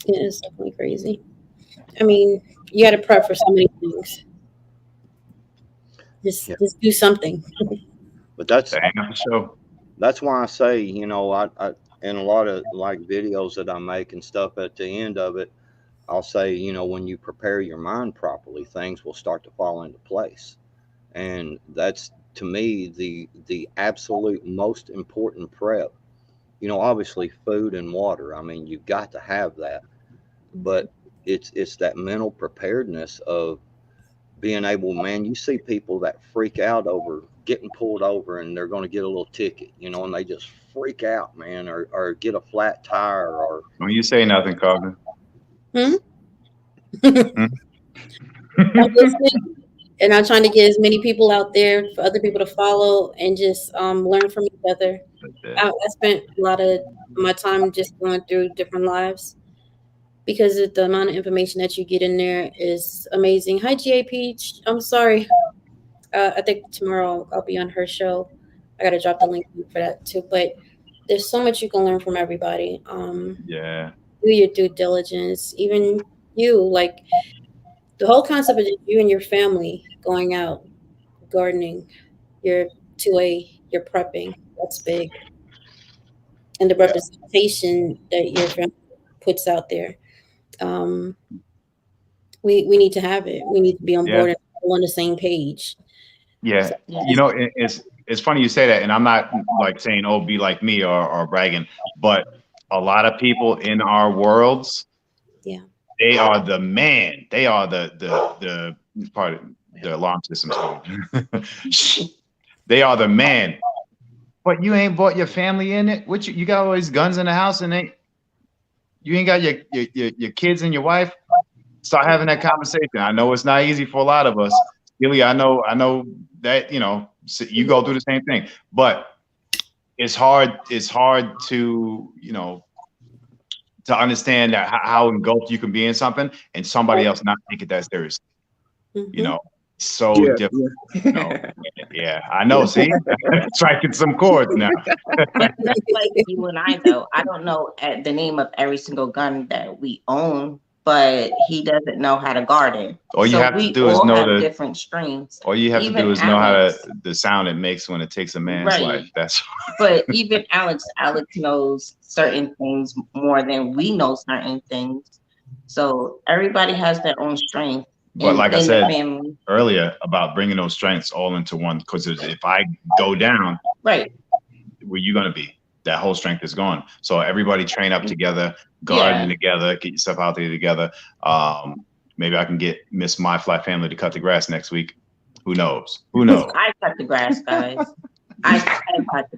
[SPEAKER 1] It is definitely crazy. I mean, you got to prep for so many things. Just do something.
[SPEAKER 8] But that's why I say, I in a lot of like videos that I make and stuff, at the end of it, I'll say, when you prepare your mind properly, things will start to fall into place. And that's, to me, the absolute most important prep. Obviously food and water. I mean, you've got to have that. But it's that mental preparedness of being able, man, you see people that freak out over getting pulled over, and they're going to get a little ticket, and they just freak out, man, or get a flat tire, or
[SPEAKER 2] don't you say nothing, Cogman.
[SPEAKER 1] I'm listening, and I'm trying to get as many people out there for other people to follow and just learn from each other. I spent a lot of my time just going through different lives, because the amount of information that you get in there is amazing. Hi, GA Peach. I'm sorry. I think tomorrow I'll be on her show. I got to drop the link for that too. But there's so much you can learn from everybody.
[SPEAKER 2] Yeah.
[SPEAKER 1] Do your due diligence. Even you, like the whole concept of you and your family going out, gardening, you're you're prepping. That's big. And the representation that your family puts out there. We need to have it. We need to be on board and all on the same page.
[SPEAKER 2] Yeah. It's funny you say that, and I'm not like saying, oh, be like me or bragging, but a lot of people in our worlds, they are the man. They are the part of the alarm system. They are the man. But you ain't brought your family in it. What you got all these guns in the house, and you ain't got your kids and your wife. Start having that conversation. I know it's not easy for a lot of us. Really, I know that you go through the same thing, but it's hard. It's hard to to understand that how engulfed you can be in something and somebody else not take it that seriously. So different. Yeah, I know. See, striking some chords now.
[SPEAKER 9] But that's like you and I, though. I don't know the name of every single gun that we own, but he doesn't know how to garden.
[SPEAKER 2] All you have to do is know
[SPEAKER 9] different strings.
[SPEAKER 2] All you have to do is know how the sound it makes when it takes a man's life. That's.
[SPEAKER 9] But even Alex knows certain things more than we know certain things. So everybody has their own strength.
[SPEAKER 2] But like I said earlier about bringing those strengths all into one, because if I go down, where you going to be? That whole strength is gone. So everybody train up together, garden together, get yourself out there together. Maybe I can get Miss My Flat Family to cut the grass next week. Who knows?
[SPEAKER 9] I cut the grass, guys. I cut the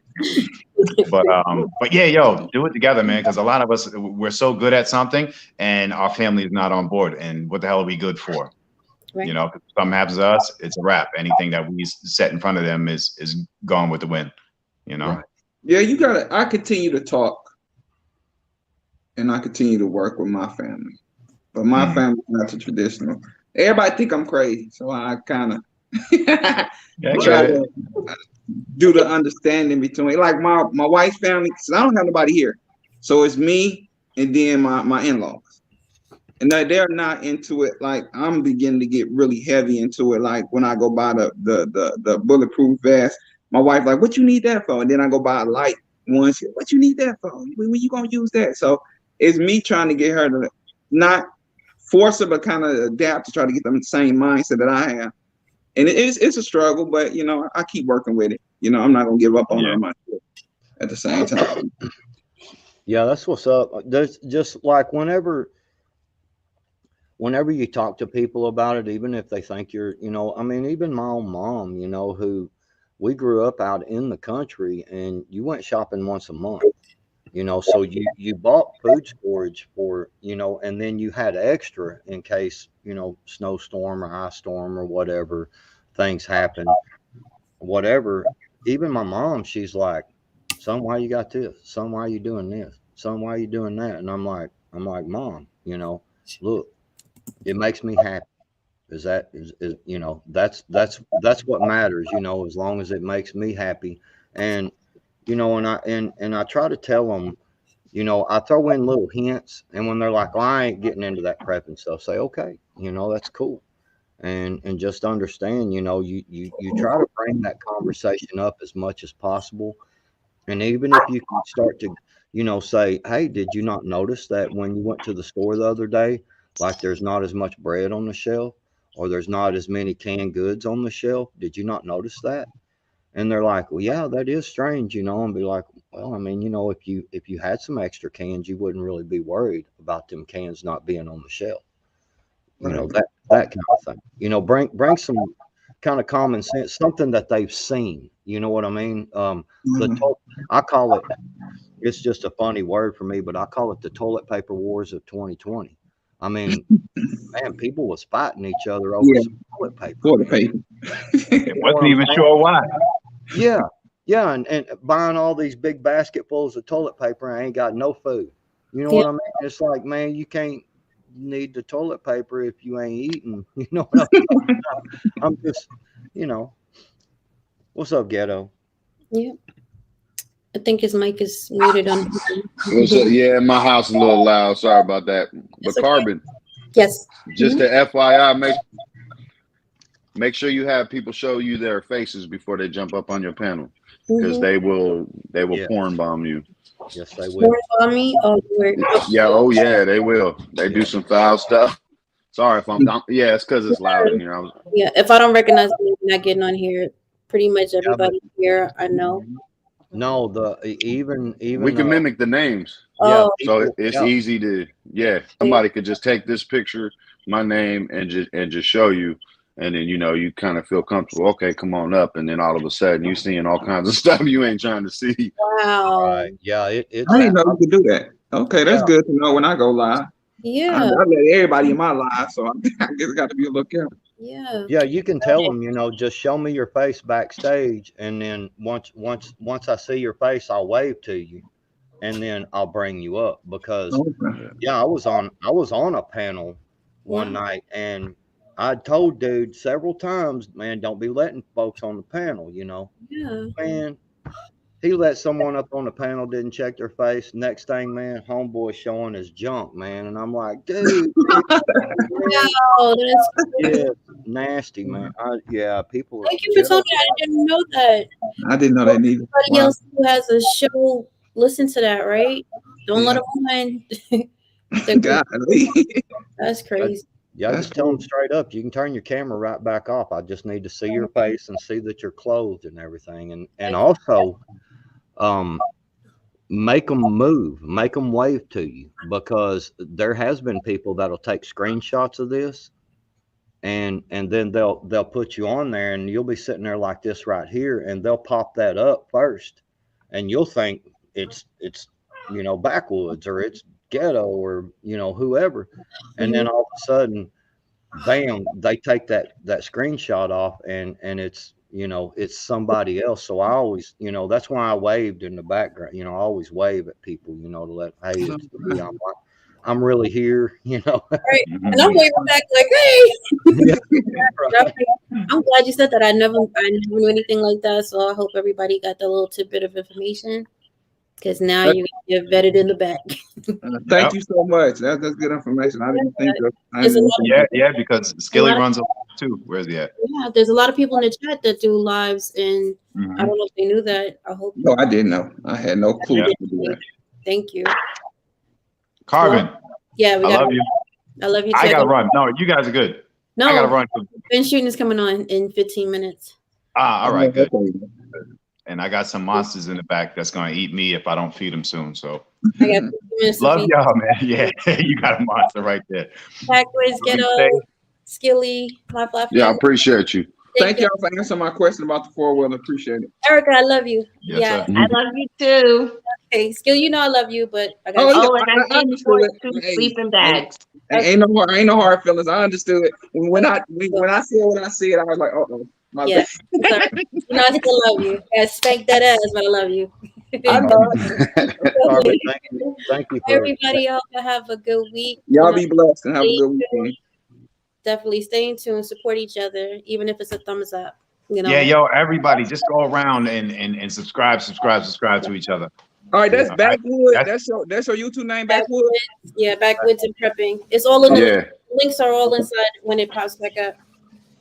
[SPEAKER 9] grass.
[SPEAKER 2] But yeah, do it together, man. Because a lot of us, we're so good at something, and our family is not on board. And what the hell are we good for? You
[SPEAKER 1] Right.
[SPEAKER 2] know, if something happens to us, it's a wrap. Anything that we set in front of them is gone with the wind. You know.
[SPEAKER 8] Right.
[SPEAKER 5] Yeah, you gotta. I continue to talk and I continue to work with my family, but my
[SPEAKER 2] Mm.
[SPEAKER 5] family's not the traditional. Everybody think I'm crazy, so I kind of
[SPEAKER 2] Yeah, I
[SPEAKER 5] try
[SPEAKER 2] get it.
[SPEAKER 5] to do the understanding between like my wife's family. Cause I don't have nobody here, so it's me and then my in laws, and they're not into it. Like I'm beginning to get really heavy into it. Like when I go buy the bulletproof vest, my wife like, "What you need that for?" And then I go buy a light one. She, "What you need that for? When you gonna use that?" So it's me trying to get her to not force her, but kind of adapt to try to get them the same mindset that I have. And it's a struggle, but you know, I keep working with it. You know, I'm not gonna give up on
[SPEAKER 2] Yeah.
[SPEAKER 5] her myself at the same time.
[SPEAKER 8] Yeah, that's what's up. There's just like whenever you talk to people about it, even if they think you're, I mean, even my own mom, who we grew up out in the country and you went shopping once a month, so you bought food storage for, and then you had extra in case, snowstorm or ice storm or whatever things happen, whatever. Even my mom, she's like, son, why you got this? Son, why you doing this? Son, why you doing that? And I'm like, Mom, look, it makes me happy. Is that's what matters, as long as it makes me happy. And and I try to tell them, I throw in little hints, and when they're like, "Oh, I ain't getting into that prep and stuff," say, "Okay, that's cool." And just understand, you try to bring that conversation up as much as possible. And even if you can start to, say, "Hey, did you not notice that when you went to the store the other day, like there's not as much bread on the shelf, or there's not as many canned goods on the shelf? Did you not notice that?" And they're like, "Well, yeah, that is strange," and be like, "Well, I mean, if you had some extra cans, you wouldn't really be worried about them cans not being on the shelf." That kind of thing. Bring some kind of common sense, something that they've seen. You know what I mean? The
[SPEAKER 5] Mhm.
[SPEAKER 8] to- I call it. It's just a funny word for me, but I call it the toilet paper wars of 2020. I mean, man, people was fighting each other over
[SPEAKER 5] Yeah,
[SPEAKER 8] some toilet paper.
[SPEAKER 5] for the paper.
[SPEAKER 2] It
[SPEAKER 8] You know what
[SPEAKER 2] wasn't
[SPEAKER 8] I'm
[SPEAKER 2] even
[SPEAKER 8] saying?
[SPEAKER 2] sure why.
[SPEAKER 8] Yeah, yeah, and buying all these big basketfuls of toilet paper, and I ain't got no food. You know
[SPEAKER 1] Yeah.
[SPEAKER 8] what I mean? It's like, man, you can't need the toilet paper if you ain't eating. You know what I'm just, you know, what's up, ghetto?
[SPEAKER 1] Yeah. I think his mic is muted on.
[SPEAKER 7] What's up? Yeah, my house is a little loud. Sorry about that. But
[SPEAKER 1] It's okay.
[SPEAKER 7] Carbon,
[SPEAKER 1] Yes.
[SPEAKER 7] just
[SPEAKER 1] Mhm.
[SPEAKER 7] the FYI, make sure you have people show you their faces before they jump up on your panel, because
[SPEAKER 1] Mhm.
[SPEAKER 7] they will
[SPEAKER 8] Yeah,
[SPEAKER 7] porn bomb you.
[SPEAKER 8] yes, they
[SPEAKER 1] More
[SPEAKER 8] will.
[SPEAKER 1] about me. Oh, where?
[SPEAKER 7] Yeah, oh yeah, they will. They do
[SPEAKER 8] Yeah,
[SPEAKER 7] some foul stuff. Sorry if yeah, it's because it's loud in here.
[SPEAKER 1] Yeah. If I don't recognize you, you're not getting on here. Pretty much
[SPEAKER 8] yeah, but
[SPEAKER 1] everybody here I know.
[SPEAKER 8] no, even
[SPEAKER 7] We can mimic the names.
[SPEAKER 8] yeah,
[SPEAKER 1] Oh,
[SPEAKER 7] So
[SPEAKER 8] people,
[SPEAKER 7] it's
[SPEAKER 8] yeah,
[SPEAKER 7] easy to, yeah,
[SPEAKER 1] yeah.
[SPEAKER 7] somebody could just take this picture, my name, and just show you, and then you kind of feel comfortable. Okay, come on up, and then all of a sudden you seeing all kinds of stuff you ain't trying to see.
[SPEAKER 1] Wow.
[SPEAKER 8] right, yeah,
[SPEAKER 5] I
[SPEAKER 8] it's
[SPEAKER 5] didn't know you could do that. Okay, that's
[SPEAKER 8] yeah,
[SPEAKER 5] good to know when I go live. I
[SPEAKER 1] Yeah.
[SPEAKER 5] let everybody in my live, so I guess I got to be a little careful.
[SPEAKER 1] Yeah.
[SPEAKER 8] yeah. You can tell them, just show me your face backstage, and then once I see your face, I'll wave to you, and then I'll bring you up because
[SPEAKER 5] Okay.
[SPEAKER 7] Yeah.
[SPEAKER 8] yeah, I was on a panel one
[SPEAKER 1] Wow.
[SPEAKER 8] night, and I told dude several times, man, don't be letting folks on the panel,
[SPEAKER 1] Yeah.
[SPEAKER 8] man. He let someone up on the panel, didn't check their face. Next thing, man, homeboy showing his junk, man, and I'm like, dude, man,
[SPEAKER 1] Wow. That's
[SPEAKER 8] yeah,
[SPEAKER 1] crazy.
[SPEAKER 8] nasty, man. Yeah, people are
[SPEAKER 1] Thank you for telling
[SPEAKER 8] ghetto.
[SPEAKER 1] me. I didn't know that.
[SPEAKER 5] I didn't know that neither.
[SPEAKER 1] Everybody
[SPEAKER 5] Wow.
[SPEAKER 1] else who has a show, listen to that, right? Don't let
[SPEAKER 5] Yeah.
[SPEAKER 1] them mind. They're good.
[SPEAKER 5] Golly.
[SPEAKER 1] That's
[SPEAKER 8] Yeah,
[SPEAKER 1] crazy.
[SPEAKER 8] yeah,
[SPEAKER 5] That's
[SPEAKER 8] just tell them
[SPEAKER 5] crazy.
[SPEAKER 8] straight up. You can turn your camera right back off. I just need to see your face and see that you're clothed and everything, and also, um, make them move, make them wave to you, because there has been people that'll take screenshots of this, and then they'll put you on there, and you'll be sitting there like this right here, and they'll pop that up first, and you'll think it's backwoods, or it's ghetto, or whoever, and
[SPEAKER 1] Mhm.
[SPEAKER 8] then all of a sudden, bam, they take that screenshot off, and it's, you know, it's somebody else. So I always, you know, that's why I waved in the background. You know, I always wave at people, you know, to let, hey, it's me. I'm really here, you know.
[SPEAKER 1] Right. And I'm waving back like, hey.
[SPEAKER 8] Yeah.
[SPEAKER 1] I'm glad you said that. I never knew anything like that. So I hope everybody got that little tidbit of information, because now you get vetted in the back.
[SPEAKER 5] Thank you so much. That's good information. I didn't think of.
[SPEAKER 2] Yeah, because Skilly runs a too. Where's he at?
[SPEAKER 1] Yeah, there's a lot of people in the chat that do lives, and I don't know if they knew that. I hope.
[SPEAKER 5] No, I didn't know. I had no clue.
[SPEAKER 1] Thank you,
[SPEAKER 2] Carvin.
[SPEAKER 1] Well, yeah,
[SPEAKER 2] I love you.
[SPEAKER 1] I love you too.
[SPEAKER 2] I gotta run. No, you guys are good.
[SPEAKER 1] No,
[SPEAKER 2] I gotta run.
[SPEAKER 1] Ben Shooting is coming on in 15 minutes.
[SPEAKER 2] All right, good. And I got some monsters in the back that's gonna eat me if I don't feed them soon. So
[SPEAKER 1] I got 15 minutes.
[SPEAKER 2] Love y'all, man. Yeah, you got a monster right there.
[SPEAKER 1] Backwards, Ghetto, Skilly, my flat.
[SPEAKER 7] Yeah, I appreciate you.
[SPEAKER 5] Thank y'all for answering my question about the 4-wheeler. Appreciate it.
[SPEAKER 1] Erica, I love you.
[SPEAKER 2] Yes,
[SPEAKER 9] I love you too.
[SPEAKER 1] Okay, Skill, you know I love you, but I got
[SPEAKER 9] and I understood two sleeping bags.
[SPEAKER 5] Ain't no hard feelings. I understood it. When I said what I said, I was like, oh, my bad.
[SPEAKER 1] You know I still love you. I spanked that ass, but I love you.
[SPEAKER 5] I know.
[SPEAKER 8] Thank you for
[SPEAKER 1] everybody else. Have a good week.
[SPEAKER 5] Y'all be blessed and have a good weekend.
[SPEAKER 1] Definitely stay in tune, support each other, even if it's a thumbs up. You know.
[SPEAKER 2] Yeah, yo, everybody, just go around and subscribe to each other.
[SPEAKER 5] All right, that's Backwood. That's your YouTube name, Backwood.
[SPEAKER 1] Yeah, Backwoods and Prepping. It's all in the links are all inside when it pops back up.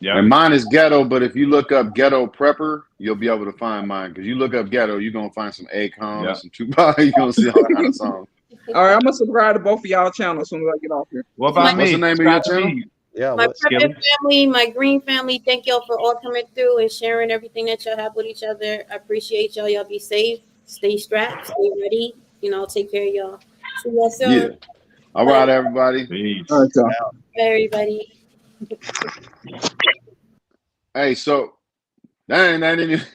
[SPEAKER 7] Yeah, and mine is Ghetto, but if you look up Ghetto Prepper, you'll be able to find mine. Because you look up Ghetto, you're gonna find some Akon, some Tupac. You're gonna see all kind of songs.
[SPEAKER 5] All right, I'm gonna subscribe to both of y'all channels as soon as I get off here.
[SPEAKER 2] What about
[SPEAKER 7] What's the name of your channel?
[SPEAKER 8] Yeah,
[SPEAKER 1] my Prepping family, my Green family. Thank y'all for all coming through and sharing everything that y'all have with each other. I appreciate y'all. Y'all be safe, stay strapped, stay ready. You know, take care of y'all. See y'all soon.
[SPEAKER 7] Yeah. All right, everybody.
[SPEAKER 2] Peace.
[SPEAKER 5] All right, y'all.
[SPEAKER 1] Everybody.
[SPEAKER 7] Hey, so dang, that didn't even